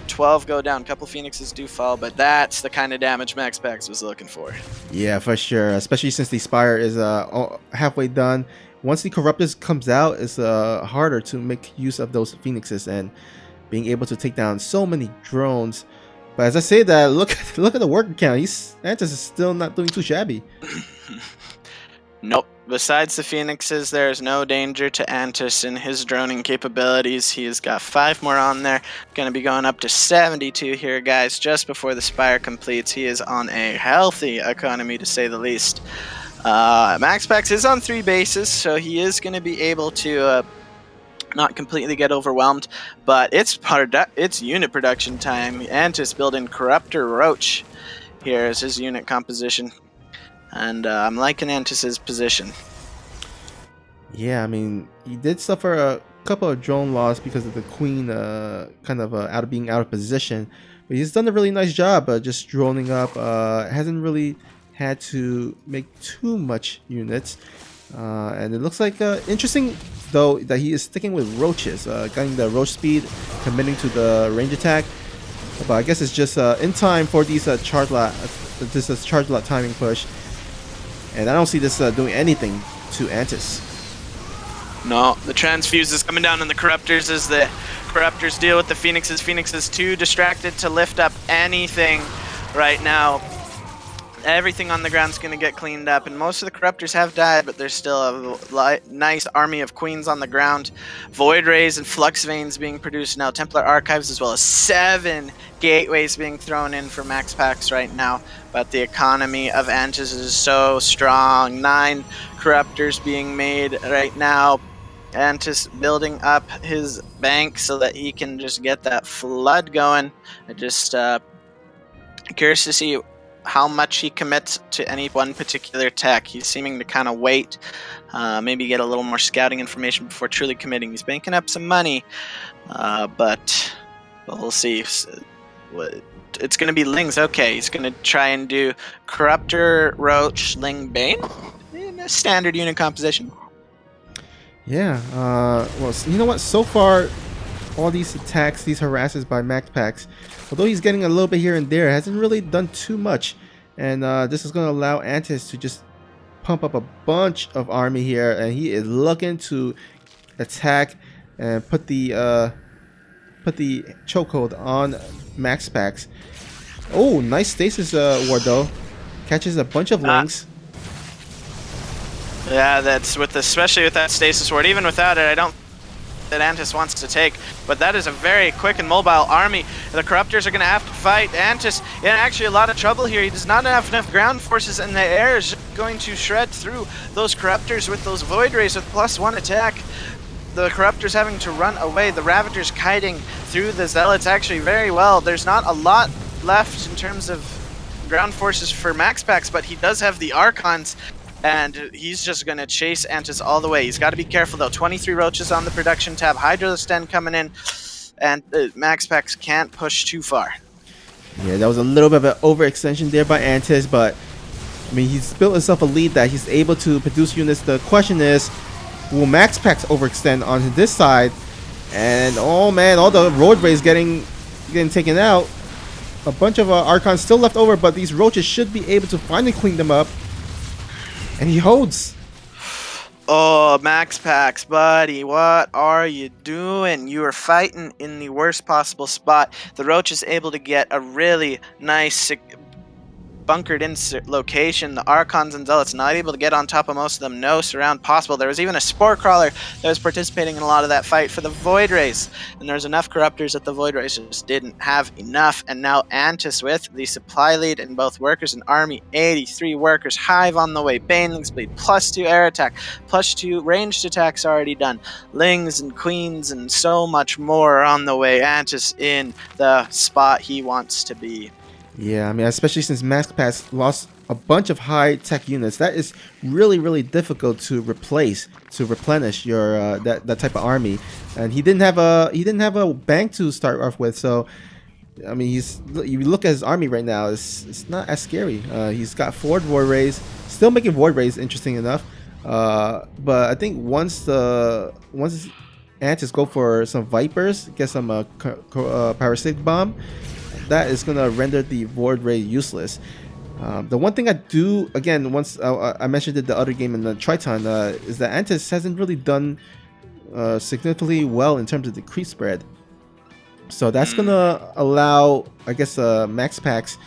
12 go down. A couple Phoenixes do fall, but that's the kind of damage MaxPax was looking for. Yeah, for sure. Especially since the Spire is halfway done. Once the Corruptus comes out, it's harder to make use of those Phoenixes and being able to take down so many drones. But as I say that, look at the worker count. Antis is still not doing too shabby. Nope. Besides the Phoenixes, there's no danger to Antis in his droning capabilities. He has got 5 more on there. Going to be going up to 72 here, guys, just before the Spire completes. He is on a healthy economy, to say the least. MaxPax is on 3 bases, so he is going to be able to not completely get overwhelmed. But it's unit production time. Antis building Corruptor Roach. Here is his unit composition. And I'm liking Antis's position. Yeah, I mean, he did suffer a couple of drone loss because of the Queen kind of being out of position. But he's done a really nice job just droning up. Hasn't really had to make too much units. And it looks like interesting, though, that he is sticking with roaches. Getting the roach speed, committing to the range attack. But I guess it's just in time for these charge lot timing push. And I don't see this doing anything to Antis. No, the Transfuse is coming down on the Corruptors as the Corruptors deal with the Phoenixes. Phoenix is too distracted to lift up anything right now. Everything on the ground is going to get cleaned up, and most of the Corruptors have died, but there's still a nice army of Queens on the ground. Void Rays and Flux Veins being produced now. Templar Archives, as well as 7 Gateways being thrown in for MaxPax right now. But the economy of Antis is so strong. 9 Corruptors being made right now. Antis building up his bank so that he can just get that flood going. Curious to see how much he commits to any one particular tech. He's seeming to kind of wait, maybe get a little more scouting information before truly committing. He's banking up some money, but we'll see. It's going to be Lings. Okay, he's going to try and do Corruptor, Roach, Ling, Bane in a standard unit composition. Yeah, well, you know what? So far, all these attacks, these harasses by MaxPax, although he's getting a little bit here and there, hasn't really done too much. And this is going to allow Antis to just pump up a bunch of army here, and he is looking to attack and put the chokehold on MaxPax. Oh, nice stasis ward though. Catches a bunch of links. Yeah, that's especially with that stasis ward. Even without it, I don't that Antis wants to take, but that is a very quick and mobile army. The Corruptors are going to have to fight. Antis in actually a lot of trouble here. He does not have enough ground forces, and the air is going to shred through those Corruptors with those Void Rays with +1 attack. The Corruptors having to run away. The Ravagers kiting through the Zealots actually very well. There's not a lot left in terms of ground forces for MaxPax, but he does have the Archons, and he's just going to chase Antis all the way. He's got to be careful, though. 23 roaches on the production tab, Hydrosten coming in, and MaxPax can't push too far. Yeah, that was a little bit of an overextension there by Antis, but I mean, he's built himself a lead that he's able to produce units. The question is, will MaxPax overextend onto this side? And oh man, all the road rays getting taken out. A bunch of Archons still left over, but these roaches should be able to finally clean them up. And he holds. Oh, MaxPax, buddy, what are you doing? You are fighting in the worst possible spot. The Roach is able to get a really nice bunkered in location. The Archons and Zealots not able to get on top of most of them. No surround possible. There was even a Spore Crawler that was participating in a lot of that fight for the Void Rays. And there's enough Corruptors that the Void Rays just didn't have enough. And now Antis with the supply lead in both Workers and Army. 83 Workers. Hive on the way. Baneling's Bleed. +2 air attack. +2 ranged attacks already done. Lings and Queens and so much more are on the way. Antis in the spot he wants to be. Yeah, I mean, especially since MaxPax lost a bunch of high-tech units, that is really, really difficult to replenish your that type of army. And he didn't have a bank to start off with, so I mean, you look at his army right now, it's not as scary. He's got 4 Void Rays, still making Void Rays interesting enough. But I think once Antis go for some Vipers, get some Parasitic Bomb, that is going to render the Void Ray useless. The one thing I do, again, once I mentioned it the other game in the Triton, is that Antis hasn't really done significantly well in terms of the creep spread. So that's going to allow, I guess, MaxPax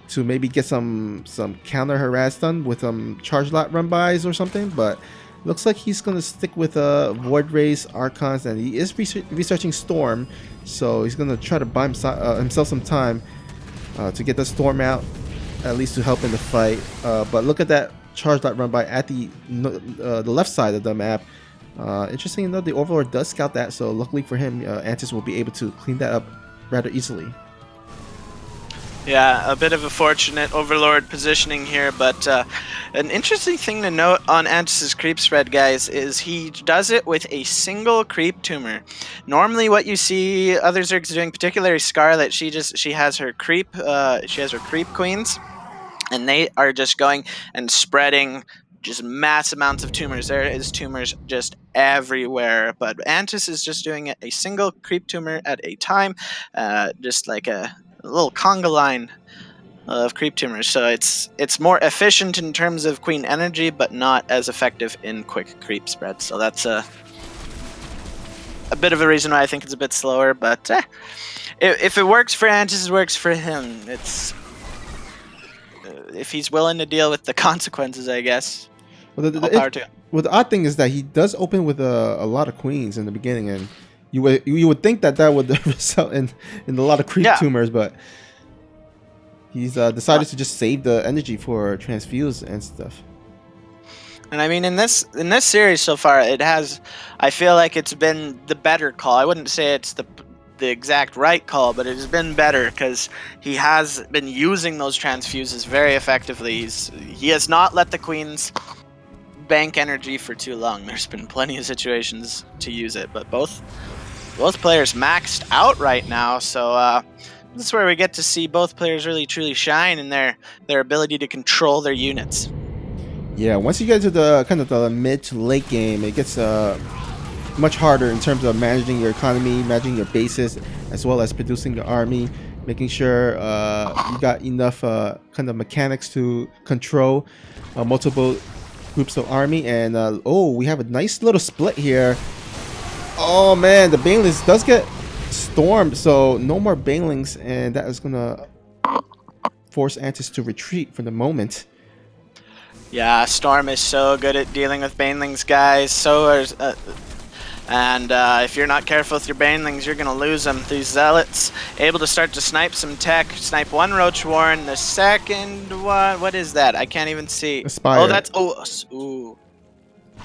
to maybe get some counter harass done with charge lot run bys or something, but looks like he's going to stick with Void Rays, Archons, and he is researching Storm, so he's going to try to buy himself some time to get the Storm out, at least to help in the fight. But look at that charge lot run by at the left side of the map. Interesting enough, the Overlord does scout that, so luckily for him, Antis will be able to clean that up rather easily. Yeah, a bit of a fortunate Overlord positioning here, but an interesting thing to note on Antis' creep spread, guys, is he does it with a single creep tumor. Normally what you see other Zergs doing, particularly Scarlet, she has her creep queens, and they are just going and spreading just mass amounts of tumors. There is tumors just everywhere, but Antis is just doing a single creep tumor at a time, just like a little conga line of creep tumors. So it's more efficient in terms of queen energy, but not as effective in quick creep spread. So that's a bit of a reason why I think it's a bit slower. But if it works for Antis, it works for him. It's if he's willing to deal with the consequences, I guess. Well, the odd thing is that he does open with a lot of queens in the beginning, and you would think that would result in a lot of creep tumors, but he's decided to just save the energy for transfuse and stuff. And I mean, in this series so far, I feel like it's been the better call. I wouldn't say it's the exact right call, but it has been better because he has been using those transfuses very effectively. He has not let the queens bank energy for too long. There's been plenty of situations to use it, but both players maxed out right now, so this is where we get to see both players really truly shine in their ability to control their units. Yeah, once you get to the kind of the mid to late game, it gets much harder in terms of managing your economy, managing your bases, as well as producing your army, making sure you got enough kind of mechanics to control multiple groups of army. And oh, we have a nice little split here. Oh man, the Banelings does get stormed, so no more Banelings, and that is gonna force Antis to retreat for the moment. Yeah, Storm is so good at dealing with Banelings, guys. And if you're not careful with your Banelings, you're gonna lose them. These Zealots able to start to snipe some tech. Snipe one Roach Warren. The second one, what is that? I can't even see. Aspire. Oh, that's ooh.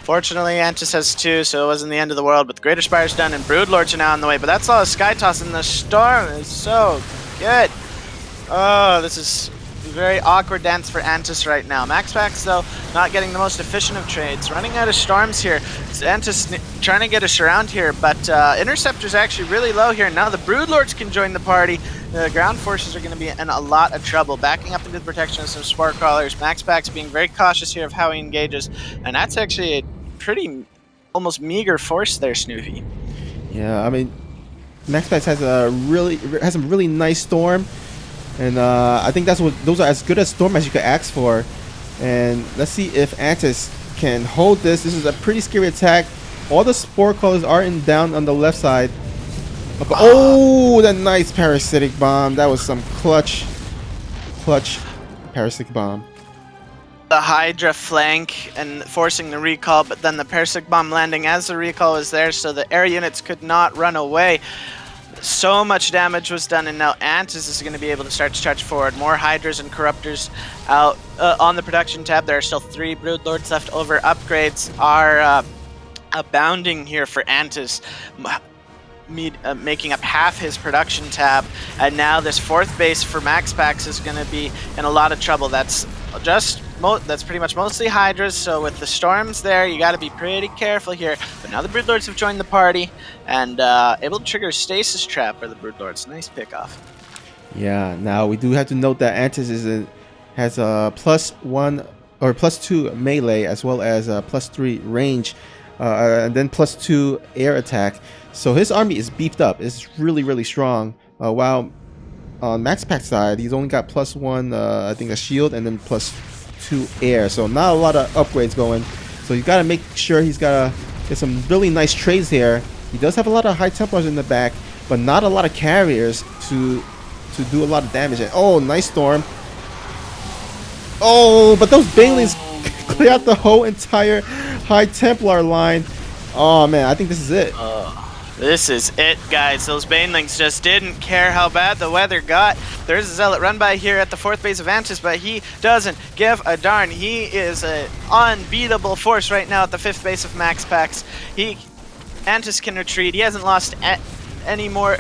Fortunately, Antis has 2, so it wasn't the end of the world, but the Greater Spire's done, and Broodlords are now on the way, but that's all a Sky Toss, and the Storm is so good. Oh, this is very awkward dance for Antis right now. MaxPax, though, not getting the most efficient of trades. Running out of storms here. Antis trying to get us around here, but Interceptor's actually really low here. Now the Broodlords can join the party. The ground forces are going to be in a lot of trouble. Backing up into the protection of some Spore Crawlers. MaxPax being very cautious here of how he engages. And that's actually a pretty, almost meager force there, Snoopy. Yeah, I mean, MaxPax has a really nice storm. And I think those are as good a storm as you could ask for. And let's see if Antis can hold this. This is a pretty scary attack. All the Spore Crawlers are down on the left side. Oh, that nice parasitic bomb. That was some clutch parasitic bomb. The Hydra flank and forcing the recall, but then the parasitic bomb landing as the recall was there, so the air units could not run away. So much damage was done, and now Antis is going to be able to start to charge forward. More Hydras and Corruptors out on the production tab. There are still 3 Broodlords left over. Upgrades are abounding here for Antis, making up half his production tab. And now this 4th base for MaxPax is going to be in a lot of trouble. That's pretty much mostly Hydras, so with the storms there, you got to be pretty careful here. But now the Broodlords have joined the party and able to trigger a stasis trap for the Broodlords. Nice pickoff. Yeah, now we do have to note that Antis has a +1 or +2 melee as well as a +3 range, and then +2 air attack. So his army is beefed up. It's really strong. While on MaxPax side, he's only got +1, I think, a shield, and then +2 air. So not a lot of upgrades going. So you got to make sure he's got to get some really nice trades here. He does have a lot of High Templars in the back, but not a lot of carriers to do a lot of damage. And oh, nice storm. Oh, but those Banelings clear out the whole entire High Templar line. Oh man, I think this is it. This is it, guys. Those Banelings just didn't care how bad the weather got. There's a Zealot run by here at the 4th base of Antis, but he doesn't give a darn. He is an unbeatable force right now at the 5th base of MaxPax. Antis can retreat. He hasn't lost any more,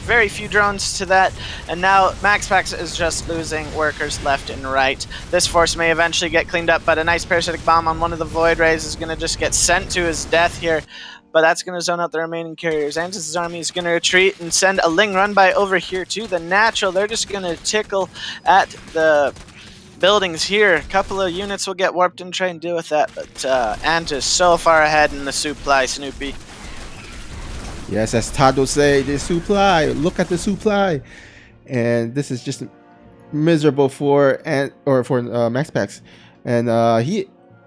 very few drones to that, and now MaxPax is just losing workers left and right. This force may eventually get cleaned up, but a nice parasitic bomb on one of the Void Rays is going to just get sent to his death here. But that's going to zone out the remaining carriers. Antis' army is going to retreat and send a Ling run by over here to the natural. They're just going to tickle at the buildings here. A couple of units will get warped and try and deal with that. But Antis so far ahead in the supply, Snoopy. Yes, as Todd will say, the supply. Look at the supply. And this is just miserable for MaxPax. And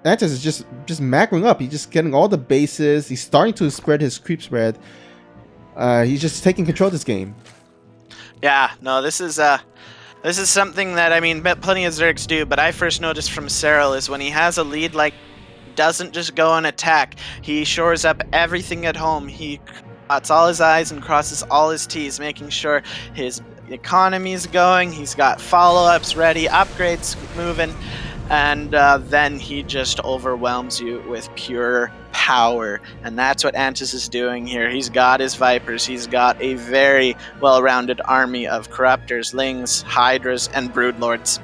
Antis is just macroing up. He's just getting all the bases. He's starting to spread his creep spread. He's just taking control of this game. Yeah, no, this is something that, I mean, plenty of Zergs do, but I first noticed from Cyril is when he has a lead, like, doesn't just go and attack. He shores up everything at home. He dots all his I's and crosses all his T's, making sure his economy's going. He's got follow-ups ready, upgrades moving. And then he just overwhelms you with pure power. And that's what Antis is doing here. He's got his Vipers. He's got a very well-rounded army of Corruptors, Lings, Hydras, and Broodlords.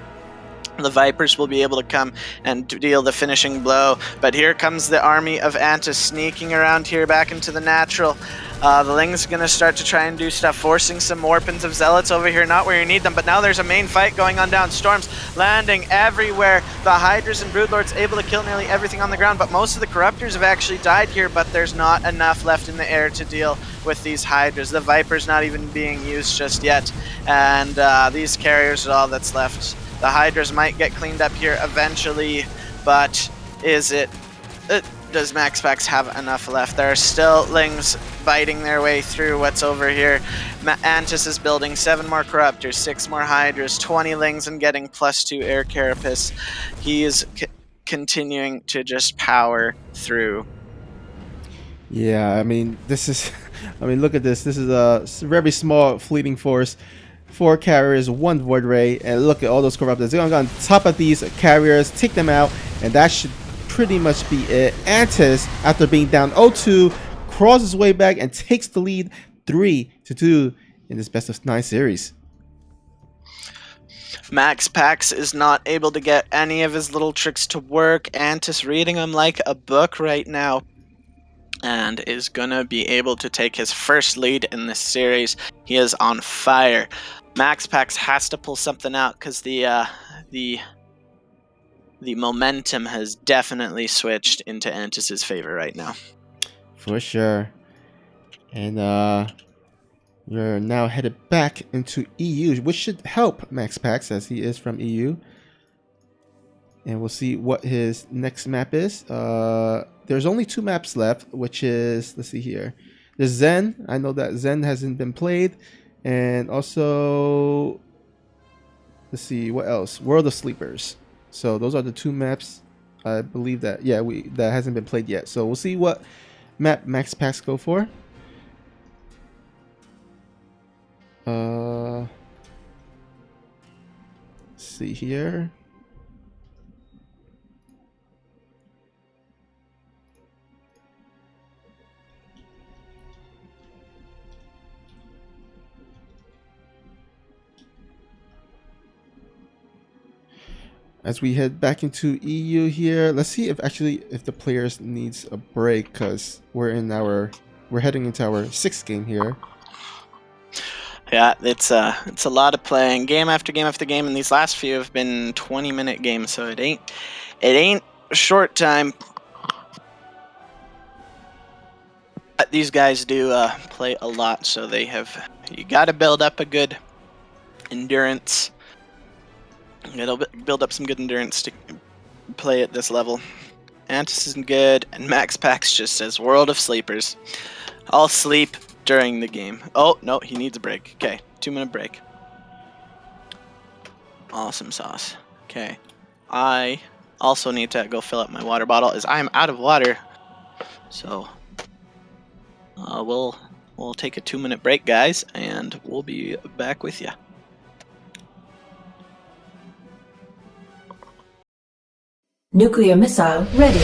The Vipers will be able to come and deal the finishing blow. But here comes the army of Antis sneaking around here back into the natural. The Ling's going to start to try and do stuff, forcing some Warpins of Zealots over here, not where you need them, but now there's a main fight going on down. Storms landing everywhere. The Hydras and Broodlords able to kill nearly everything on the ground, but most of the Corruptors have actually died here, but there's not enough left in the air to deal with these Hydras. The Viper's not even being used just yet, and these carriers are all that's left. The Hydras might get cleaned up here eventually, but does MaxPax have enough left? There are still Lings biting their way through what's over here. Antis is building 7 more Corruptors, 6 more Hydras, 20 Lings, and getting +2 Air Carapace. He is continuing to just power through. Yeah, I mean, look at this. This is a very small fleeting force. 4 carriers, 1 Void Ray, and look at all those Corruptors. They're going to go on top of these carriers, take them out, and that should pretty much be it. Antis, after being down 0-2, crawls his way back and takes the lead 3-2 in this best of 9 series. MaxPax is not able to get any of his little tricks to work. Antis reading him like a book right now, and is gonna be able to take his first lead in this series. He is on fire. MaxPax has to pull something out because the momentum has definitely switched into Antis's favor right now. For sure. And we're now headed back into EU, which should help MaxPax as he is from EU. And we'll see what his next map is. There's only 2 maps left, which is, let's see here. There's Zen. I know that Zen hasn't been played. And also, let's see, what else? World of Sleepers. So those are the 2 maps. I believe that, yeah, that hasn't been played yet. So we'll see what map MaxPax go for. Let's see here. As we head back into EU here, let's see if the players needs a break, because we're heading into our 6th game here. Yeah, it's a lot of playing, game after game after game, and these last few have been 20-minute games, so it ain't a short time. But these guys do play a lot, so you got to build up a good endurance. It'll build up some good endurance to play at this level. Antis isn't good, and MaxPax just says World of Sleepers. I'll sleep during the game. Oh, no, he needs a break. Okay, 2-minute break. Awesome sauce. Okay. I also need to go fill up my water bottle as I am out of water. So, we'll take a 2-minute break, guys, and we'll be back with you. Nuclear missile ready.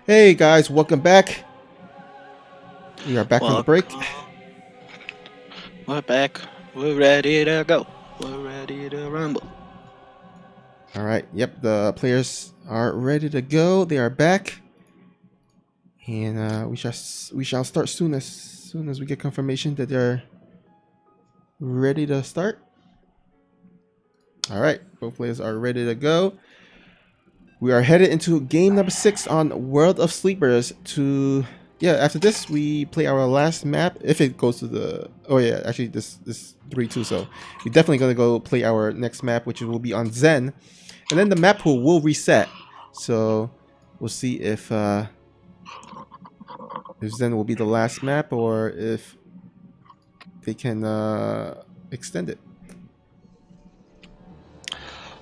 Hey guys, welcome back. We are back from the break. We're back. We're ready to go. We're ready to rumble. All right. Yep, the players are ready to go. They are back, and we shall start soon as we get confirmation that they're ready to start. All right, both players are ready to go. We are headed into game number 6 on World of Sleepers. After this we play our last map if it goes to the. Oh yeah, actually this 3-2. So we're definitely gonna go play our next map, which will be on Zen, and then the map pool will reset. So we'll see if Zen will be the last map or if they can extend it.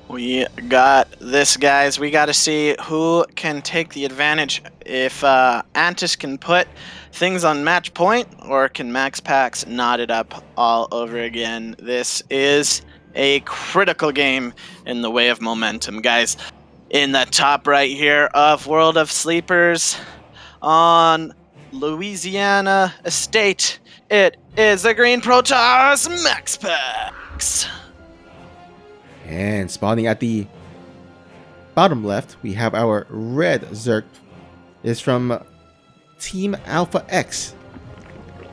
We got this, guys. We got to see who can take the advantage. If Antis can put things on match point, or can MaxPax knot it up all over again. This is a critical game in the way of momentum, guys. In the top right here of World of Sleepers on Louisiana Estate, it is the Green Protoss MaxPax. And spawning at the bottom left, we have our red Zerg. It's from Team Alpha X.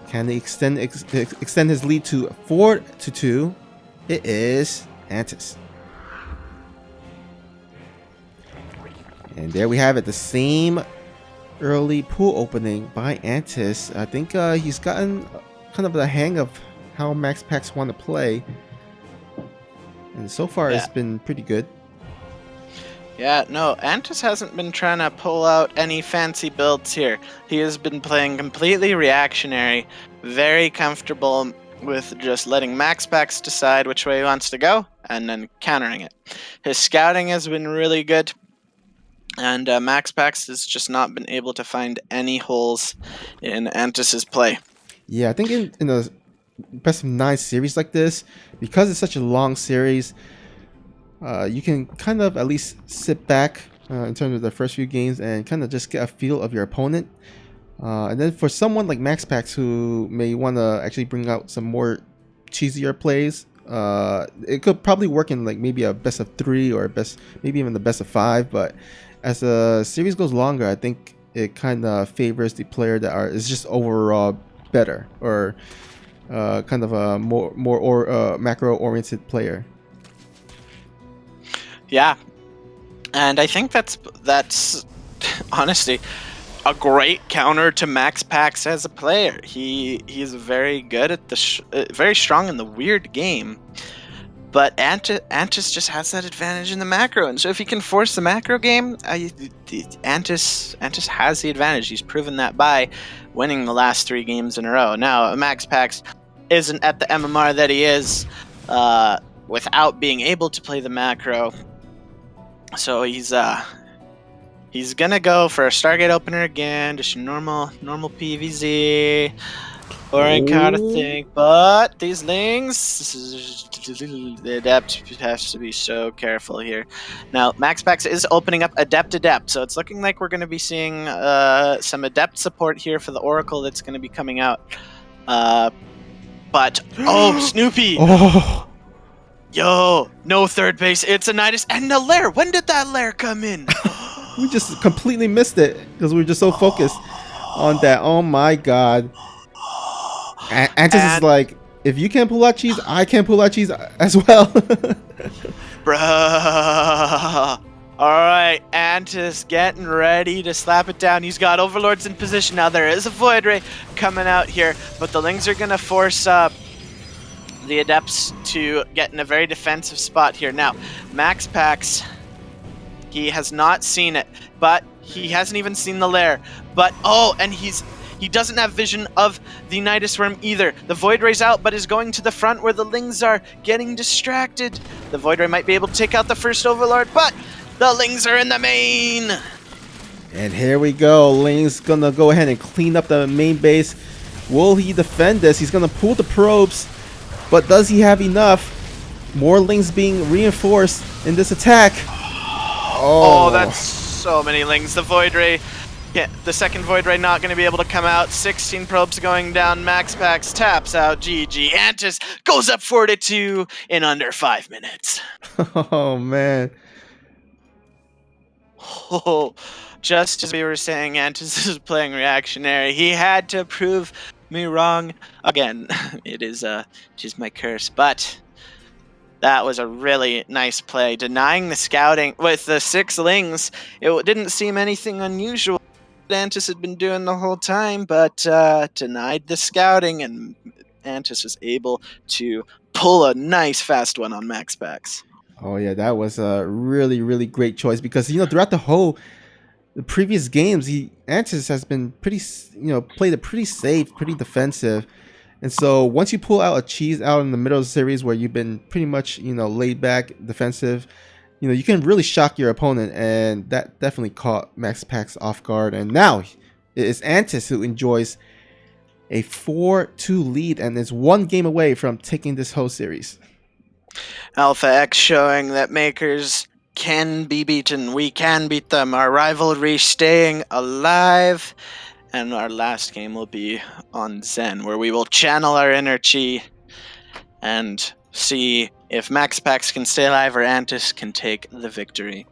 Can they extend his lead to 4-2? It is Antis. And there we have it, the same early pool opening by Antis. I think he's gotten kind of the hang of how MaxPax want to play. And so far, It's been pretty good. Yeah, no, Antis hasn't been trying to pull out any fancy builds here. He has been playing completely reactionary, very comfortable with just letting MaxPax decide which way he wants to go, and then countering it. His scouting has been really good, and MaxPax has just not been able to find any holes in Antis's play. Yeah, I think in a best of 9 series like this, because it's such a long series, you can kind of at least sit back in terms of the first few games and kind of just get a feel of your opponent. And then for someone like MaxPax who may want to actually bring out some more cheesier plays, it could probably work in like maybe a best of 3 or maybe even the best of 5. But as the series goes longer, I think it kind of favors the player that is just overall better, or kind of a more macro-oriented player. Yeah, and I think that's honestly a great counter to MaxPax as a player. He's very good at very strong in the weird game, but Antis just has that advantage in the macro, and so if he can force the macro game, Antis has the advantage. He's proven that by winning the last 3 games in a row. Now MaxPax isn't at the MMR that he is without being able to play the macro. So he's gonna go for a Stargate opener again, just normal PVZ, boring kind of thing. But these lings, the Adept has to be so careful here. Now MaxPax is opening up Adept, so it's looking like we're gonna be seeing some Adept support here for the Oracle that's gonna be coming out. But Snoopy! Oh. Yo, no third base. It's a Nidus and the lair. When did that lair come in? We just completely missed it because we were just so focused on that. Oh my god. Antis is like, if you can't pull out cheese, I can't pull out cheese as well. Bruh. Alright, Antis getting ready to slap it down. He's got Overlords in position now. There is a Void Ray coming out here, but the Lings are going to force the Adepts to get in a very defensive spot here. Now, MaxPax, he has not seen it, but he hasn't even seen the lair. But, and he doesn't have vision of the Nidus Worm either. The Void Ray's out, but is going to the front where the Lings are getting distracted. The Void Ray might be able to take out the first Overlord, but the Lings are in the main. And here we go. Ling's gonna go ahead and clean up the main base. Will he defend this? He's gonna pull the probes, but does he have enough? More Lings being reinforced in this attack. Oh, that's so many Lings. The Void Ray Yeah, the second Void Ray not going to be able to come out. 16 probes going down. MaxPax taps out. GG. Antis goes up 4-2 in under 5 minutes. Oh man. Oh, just as we were saying, Antis is playing reactionary. He had to prove me wrong again. It is just my curse, but that was a really nice play. Denying the scouting with the 6 lings, it didn't seem anything unusual. Antis had been doing the whole time, but denied the scouting, and Antis was able to pull a nice fast one on MaxPax. Oh yeah, that was a really, really great choice because throughout the previous games, Antis has been pretty, played it pretty safe, pretty defensive. And so once you pull out a cheese out in the middle of the series where you've been pretty much, laid back, defensive, you can really shock your opponent, and that definitely caught MaxPax off guard. And now it is Antis who enjoys a 4-2 lead and is 1 game away from taking this whole series. Alpha X showing that Makers can be beaten. We can beat them. Our rivalry staying alive. And our last game will be on Zen, where we will channel our inner chi and see if MaxPax can stay alive or Antis can take the victory.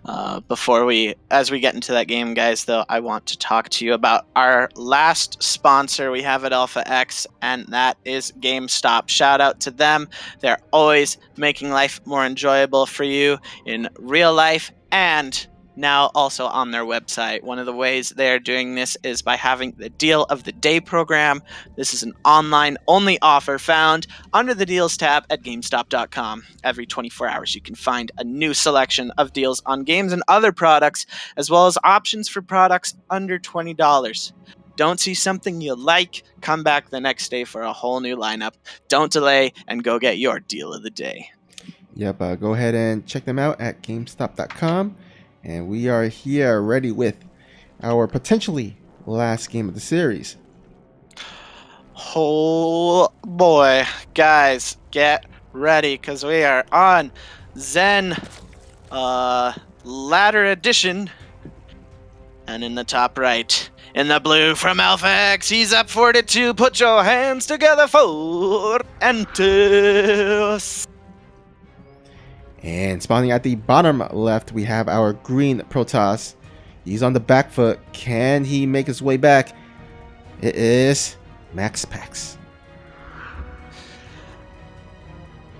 As we get into that game, guys, though, I want to talk to you about our last sponsor we have at Alpha X, and that is GameStop. Shout out to them. They're always making life more enjoyable for you in real life and now also on their website. One of the ways they're doing this is by having the Deal of the Day program. This is an online-only offer found under the Deals tab at GameStop.com. Every 24 hours, you can find a new selection of deals on games and other products, as well as options for products under $20. Don't see something you like? Come back the next day for a whole new lineup. Don't delay and go get your Deal of the Day. Yep, go ahead and check them out at GameStop.com. And we are here ready with our potentially last game of the series. Oh boy, guys, get ready because we are on Zen Ladder Edition. And in the top right, in the blue from Alpha X, he's up 4-2. Put your hands together for Antis. And spawning at the bottom left, we have our green Protoss. He's on the back foot. Can he make his way back? It is MaxPax.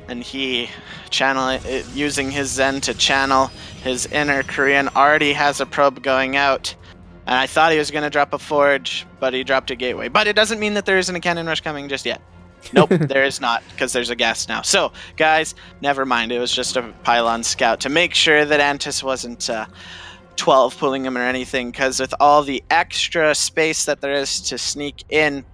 And he using his Zen to channel his inner Korean, already has a probe going out. And I thought he was going to drop a Forge, but he dropped a Gateway. But it doesn't mean that there isn't a cannon rush coming just yet. Nope, there is not, because there's a gas now. So, guys, never mind. It was just a pylon scout to make sure that Antis wasn't 12 pulling him or anything, because with all the extra space that there is to sneak in,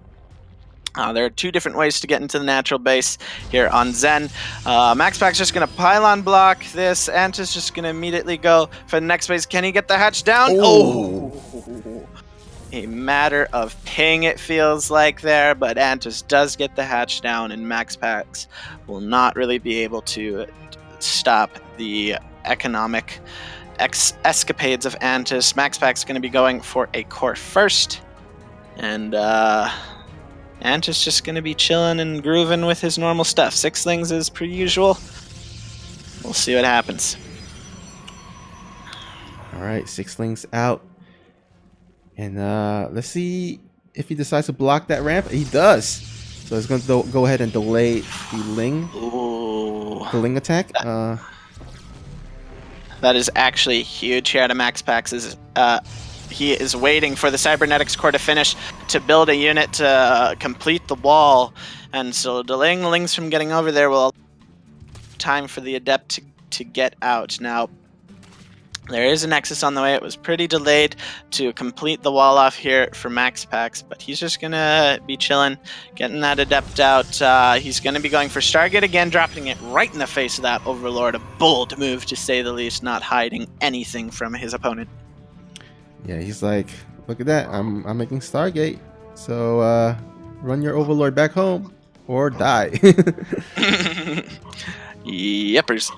there are 2 different ways to get into the natural base here on Zen. MaxPax just going to pylon block this. Antis just going to immediately go for the next base. Can he get the hatch down? Oh! A matter of ping, it feels like there, but Antis does get the hatch down, and MaxPax will not really be able to stop the economic escapades of Antis. MaxPax is going to be going for a core first, and Antis just going to be chilling and grooving with his normal stuff. 6 lings as per usual. We'll see what happens. All right, 6 lings out. And let's see if he decides to block that ramp. He does. So he's going to go ahead and delay the ling. Ooh. The ling attack. That is actually huge here to MaxPax. He is waiting for the Cybernetics core to finish to build a unit to complete the wall. And so delaying the lings from getting over there will time for the Adept to get out. Now, there is a Nexus on the way. It was pretty delayed to complete the wall off here for MaxPax, but he's just going to be chilling, getting that Adept out. He's going to be going for Stargate again, dropping it right in the face of that Overlord. A bold move, to say the least, not hiding anything from his opponent. Yeah, he's like, look at that. I'm making Stargate. So run your Overlord back home or die. Yepers.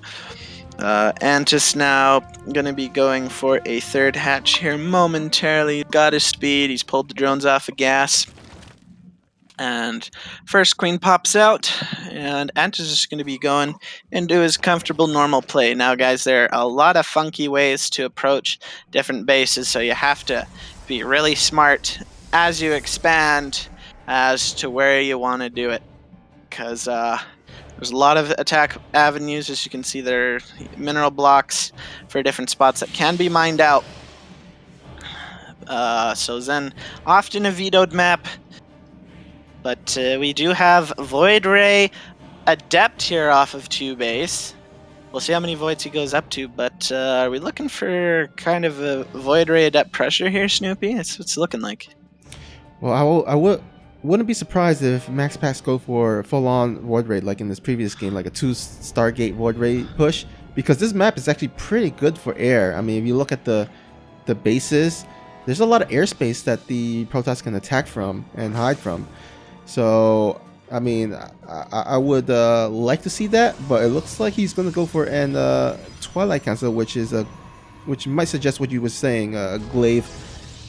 Antis now going to be going for a third hatch here momentarily. Got his speed. He's pulled the drones off of gas. And first queen pops out, and Antis is just going to be going into his comfortable normal play. Now, guys, there are a lot of funky ways to approach different bases, so you have to be really smart as you expand as to where you want to do it. Because there's a lot of attack avenues. As you can see, there are mineral blocks for different spots that can be mined out. So then, often a vetoed map. But we do have Void Ray Adept here off of 2 base. We'll see how many voids he goes up to, but are we looking for kind of a Void Ray Adept pressure here, Snoopy? That's what it's looking like. Well, I wouldn't be surprised if MaxPax go for full-on Void Ray like in this previous game, like a 2 Stargate Void Ray push, because this map is actually pretty good for air. I mean, if you look at the bases, there's a lot of airspace that the Protoss can attack from and hide from. So, I mean, I would like to see that, but it looks like he's going to go for an Twilight Council, which might suggest what you were saying, a Glaive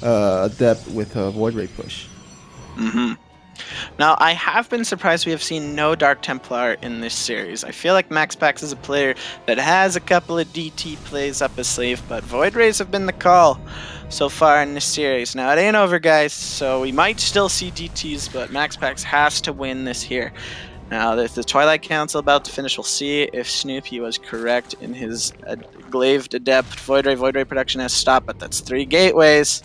Adept with a Void Ray push. Now, I have been surprised we have seen no Dark Templar in this series. I feel like MaxPax is a player that has a couple of DT plays up his sleeve, but Void Rays have been the call so far in this series. Now, it ain't over, guys, so we might still see DTs, but MaxPax has to win this here. Now, if the Twilight Council about to finish, we'll see if Snoopy was correct in his Glaive Adept. Void Ray production has stopped, but that's 3 gateways.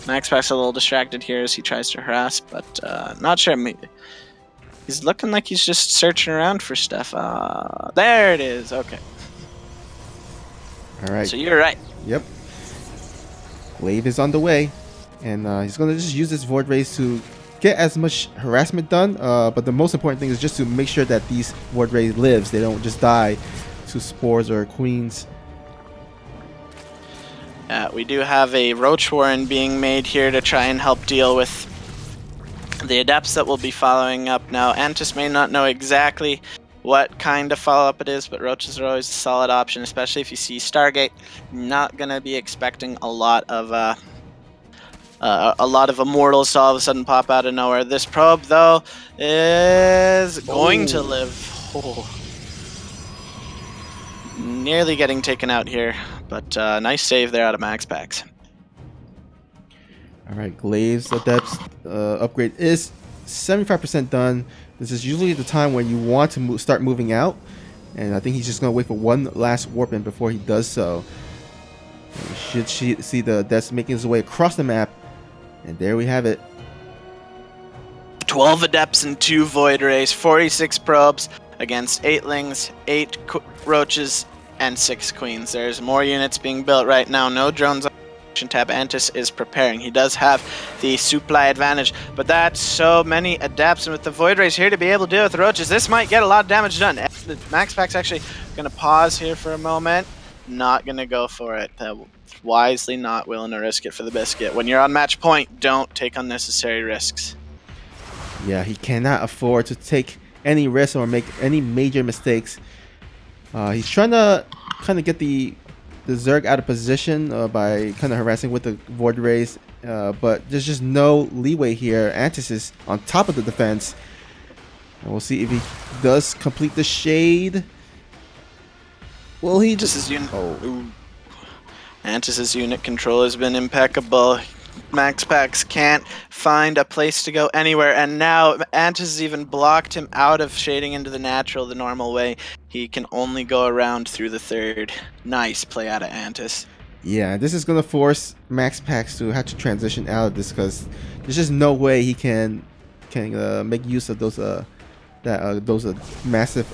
MaxPax a little distracted here as he tries to harass, but not sure. He's looking like he's just searching around for stuff. There it is. Okay. All right. So you're right. Yep. Glaive is on the way, and he's going to just use his Void Rays to get as much harassment done, but the most important thing is just to make sure that these Void Rays lives. They don't just die to spores or queens. We do have a Roach Warren being made here to try and help deal with the Adepts that will be following up. Now, Antis may not know exactly what kind of follow-up it is, but Roaches are always a solid option, especially if you see Stargate. Not going to be expecting a lot of Immortals to all of a sudden pop out of nowhere. This probe, though, is going to live. Oh. Nearly getting taken out here, but nice save there out of MaxPax. All right, Glaive's Adepts upgrade is 75% done. This is usually the time when you want to start moving out, and I think he's just going to wait for one last warp in before he does so. We should see the Adepts making his way across the map, and there we have it. 12 Adepts and 2 Void Rays, 46 probes against 8lings, 8 Roaches, and 6 Queens. There's more units being built right now. No drones on the tab. Antis is preparing. He does have the supply advantage, but that's so many Adepts, and with the Void Rays here to be able to deal with the Roaches, this might get a lot of damage done. The MaxPax actually going to pause here for a moment. Not going to go for it. Wisely not willing to risk it for the biscuit. When you're on match point, don't take unnecessary risks. Yeah, he cannot afford to take any risks or make any major mistakes. He's trying to kind of get the Zerg out of position by kind of harassing with the Void Rays, but there's just no leeway here. Antis is on top of the defense, and we'll see if he does complete the shade. Well, he just... Antis's unit control has been impeccable. MaxPax can't find a place to go anywhere, and now Antis has even blocked him out of shading into the natural the normal way. He can only go around through the third. Nice play out of Antis. Yeah, this is going to force MaxPax to have to transition out of this, because there's just no way he can make use of those massive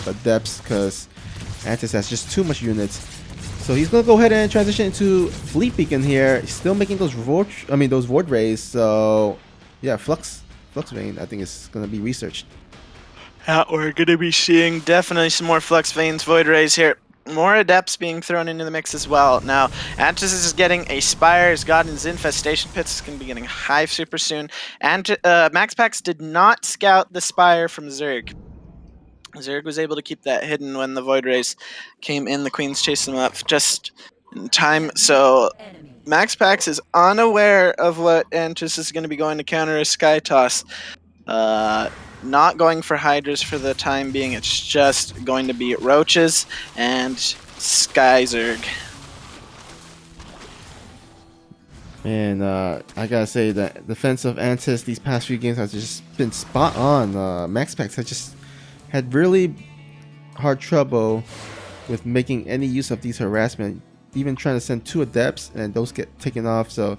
Adepts, because Antis has just too much units. So he's gonna go ahead and transition into Fleet Beacon here. He's still making those Void Rays. So yeah, Flux Vein I think is gonna be researched. Yeah, we're gonna be seeing definitely some more Flux Veins, Void Rays here. More Adepts being thrown into the mix as well. Now, Antis is getting a Spire. He's gotten his Infestation Pits. He's going to be getting Hive super soon. And MaxPax did not scout the Spire from Zerg. Zerg was able to keep that hidden when the Void Rays came in. The Queens chased them up just in time. So MaxPax is unaware of what Antis is going to be going to counter a Sky Toss. Not going for Hydras for the time being. It's just going to be Roaches and Sky Zerg. And I gotta say that defensive Antis these past few games has just been spot on. MaxPax has just had really hard trouble with making any use of these harassment. Even trying to send 2 adepts and those get taken off. So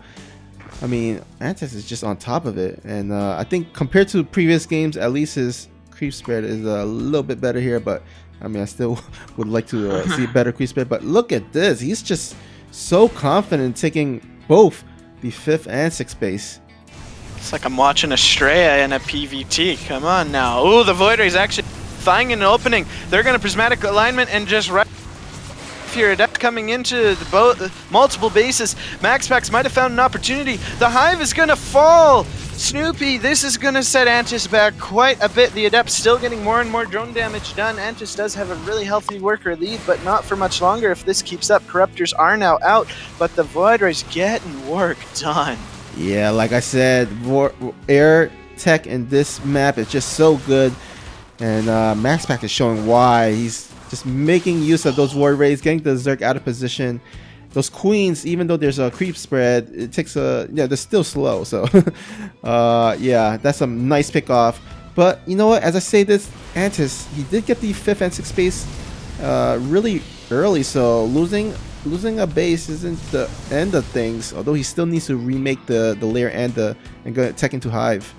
I mean, Antis is just on top of it. And I think compared to previous games, at least his creep spread is a little bit better here. But I mean, I still would like to see better creep spread. But look at this. He's just so confident taking both the 5th and 6th base. It's like I'm watching Estrella in a PVT. Come on now. Oh, the Void Rays actually finding an opening. They're going to prismatic alignment and just right here. Adept coming into the multiple bases. MaxPax might have found an opportunity. The Hive is going to fall. Snoopy, this is going to set Antis back quite a bit. The Adept still getting more and more drone damage done. Antis does have a really healthy worker lead, but not for much longer if this keeps up. Corruptors are now out, but the Void Rays getting work done. Yeah, like I said, air tech in this map is just so good. And MaxPax is showing why. He's just making use of those Void Rays, getting the Zerg out of position. Those Queens, even though there's a creep spread, it takes they're still slow. So, yeah, that's a nice pick off. But you know what? As I say this, Antis, he did get the 5th and 6th base really early. So losing a base isn't the end of things. Although he still needs to remake the lair and go tech into Hive.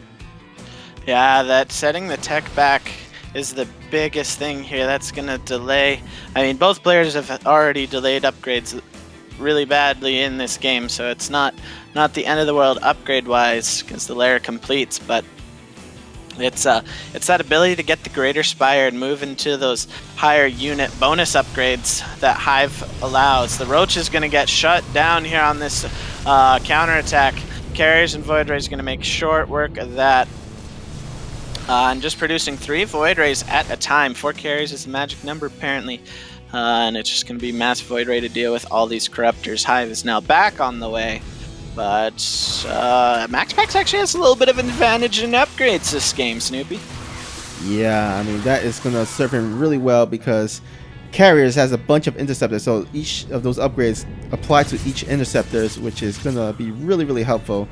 Yeah, that setting the tech back is the biggest thing here. That's gonna delay. I mean, both players have already delayed upgrades really badly in this game, so it's not the end of the world upgrade wise because the lair completes, but it's that ability to get the Greater Spire and move into those higher unit bonus upgrades that Hive allows. The Roach is going to get shut down here on this counterattack. Carriers and Void Rays going to make short work of that. And just producing 3 Void Rays at a time. 4 carriers is the magic number apparently. And it's just going to be massive Void Ray to deal with all these Corruptors. Hive is now back on the way. But MaxPax actually has a little bit of an advantage in upgrades this game, Snoopy. Yeah, I mean, that is going to serve him really well because Carriers has a bunch of interceptors. So each of those upgrades apply to each interceptors, which is going to be really, really helpful.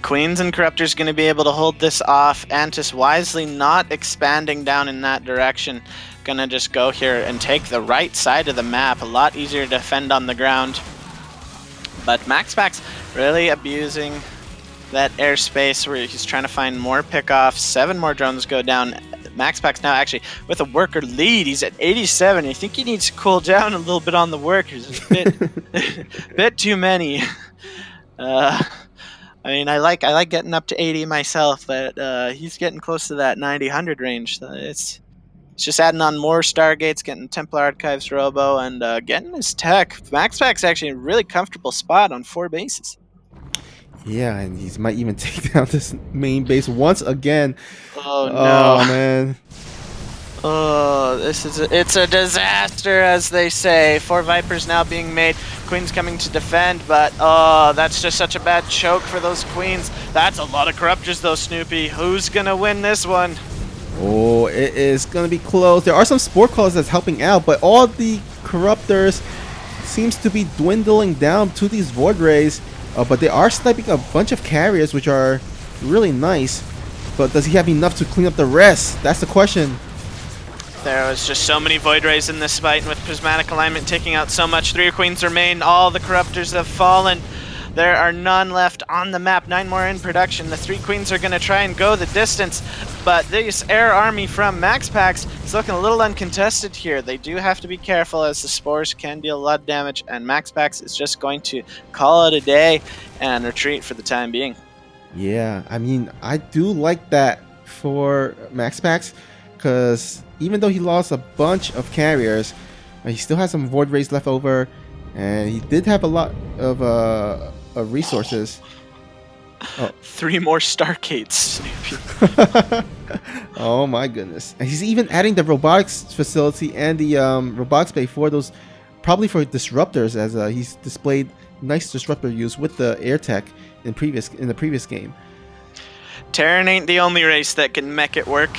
Queens and Corruptors going to be able to hold this off. Antis wisely not expanding down in that direction. Going to just go here and take the right side of the map. A lot easier to defend on the ground. But MaxPax really abusing that airspace where he's trying to find more pickoffs. 7 more drones go down. MaxPax now actually with a worker lead. He's at 87. I think he needs to cool down a little bit on the workers. There's a bit too many. I mean, I like getting up to 80 myself, but he's getting close to that 90-100 range. So it's just adding on more Stargates, getting Templar Archives Robo, and getting his tech. MaxPax actually in a really comfortable spot on 4 bases. Yeah, and he might even take down this main base once again. Oh no, oh man. Oh, it's a disaster, as they say. 4 Vipers now being made. Queens coming to defend, but oh, that's just such a bad choke for those Queens. That's a lot of Corruptors though, Snoopy. Who's gonna win this one? Oh, it is gonna be close. There are some Spore Callers that's helping out, but all the Corruptors seems to be dwindling down to these Void Rays. But they are sniping a bunch of Carriers, which are really nice. But does he have enough to clean up the rest? That's the question. There was just so many Void Rays in this fight, and with Prismatic Alignment taking out so much, 3 Queens remain. All the Corruptors have fallen. There are none left on the map. 9 more in production. The 3 Queens are going to try and go the distance, but this air army from MaxPax is looking a little uncontested here. They do have to be careful as the spores can deal a lot of damage, and MaxPax is just going to call it a day and retreat for the time being. Yeah, I mean, I do like that for MaxPax, because even though he lost a bunch of Carriers, he still has some Void Rays left over, and he did have a lot of resources. Oh. 3 more Stargates, Snoopy. Oh my goodness. And he's even adding the robotics facility and the robotics bay for those, probably for disruptors, as he's displayed nice disruptor use with the air tech in the previous game. Terran ain't the only race that can mech it work.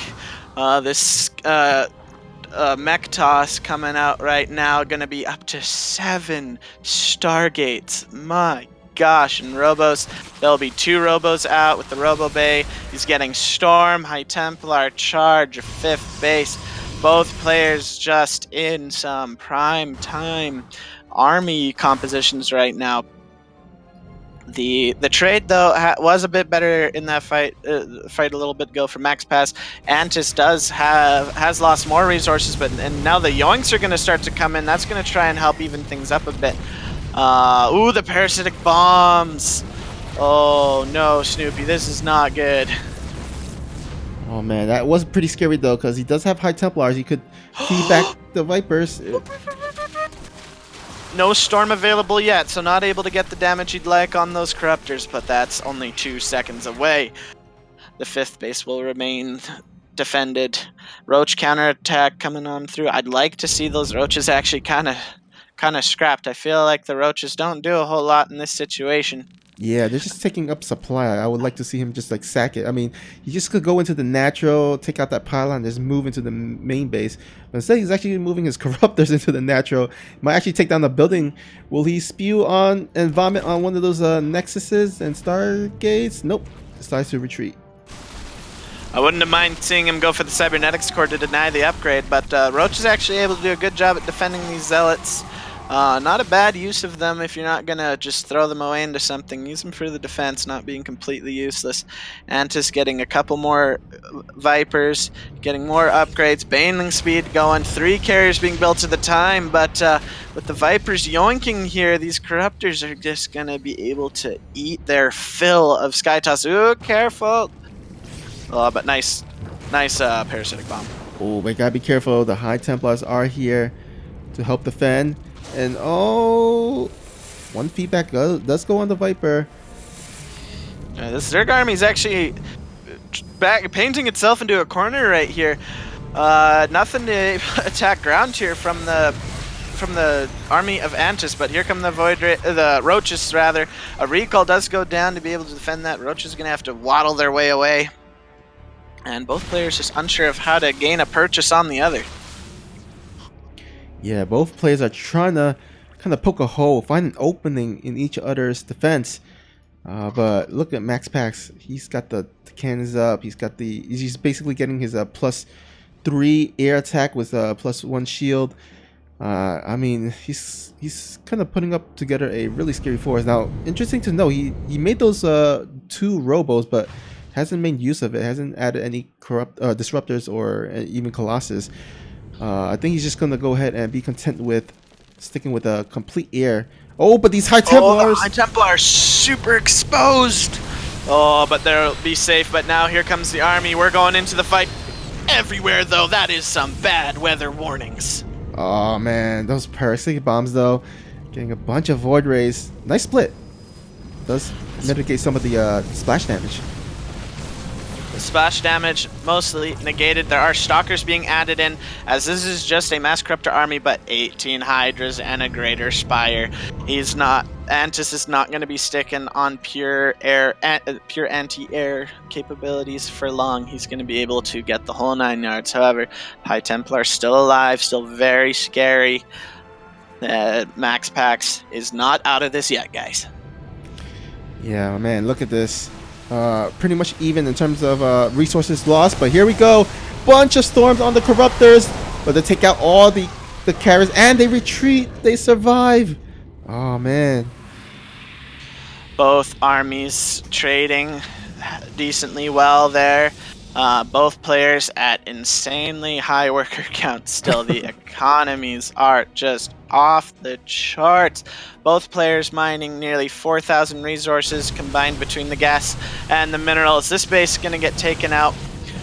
This mech toss coming out right now, gonna be up to 7 Stargates. My gosh, and Robos, there'll be 2 Robos out with the Robo Bay. He's getting Storm, High Templar, Charge, 5th base. Both players just in some prime time army compositions right now. The trade though was a bit better in that fight a little bit ago for MaxPax. Antis has lost more resources, and now the Yoinks are going to start to come in. That's going to try and help even things up a bit. Ooh, the parasitic bombs. Oh no, Snoopy, this is not good. Oh man, that was pretty scary though, because he does have High Templars. He could feed back the Vipers. No Storm available yet, so not able to get the damage he'd like on those Corruptors, but that's only 2 seconds away. The 5th base will remain defended. Roach counterattack coming on through. I'd like to see those Roaches actually kind of scrapped. I feel like the Roaches don't do a whole lot in this situation. Yeah, they're just taking up supply. I would like to see him just like sack it. I mean, he just could go into the natural, take out that pylon, and just move into the main base. But instead, he's actually moving his Corruptors into the natural. Might actually take down the building. Will he spew on and vomit on one of those Nexuses and Stargates? Nope. Decides to retreat. I wouldn't have mind seeing him go for the Cybernetics Core to deny the upgrade, but Roach is actually able to do a good job at defending these Zealots. Not a bad use of them if you're not going to just throw them away into something. Use them for the defense, not being completely useless. Antis getting a couple more Vipers, getting more upgrades. Baneling speed going. 3 carriers being built at the time, but with the Vipers yoinking here, these Corruptors are just going to be able to eat their fill of Sky Toss. Ooh, careful! Oh, but nice Parasitic Bomb. Oh, we gotta be careful. The High Templars are here to help defend. And oh, one feedback does go on the Viper. This Zerg army is actually painting itself into a corner right here. Nothing to attack ground here from the army of Antis, but here come the Roaches rather. A recall does go down to be able to defend that. Roach is going to have to waddle their way away. And both players just unsure of how to gain a purchase on the other. Yeah, both players are trying to kind of poke a hole, find an opening in each other's defense. But look at MaxPax. He's got the cannons up. He's basically getting his +3 air attack with a +1 shield. I mean, he's kind of putting up together a really scary force. Now, interesting to know, he made those 2 Robos, but hasn't made use of it. Hasn't added any disruptors or even Colossus. I think he's just gonna go ahead and be content with sticking with a complete air. Oh, but these High Templars! Oh, the High Templar super exposed! Oh, but they'll be safe. But now here comes the army. We're going into the fight. Everywhere, though, that is some bad weather warnings. Oh man, those parasitic bombs though, getting a bunch of void rays. Nice split. Does mitigate some of the splash damage. The splash damage mostly negated. There are Stalkers being added in, as this is just a Mass Corruptor army, but 18 Hydras and a Greater Spire. Antis is not going to be sticking on pure anti-air capabilities for long. He's going to be able to get the whole 9 yards. However, High Templar still alive, still very scary. MaxPax is not out of this yet, guys. Yeah, man, look at this. Pretty much even in terms of resources lost, but here we go. Bunch of storms on the Corruptors, but they take out all the carriers and they retreat. They survive. Oh man. Both armies trading decently well there. Both players at insanely high worker counts still. The economies are just off the charts. Both players mining nearly 4,000 resources combined between the gas and the minerals. This base is going to get taken out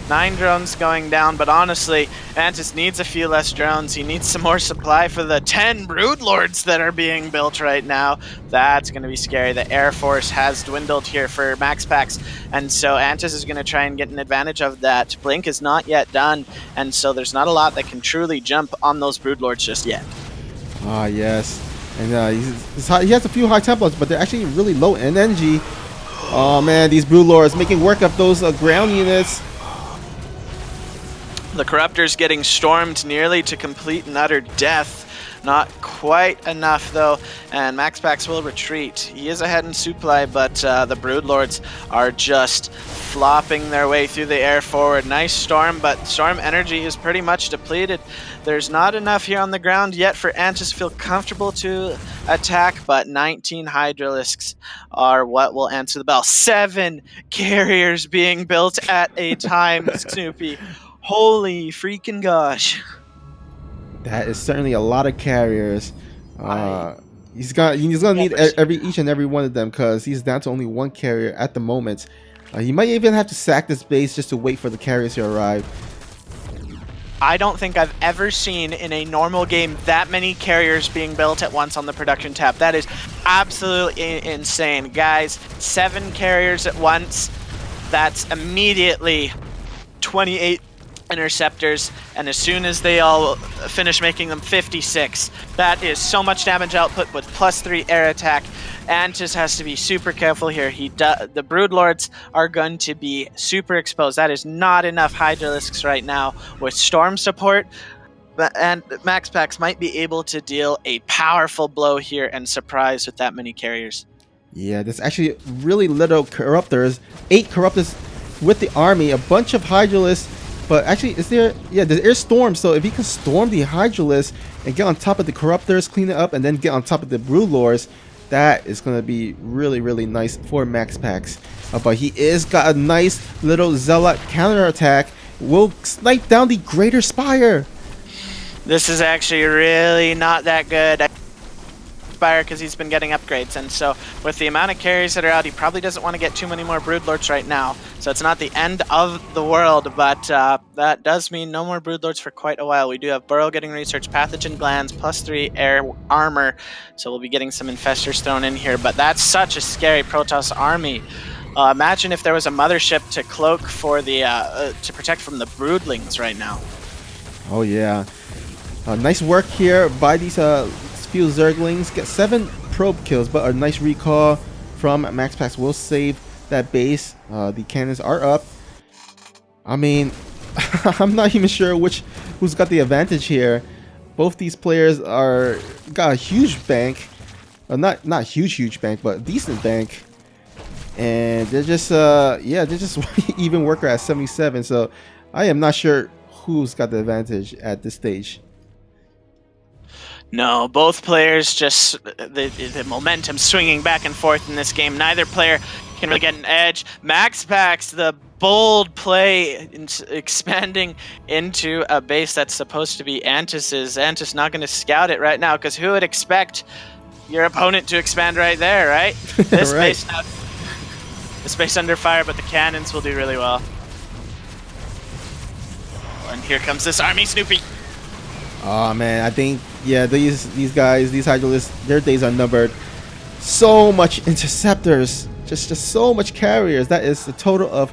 9 drones going down, but honestly, Antis needs a few less drones. He needs some more supply for the 10 Broodlords that are being built right now. That's going to be scary. The Air Force has dwindled here for MaxPax, and so Antis is going to try and get an advantage of that. Blink is not yet done, and so there's not a lot that can truly jump on those Broodlords just yet. Ah, yes. And he has a few high Templars, but they're actually really low in energy. Oh man, these Broodlords making work of those ground units. The Corruptor's getting stormed nearly to complete and utter death. Not quite enough though, and MaxPax will retreat. He is ahead in supply, but the Broodlords are just flopping their way through the air forward. Nice storm, but storm energy is pretty much depleted. There's not enough here on the ground yet for Antis to feel comfortable to attack, but 19 Hydralisks are what will answer the bell. 7 carriers being built at a time, Snoopy. Holy freaking gosh. That is certainly a lot of carriers. He's gonna need each and every one of them because he's down to only 1 carrier at the moment. He might even have to sack this base just to wait for the carriers to arrive. I don't think I've ever seen in a normal game that many carriers being built at once on the production tab. That is absolutely insane. Guys, 7 carriers at once. That's immediately 28 interceptors, and as soon as they all finish making them, 56. That is so much damage output with +3 air attack. Antis has to be super careful here. The Broodlords are going to be super exposed. That is not enough Hydralisks right now with storm support, and MaxPax might be able to deal a powerful blow here and surprise with that many carriers. Yeah, there's actually really little Corruptors. 8 Corruptors with the army, a bunch of Hydralisks. But actually, there's air storm, so if he can storm the Hydralisk and get on top of the Corruptors, clean it up, and then get on top of the Broodlords, that is going to be really, really nice for MaxPax. But he is got a nice little Zealot counterattack. Will snipe down the Greater Spire. This is actually really not that good. Because he's been getting upgrades, and so with the amount of carries that are out, he probably doesn't want to get too many more Broodlords right now. So it's not the end of the world, but that does mean no more Broodlords for quite a while. We do have Burrow getting research, Pathogen Glands, +3 air armor, so we'll be getting some Infestors thrown in here, but that's such a scary Protoss army. Imagine if there was a mothership to cloak for the to protect from the Broodlings right now. Oh yeah, nice work here by these few Zerglings. Get 7 probe kills, but a nice recall from MaxPax will save that base. The cannons are up. I mean, I'm not even sure who's got the advantage here. Both these players got a huge bank. Not huge bank, but a decent bank. And they're just even worker at 77. So I am not sure who's got the advantage at this stage. No, both players just the momentum swinging back and forth in this game. Neither player can really get an edge. MaxPax, the bold play expanding into a base that's supposed to be Antis's. Antis not going to scout it right now, because who would expect your opponent to expand right there, right? This right. Base under fire, but the cannons will do really well. And here comes this army, Snoopy. Oh man, I think these guys, these Hydralisks, their days are numbered. So much interceptors, just so much carriers. That is a total of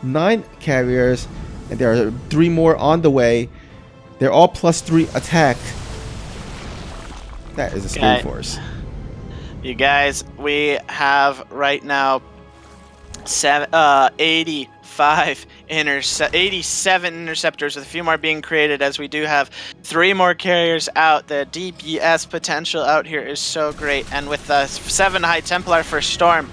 9 carriers, and there are 3 more on the way. They're all +3 attack. That is a scary force. You guys, we have right now 87 interceptors, with a few more being created, as we do have 3 more carriers out. The DPS potential out here is so great, and with 7 High Templar for Storm,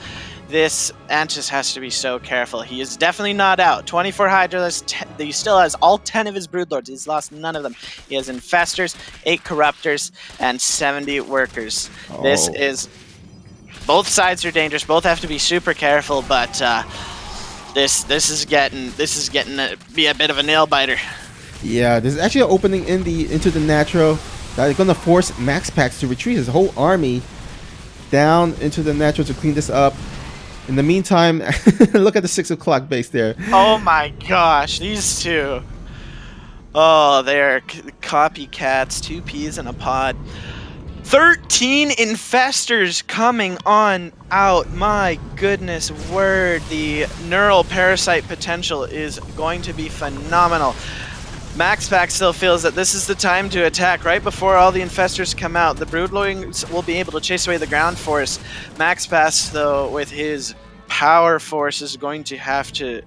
this Antis has to be so careful. He is definitely not out. 24 Hydralisks, he still has all 10 of his Broodlords. He's lost none of them. He has Infestors, 8 Corruptors, and 70 Workers. Oh. This is... Both sides are dangerous. Both have to be super careful, but this is getting to be a bit of a nail biter. Yeah, there's actually an opening into the natural that is going to force MaxPax to retreat his whole army down into the natural to clean this up. In the meantime, look at the 6 o'clock base there. Oh my gosh, these two. Oh, they're copycats. 2 peas in a pod. 13 infestors coming on out. My goodness word. The neural parasite potential is going to be phenomenal. MaxPax still feels that this is the time to attack right before all the infestors come out. The broodlings will be able to chase away the ground force. MaxPax, though, with his power force, is going to have to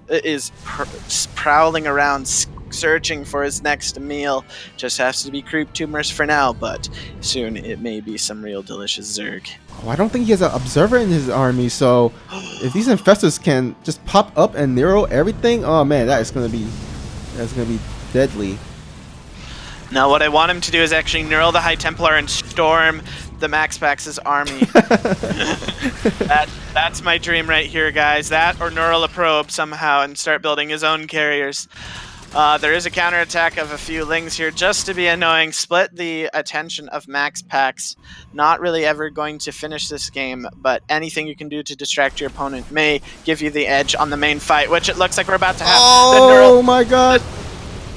prowling around, searching for his next meal. Just has to be creep tumors for now, but soon it may be some real delicious Zerg. Oh, I don't think he has an observer in his army, so if these infestors can just pop up and narrow everything, oh man, that's gonna be deadly. Now what I want him to do is actually neural the High Templar and storm the MaxPax's army. That's my dream right here, guys. That or neural a probe somehow and start building his own carriers. There is a counterattack of a few Lings here just to be annoying. Split the attention of MaxPax. Not really ever going to finish this game, but anything you can do to distract your opponent may give you the edge on the main fight, which it looks like we're about to have. Oh my god!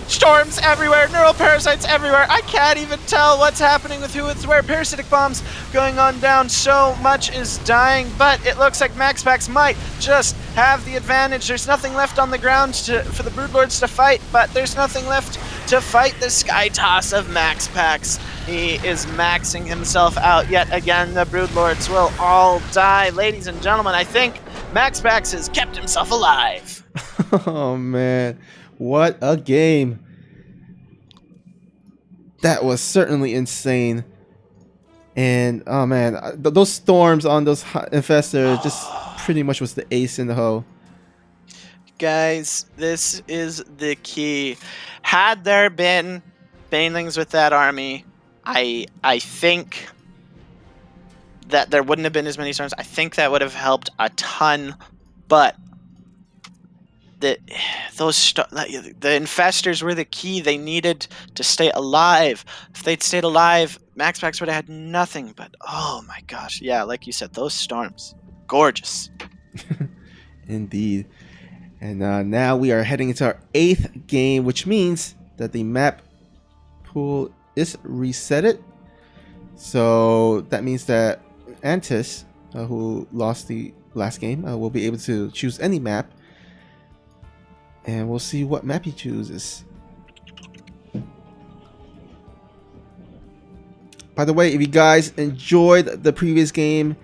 Storms everywhere, neural parasites everywhere. I can't even tell what's happening with who it's where. Parasitic bombs going on down. So much is dying, but it looks like MaxPax might just have the advantage. There's nothing left on the ground for the Broodlords to fight, but there's nothing left to fight the Sky Toss of MaxPax. He is maxing himself out yet again. The Broodlords will all die. Ladies and gentlemen, I think MaxPax has kept himself alive. Oh man. What a game. That was certainly insane. And oh man, those storms on those infestors just pretty much was the ace in the hole. Guys, this is the key. Had there been banelings with that army, I think that there wouldn't have been as many storms. I think that would have helped a ton, but the infestors were the key. They needed to stay alive. If they'd stayed alive, MaxPax would have had nothing. But oh my gosh, yeah, like you said, those storms, gorgeous. Indeed. And now we are heading into our 8th game, which means that the map pool is resetted. So that means that Antis, who lost the last game, will be able to choose any map. And we'll see what map he chooses. By the way, if you guys enjoyed the previous game,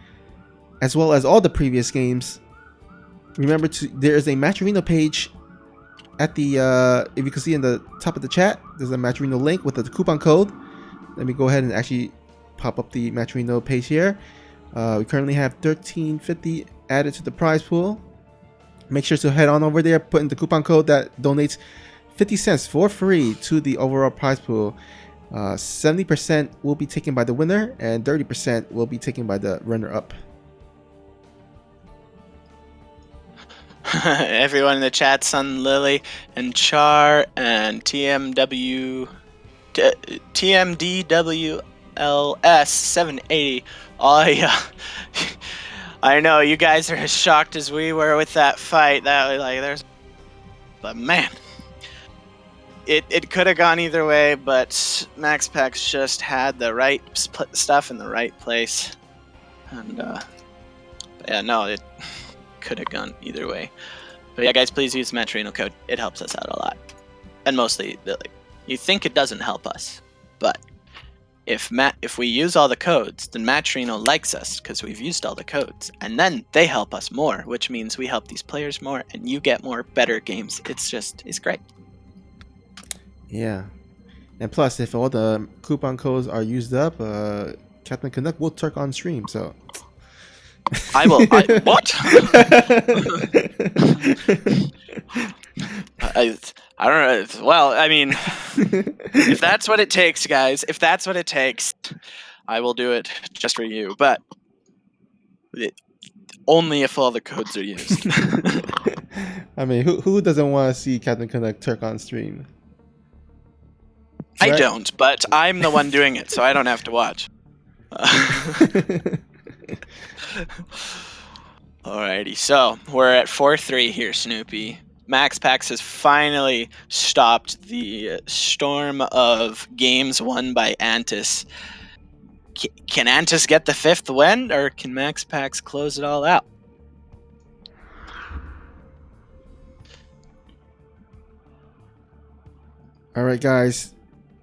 as well as all the previous games, remember there is a Matcherino page at the, if you can see in the top of the chat, there's a Matcherino link with the coupon code. Let me go ahead and actually pop up the Matcherino page here. We currently have $13.50 added to the prize pool. Make sure to head on over there, put in the coupon code that donates 50 cents for free to the overall prize pool. 70% will be taken by the winner and 30% will be taken by the runner-up. Everyone in the chat, Sun Lily and Char and TMDWLS 780. Oh yeah. I know you guys are as shocked as we were with that fight. But man, it could have gone either way. But MaxPax just had the right stuff in the right place, and yeah, no, it could have gone either way. But yeah, guys, please use the Matcherino code. It helps us out a lot, and mostly, you think it doesn't help us, but if we use all the codes, then Matcherino likes us because we've used all the codes, and then they help us more, which means we help these players more, and you get more better games. It's great. Yeah, and plus, if all the coupon codes are used up, Captain Canuck will Turk on stream. So I will. What? I don't know. Well, I mean, if that's what it takes, guys, if that's what it takes, I will do it just for you. But only if all the codes are used. I mean, who doesn't want to see Captain Canuck Turk on stream? Right? I don't, but I'm the one doing it, so I don't have to watch. Alrighty, so we're at 4-3 here, Snoopy. MaxPax has finally stopped the storm of games won by Antis. Can Antis get the 5th win, or can MaxPax close it all out? All right, guys,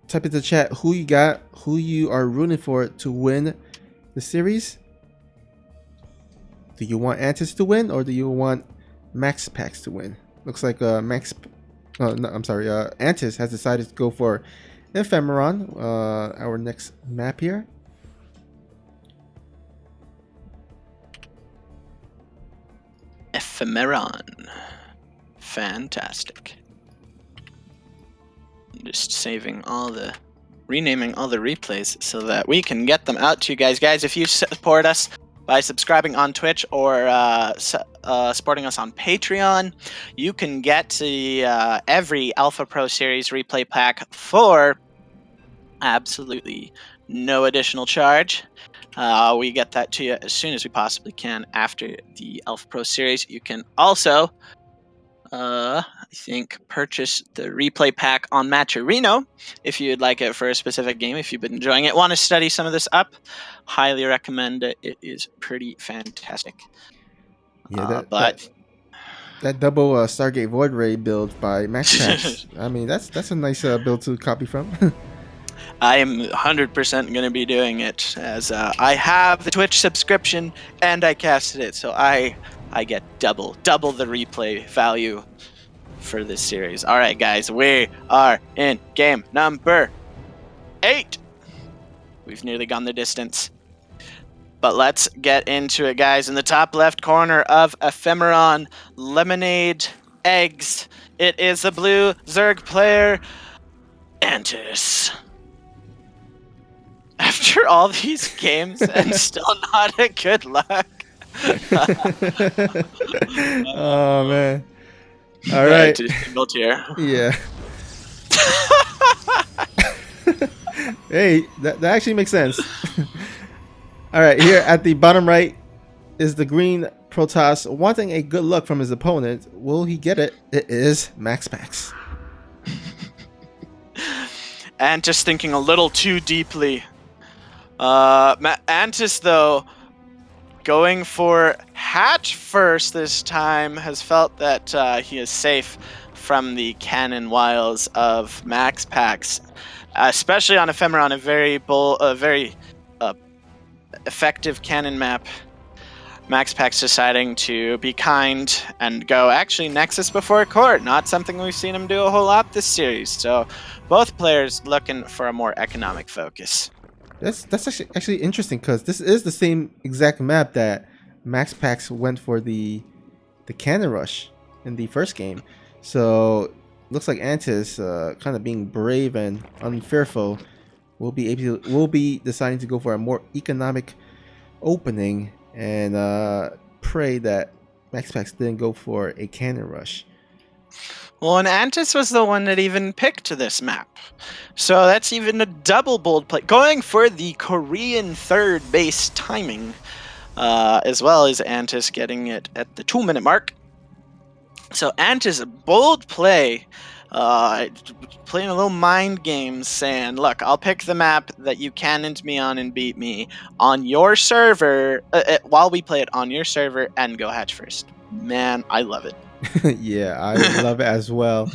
type in the chat who you got, who you are rooting for to win the series. Do you want Antis to win, or do you want MaxPax to win? Looks like Antis has decided to go for Ephemeron, our next map here. Ephemeron. Fantastic. Just saving renaming all the replays so that we can get them out to you guys. Guys, if you support us by subscribing on Twitch or supporting us on Patreon, you can get the every Alpha Pro Series replay pack for absolutely no additional charge. We get that to you as soon as we possibly can after the Alpha Pro Series. You can also I think purchase the replay pack on Matcherino if you'd like it for a specific game. If you've been enjoying it, want to study some of this up, highly recommend it. It is pretty fantastic. Yeah, that double Stargate Void Ray build by MaxPax. I mean, that's a nice build to copy from. I am 100% going to be doing it, as I have the Twitch subscription and I casted it, so I get double the replay value for this series. All right, guys, we are in game number 8. We've nearly gone the distance. But let's get into it, guys. In the top left corner of Ephemeron, Lemonade Eggs, it is the blue Zerg player, Antis. After all these games and still not a good luck. Oh man! All right. Single tier. Yeah. Hey, that actually makes sense. All right, here at the bottom right is the green Protoss wanting a good luck from his opponent. Will he get it? It is MaxPax. And just thinking a little too deeply. Antis, though, going for hatch first this time, has felt that he is safe from the cannon wiles of MaxPax, especially on Ephemeron, a very effective cannon map. MaxPax deciding to be kind and go actually Nexus before Court, not something we've seen him do a whole lot this series. So both players looking for a more economic focus. That's actually interesting, because this is the same exact map that MaxPax went for the cannon rush in the first game. So looks like Antis, kind of being brave and unfearful, will be deciding to go for a more economic opening and pray that MaxPax didn't go for a cannon rush. Well, and Antis was the one that even picked this map. So that's even a double bold play. Going for the Korean third base timing, as well as Antis getting it at the 2-minute mark. So Antis, a bold play, playing a little mind game, saying, look, I'll pick the map that you cannoned me on and beat me on your server, while we play it on your server, and go hatch first. Man, I love it. Yeah, I love it as well.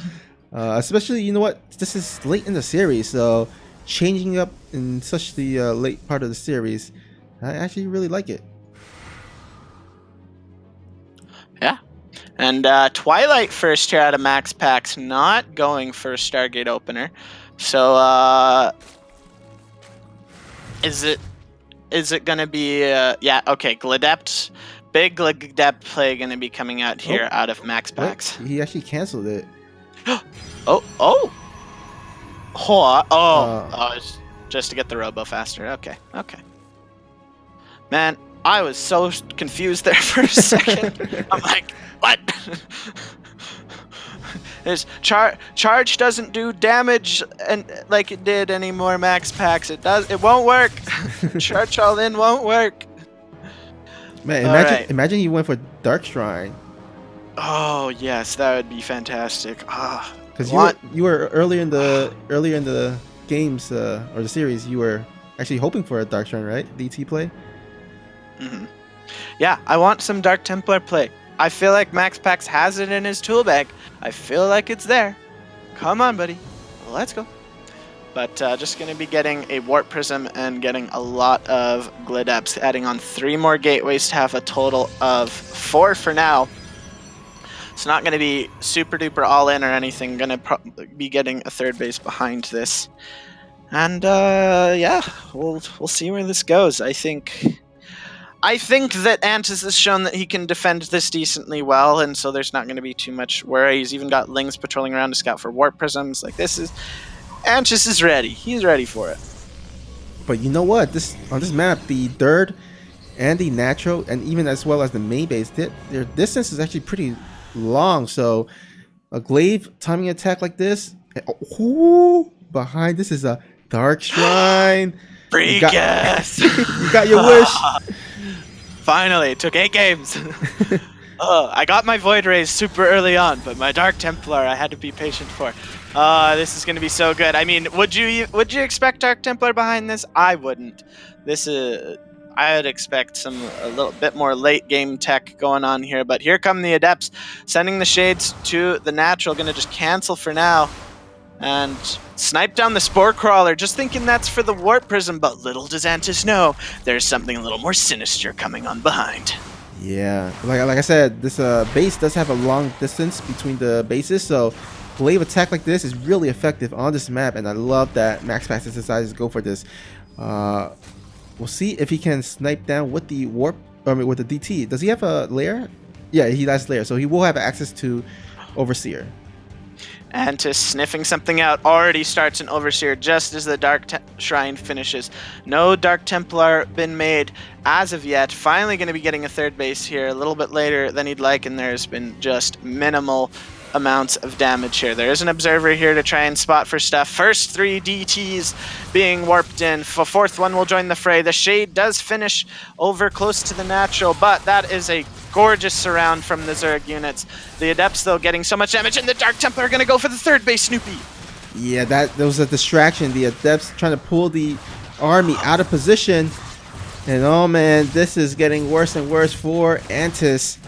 Especially, you know what? This is late in the series, so changing up in such the late part of the series, I actually really like it. Yeah. And Twilight first here out of MaxPax, not going for a Stargate opener. So is it going to be yeah, okay, Gladept. Big Gladept play going to be coming out here out of MaxPax. What? He actually canceled it. It's just to get the robo faster. Okay. Man, I was so confused there for a second. I'm like, what? His charge doesn't do damage and like it did anymore. MaxPax, it won't work. Charge all in won't work. Man, All imagine right. imagine he went for Dark Shrine. Oh yes, that would be fantastic. Because Want you were earlier in the games or the series, you were actually hoping for a Dark Shrine, right? DT play. mhm. Yeah, I want some Dark Templar play. I feel like MaxPax has it in his tool bag. I feel like it's there. Come on, buddy. Let's go. But just going to be getting a Warp Prism and getting a lot of Glideps, adding on 3 more gateways to have a total of 4 for now. It's not going to be super duper all in or anything. Going to be getting a third base behind this. And yeah, we'll see where this goes. I think that Antis has shown that he can defend this decently well, and so there's not going to be too much worry. He's even got Lings patrolling around to scout for Warp Prisms. Like, Antis is ready. He's ready for it. But you know what? On this map, the third and the natural, and even as well as the main base, their distance is actually pretty long. So a glaive timing attack like this, behind this is a Dark Shrine. You got your wish. Finally, it took 8 games. I got my Void Rays super early on, but my Dark Templar I had to be patient for. This is going to be so good. I mean, would you expect Dark Templar behind this? I wouldn't. I would expect a little bit more late game tech going on here, but here come the Adepts, sending the Shades to the natural. Going to just cancel for now. And snipe down the Spore Crawler, just thinking that's for the Warp Prism, but little does Antis know, there's something a little more sinister coming on behind. Yeah, like I said, this base does have a long distance between the bases, so glaive attack like this is really effective on this map, and I love that MaxPax has decided to go for this. We'll see if he can snipe down with the with the DT. Does he have a lair? Yeah, he has lair, so he will have access to Overseer. Antis sniffing something out, already starts an Overseer just as the Dark Shrine finishes. No Dark Templar been made as of yet. Finally going to be getting a third base here a little bit later than he'd like, and there's been just minimal amounts of damage here. There is an Observer here to try and spot for stuff. First 3 DTs being warped in. Fourth one will join the fray. The Shade does finish over close to the natural, but that is a gorgeous surround from the Zerg units. The Adepts, though, getting so much damage, and the Dark Templar are going to go for the third base, Snoopy. Yeah, that was a distraction. The Adepts trying to pull the army out of position. And oh man, this is getting worse and worse for Antis.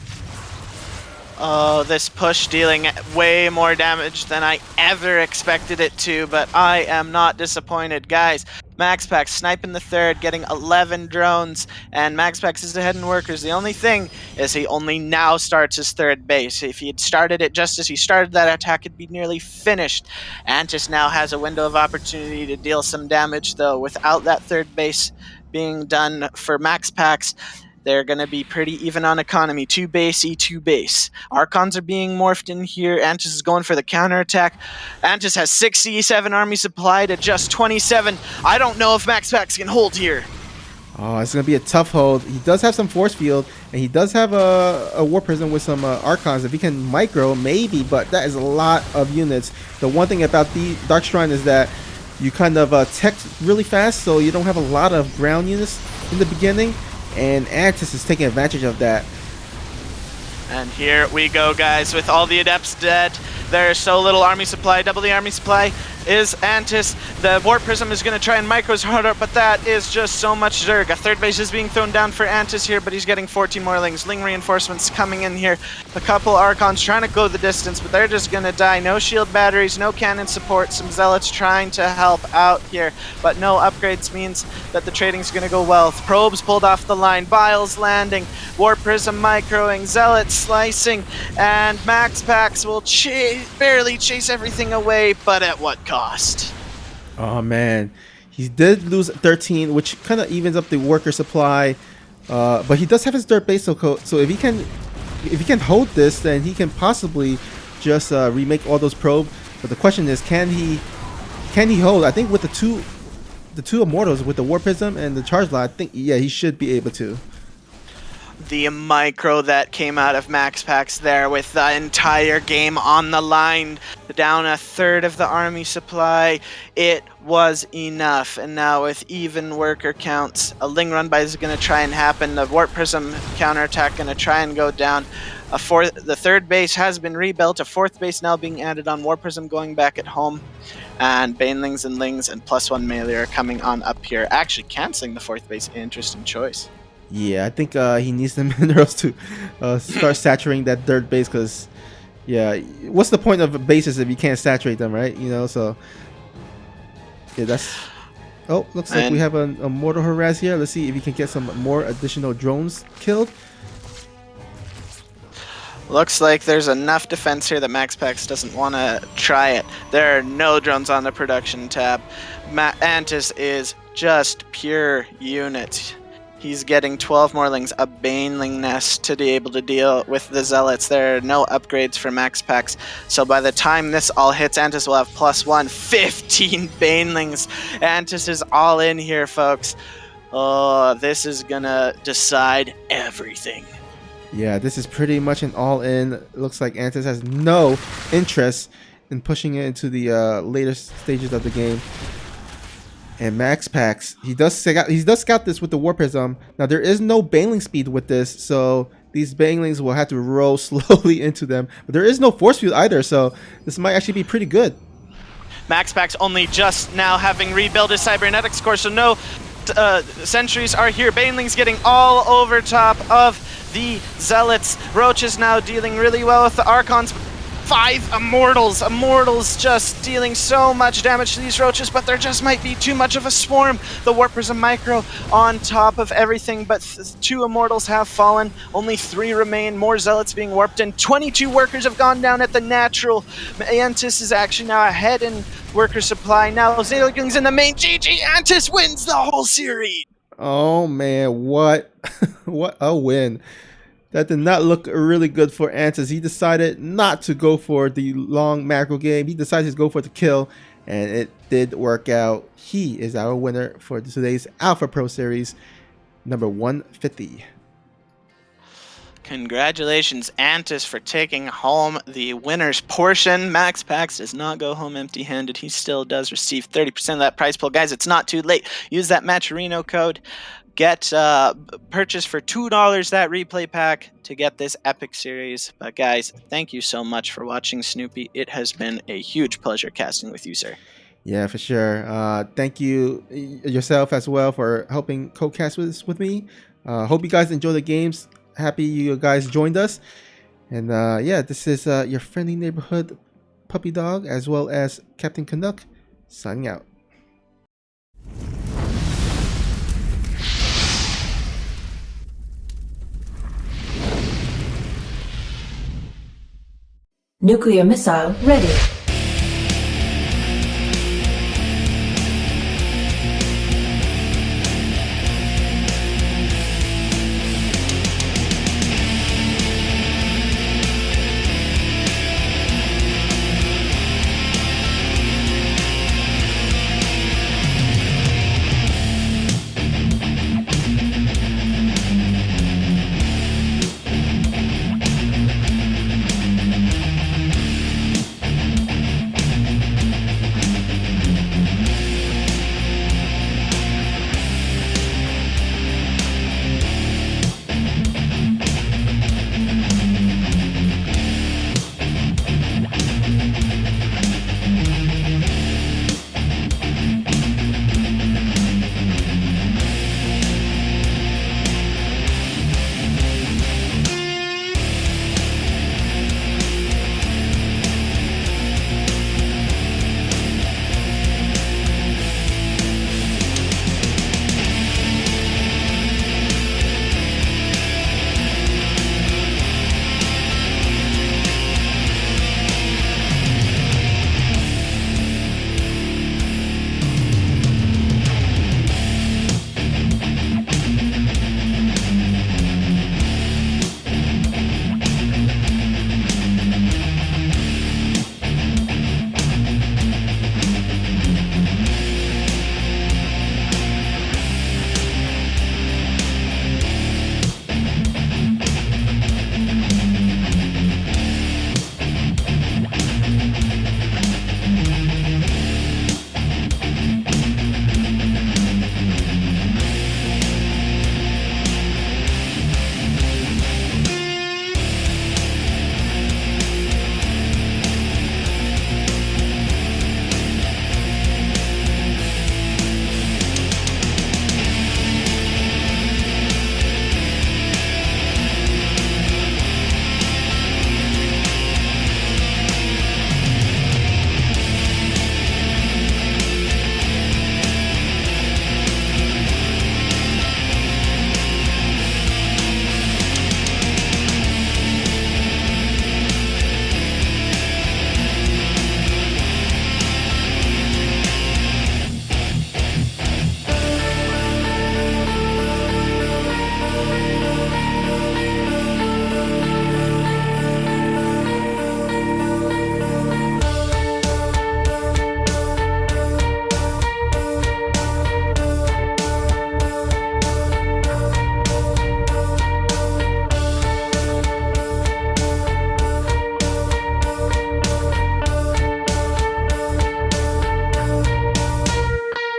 Oh, this push dealing way more damage than I ever expected it to, but I am not disappointed, guys. MaxPax sniping the third, getting 11 drones, and MaxPax is ahead in workers. The only thing is he only now starts his third base. If he had started it just as he started that attack, it'd be nearly finished. Antis now has a window of opportunity to deal some damage, though. Without that third base being done for MaxPax, they're going to be pretty even on economy. 2 base, E2 base. Archons are being morphed in here. Antis is going for the counterattack. Antis has 67 army supply to just 27. I don't know if MaxPax can hold here. Oh, it's going to be a tough hold. He does have some force field, and he does have a War Prism with some Archons. If he can micro, maybe, but that is a lot of units. The one thing about the Dark Shrine is that you kind of tech really fast, so you don't have a lot of ground units in the beginning. And Antis is taking advantage of that. And here we go, guys, with all the Adepts dead. There's so little army supply. Double the army supply is Antis. The Warp Prism is going to try and micro his harder, but that is just so much Zerg. A third base is being thrown down for Antis here, but he's getting 14 more Lings. Ling reinforcements coming in here. A couple Archons trying to go the distance, but they're just going to die. No shield batteries, no cannon support. Some Zealots trying to help out here, but no upgrades means that the trading's going to go well. Probes pulled off the line. Biles landing. Warp Prism microing. Zealots slicing. And MaxPax will barely chase everything away, but at what cost? Oh man, he did lose 13, which kind of evens up the worker supply, but he does have his third base, so if he can hold this, then he can possibly just remake all those probes. But the question is, can he hold? I think with the two immortals, with the War Prism and the Charge Lot, I think, yeah, he should be able to. the micro that came out of MaxPax there with the entire game on the line, down a third of the army supply. It was enough, and now with even worker counts, a Ling run by is going to try and happen. The Warp Prism counterattack going to try and go down. The third base has been rebuilt, a fourth base now being added on, Warp Prism going back at home, and Banelings and Lings and +1 melee are coming on up here, actually canceling the fourth base. Interesting choice. Yeah, I think he needs the minerals to start saturating that third base, because yeah, what's the point of bases if you can't saturate them, right? You know, so yeah, that's... Oh, looks like we have a mortal harass here. Let's see if we can get some more additional drones killed. Looks like there's enough defense here that MaxPax doesn't want to try it. There are no drones on the production tab. Antis is just pure units. He's getting 12 more Lings, a Baneling nest to be able to deal with the Zealots. There are no upgrades for MaxPax. So by the time this all hits, Antis will have +1, 15 Banelings. Antis is all in here, folks. Oh, this is gonna decide everything. Yeah, this is pretty much an all-in. Looks like Antis has no interest in pushing it into the later stages of the game. And MaxPax, he does scout this with the Warp Prism. Now there is no Baneling speed with this, so these Banelings will have to roll slowly into them. But there is no force field either, so this might actually be pretty good. MaxPax only just now having rebuilt his cybernetics core, so no sentries are here. Banelings getting all over top of the Zealots. Roach is now dealing really well with the Archons. 5 Immortals. Immortals just dealing so much damage to these Roaches, but there just might be too much of a swarm. The Warp Prism micro on top of everything, but 2 Immortals have fallen. Only 3 remain. More Zealots being warped in. 22 workers have gone down at the natural. Antis is actually now ahead in worker supply. Now Zalagung's in the main. GG! Antis wins the whole series! Oh man, what what a win. That did not look really good for Antis. He decided not to go for the long macro game. He decided to go for the kill, and it did work out. He is our winner for today's Alpha Pro Series, number 150. Congratulations, Antis, for taking home the winner's portion. MaxPax does not go home empty-handed. He still does receive 30% of that prize pool. Guys, it's not too late. Use that Matcherino code. Get purchase for $2 that replay pack to get this epic series. But guys, thank you so much for watching, Snoopy. It has been a huge pleasure casting with you, sir. Yeah, for sure. Thank you yourself as well for helping co-cast with me. Hope you guys enjoy the games. Happy you guys joined us. And yeah, this is your friendly neighborhood puppy dog, as well as Captain Canuck, signing out. Nuclear missile ready.